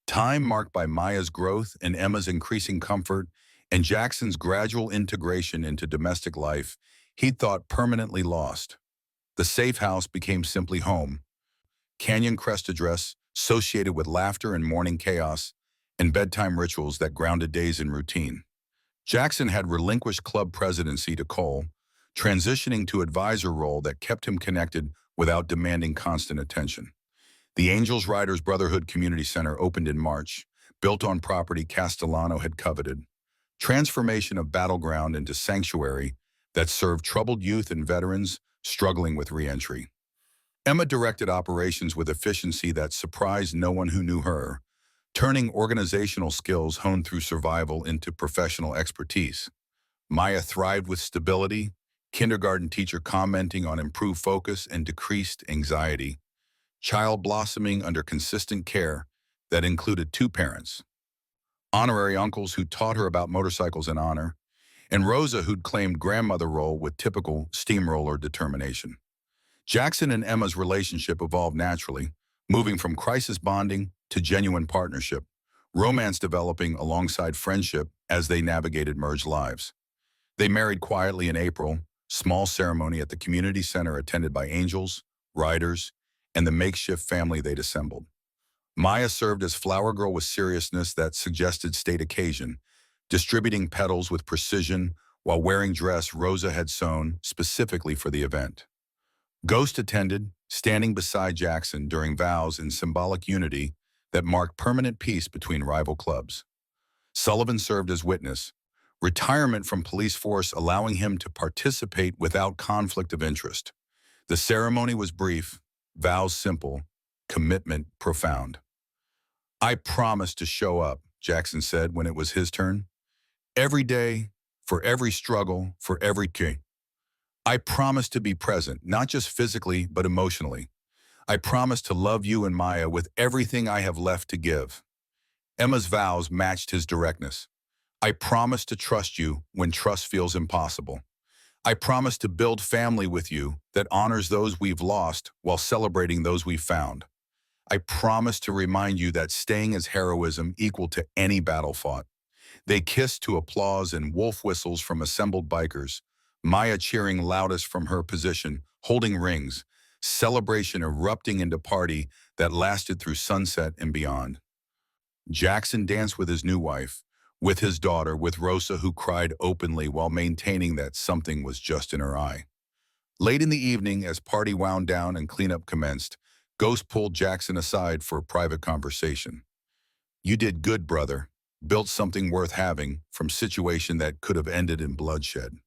time marked by Maya's growth and Emma's increasing comfort and Jackson's gradual integration into domestic life he'd thought permanently lost. The safe house became simply home. Canyon Crest address associated with laughter and morning chaos and bedtime rituals that grounded days in routine. Jackson had relinquished club presidency to Cole, transitioning to advisor role that kept him connected without demanding constant attention. The Angels Riders Brotherhood Community Center opened in March, built on property Castellano had coveted. Transformation of battleground into sanctuary that served troubled youth and veterans struggling with re-entry. Emma directed operations with efficiency that surprised no one who knew her, turning organizational skills honed through survival into professional expertise. Maya thrived with stability, kindergarten teacher commenting on improved focus and decreased anxiety, child blossoming under consistent care that included two parents, honorary uncles who taught her about motorcycles and honor, and Rosa who'd claimed grandmother role with typical steamroller determination. Jackson and Emma's relationship evolved naturally, moving from crisis bonding to genuine partnership, romance developing alongside friendship as they navigated merged lives. They married quietly in April, small ceremony at the community center attended by angels, riders, and the makeshift family they'd assembled. Maya served as flower girl with seriousness that suggested state occasion, distributing petals with precision while wearing dress Rosa had sewn specifically for the event. Ghost attended, standing beside Jackson during vows in symbolic unity that marked permanent peace between rival clubs. Sullivan served as witness, retirement from police force allowing him to participate without conflict of interest. The ceremony was brief, vows simple, commitment profound. "I promise to show up," Jackson said when it was his turn. "Every day, for every struggle, for every key. I promise to be present, not just physically, but emotionally. I promise to love you and Maya with everything I have left to give." Emma's vows matched his directness. "I promise to trust you when trust feels impossible. I promise to build family with you that honors those we've lost while celebrating those we've found. I promise to remind you that staying is heroism equal to any battle fought." They kissed to applause and wolf whistles from assembled bikers, Maya cheering loudest from her position, holding rings, celebration erupting into party that lasted through sunset and beyond. Jackson danced with his new wife, with his daughter, with Rosa who cried openly while maintaining that something was just in her eye. Late in the evening, as party wound down and cleanup commenced, Ghost pulled Jackson aside for a private conversation. "You did good, brother. Built something worth having from situation that could have ended in bloodshed."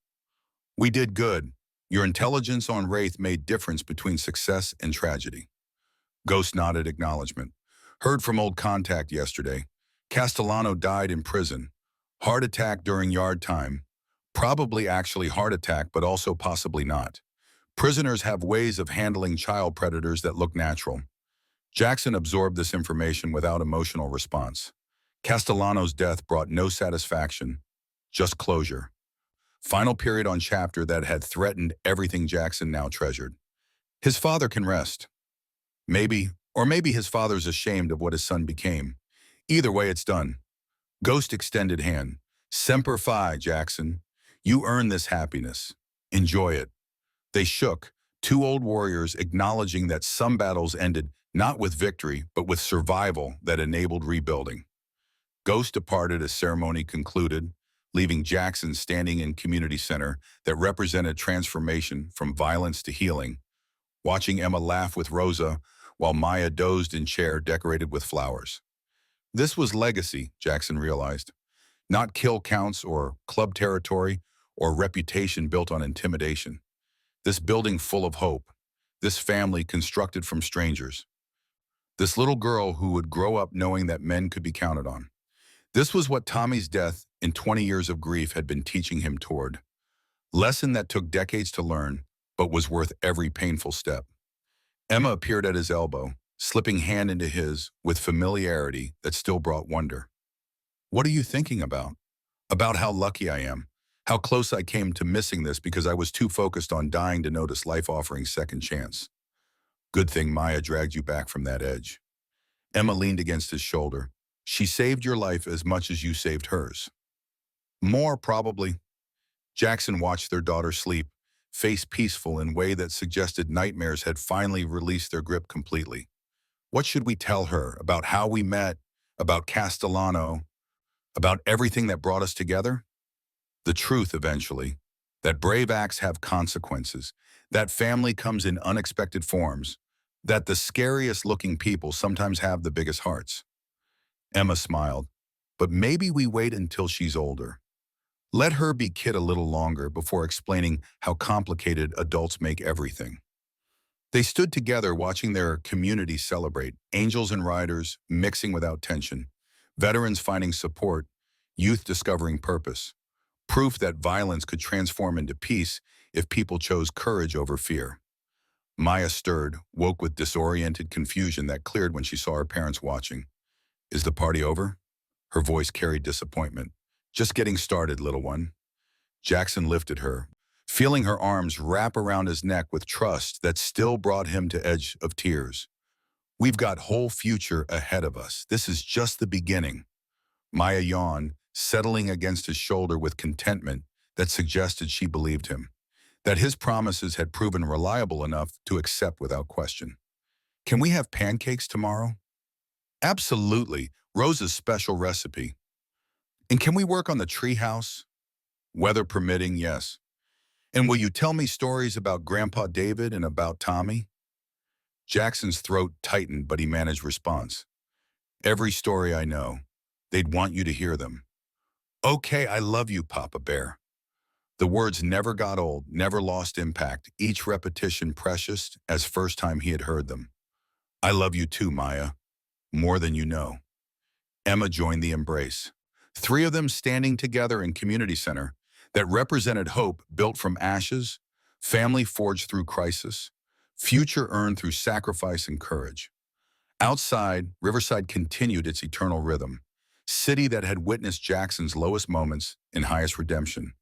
"We did good. Your intelligence on Wraith made difference between success and tragedy." Ghost nodded acknowledgement. "Heard from old contact yesterday. Castellano died in prison. Heart attack during yard time. Probably actually heart attack, but also possibly not. Prisoners have ways of handling child predators that look natural." Jackson absorbed this information without emotional response. Castellano's death brought no satisfaction, just closure. Final period on chapter that had threatened everything Jackson now treasured. His father can rest. Maybe, or maybe his father's ashamed of what his son became. Either way, it's done. Ghost extended hand. "Semper Fi, Jackson. You earned this happiness. Enjoy it." They shook, two old warriors acknowledging that some battles ended not with victory, but with survival that enabled rebuilding. Ghost departed as ceremony concluded, leaving Jackson standing in community center that represented transformation from violence to healing, watching Emma laugh with Rosa while Maya dozed in chair decorated with flowers. This was legacy, Jackson realized. Not kill counts or club territory or reputation built on intimidation. This building full of hope. This family constructed from strangers. This little girl who would grow up knowing that men could be counted on. This was what Tommy's death and 20 years of grief had been teaching him toward. Lesson that took decades to learn, but was worth every painful step. Emma appeared at his elbow, slipping hand into his with familiarity that still brought wonder. "What are you thinking about?" about how lucky I am, how close I came to missing this because I was too focused on dying to notice life offering second chance. Good thing Maya dragged you back from that edge. Emma leaned against his shoulder. She saved your life as much as you saved hers. More, probably. Jackson watched their daughter sleep, face peaceful in a way that suggested nightmares had finally released their grip completely. What should we tell her about how we met, about Castellano, about everything that brought us together? The truth, eventually, that brave acts have consequences, that family comes in unexpected forms, that the scariest-looking people sometimes have the biggest hearts. Emma smiled. But maybe we wait until she's older. Let her be kid a little longer before explaining how complicated adults make everything. They stood together watching their community celebrate, angels and riders mixing without tension, veterans finding support, youth discovering purpose, proof that violence could transform into peace if people chose courage over fear. Maya stirred, woke with disoriented confusion that cleared when she saw her parents watching. Is the party over? Her voice carried disappointment. Just getting started, little one. Jackson lifted her, feeling her arms wrap around his neck with trust that still brought him to edge of tears. We've got whole future ahead of us. This is just the beginning. Maya yawned, settling against his shoulder with contentment that suggested she believed him, that his promises had proven reliable enough to accept without question. Can we have pancakes tomorrow? Absolutely, Rosa's special recipe. And can we work on the treehouse? Weather permitting, yes. And will you tell me stories about Grandpa David and about Tommy? Jackson's throat tightened, but he managed response. Every story I know. They'd want you to hear them. Okay, I love you, Papa Bear. The words never got old, never lost impact, each repetition precious as first time he had heard them. I love you too, Maya. More than you know. Emma joined the embrace. Three of them standing together in community center that represented hope built from ashes, family forged through crisis, future earned through sacrifice and courage. Outside, Riverside continued its eternal rhythm, city that had witnessed Jackson's lowest moments and highest redemption,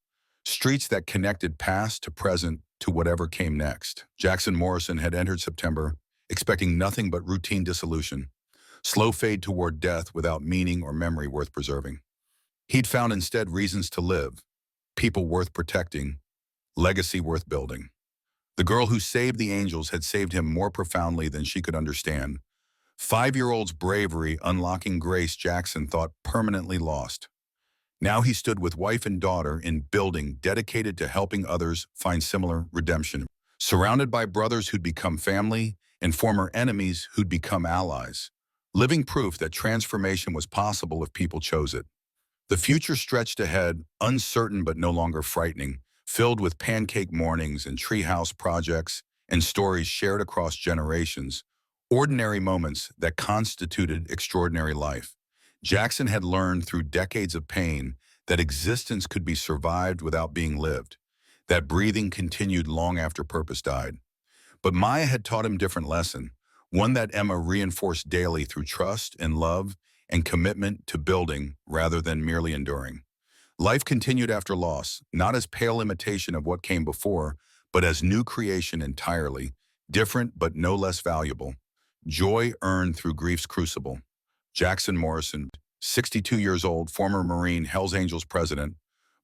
streets that connected past to present to whatever came next. Jackson Morrison had entered September, expecting nothing but routine dissolution, slow fade toward death without meaning or memory worth preserving. He'd found instead reasons to live, people worth protecting, legacy worth building. The girl who saved the angels had saved him more profoundly than she could understand. 5-year-old's bravery unlocking grace Jackson thought permanently lost. Now he stood with wife and daughter in building dedicated to helping others find similar redemption, surrounded by brothers who'd become family and former enemies who'd become allies, living proof that transformation was possible if people chose it. The future stretched ahead, uncertain but no longer frightening, filled with pancake mornings and treehouse projects and stories shared across generations, ordinary moments that constituted extraordinary life. Jackson had learned through decades of pain that existence could be survived without being lived, that breathing continued long after purpose died. But Maya had taught him a different lesson, one that Emma reinforced daily through trust and love and commitment to building rather than merely enduring. Life continued after loss, not as pale imitation of what came before, but as new creation entirely, different but no less valuable. Joy earned through grief's crucible. Jackson Morrison, 62 years old, former Marine, Hells Angels president,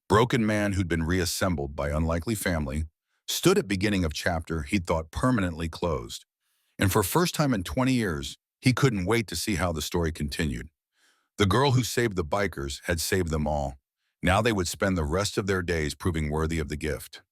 broken man who'd been reassembled by unlikely family, stood at beginning of chapter he'd thought permanently closed. And for first time in 20 years, he couldn't wait to see how the story continued. The girl who saved the bikers had saved them all. Now they would spend the rest of their days proving worthy of the gift.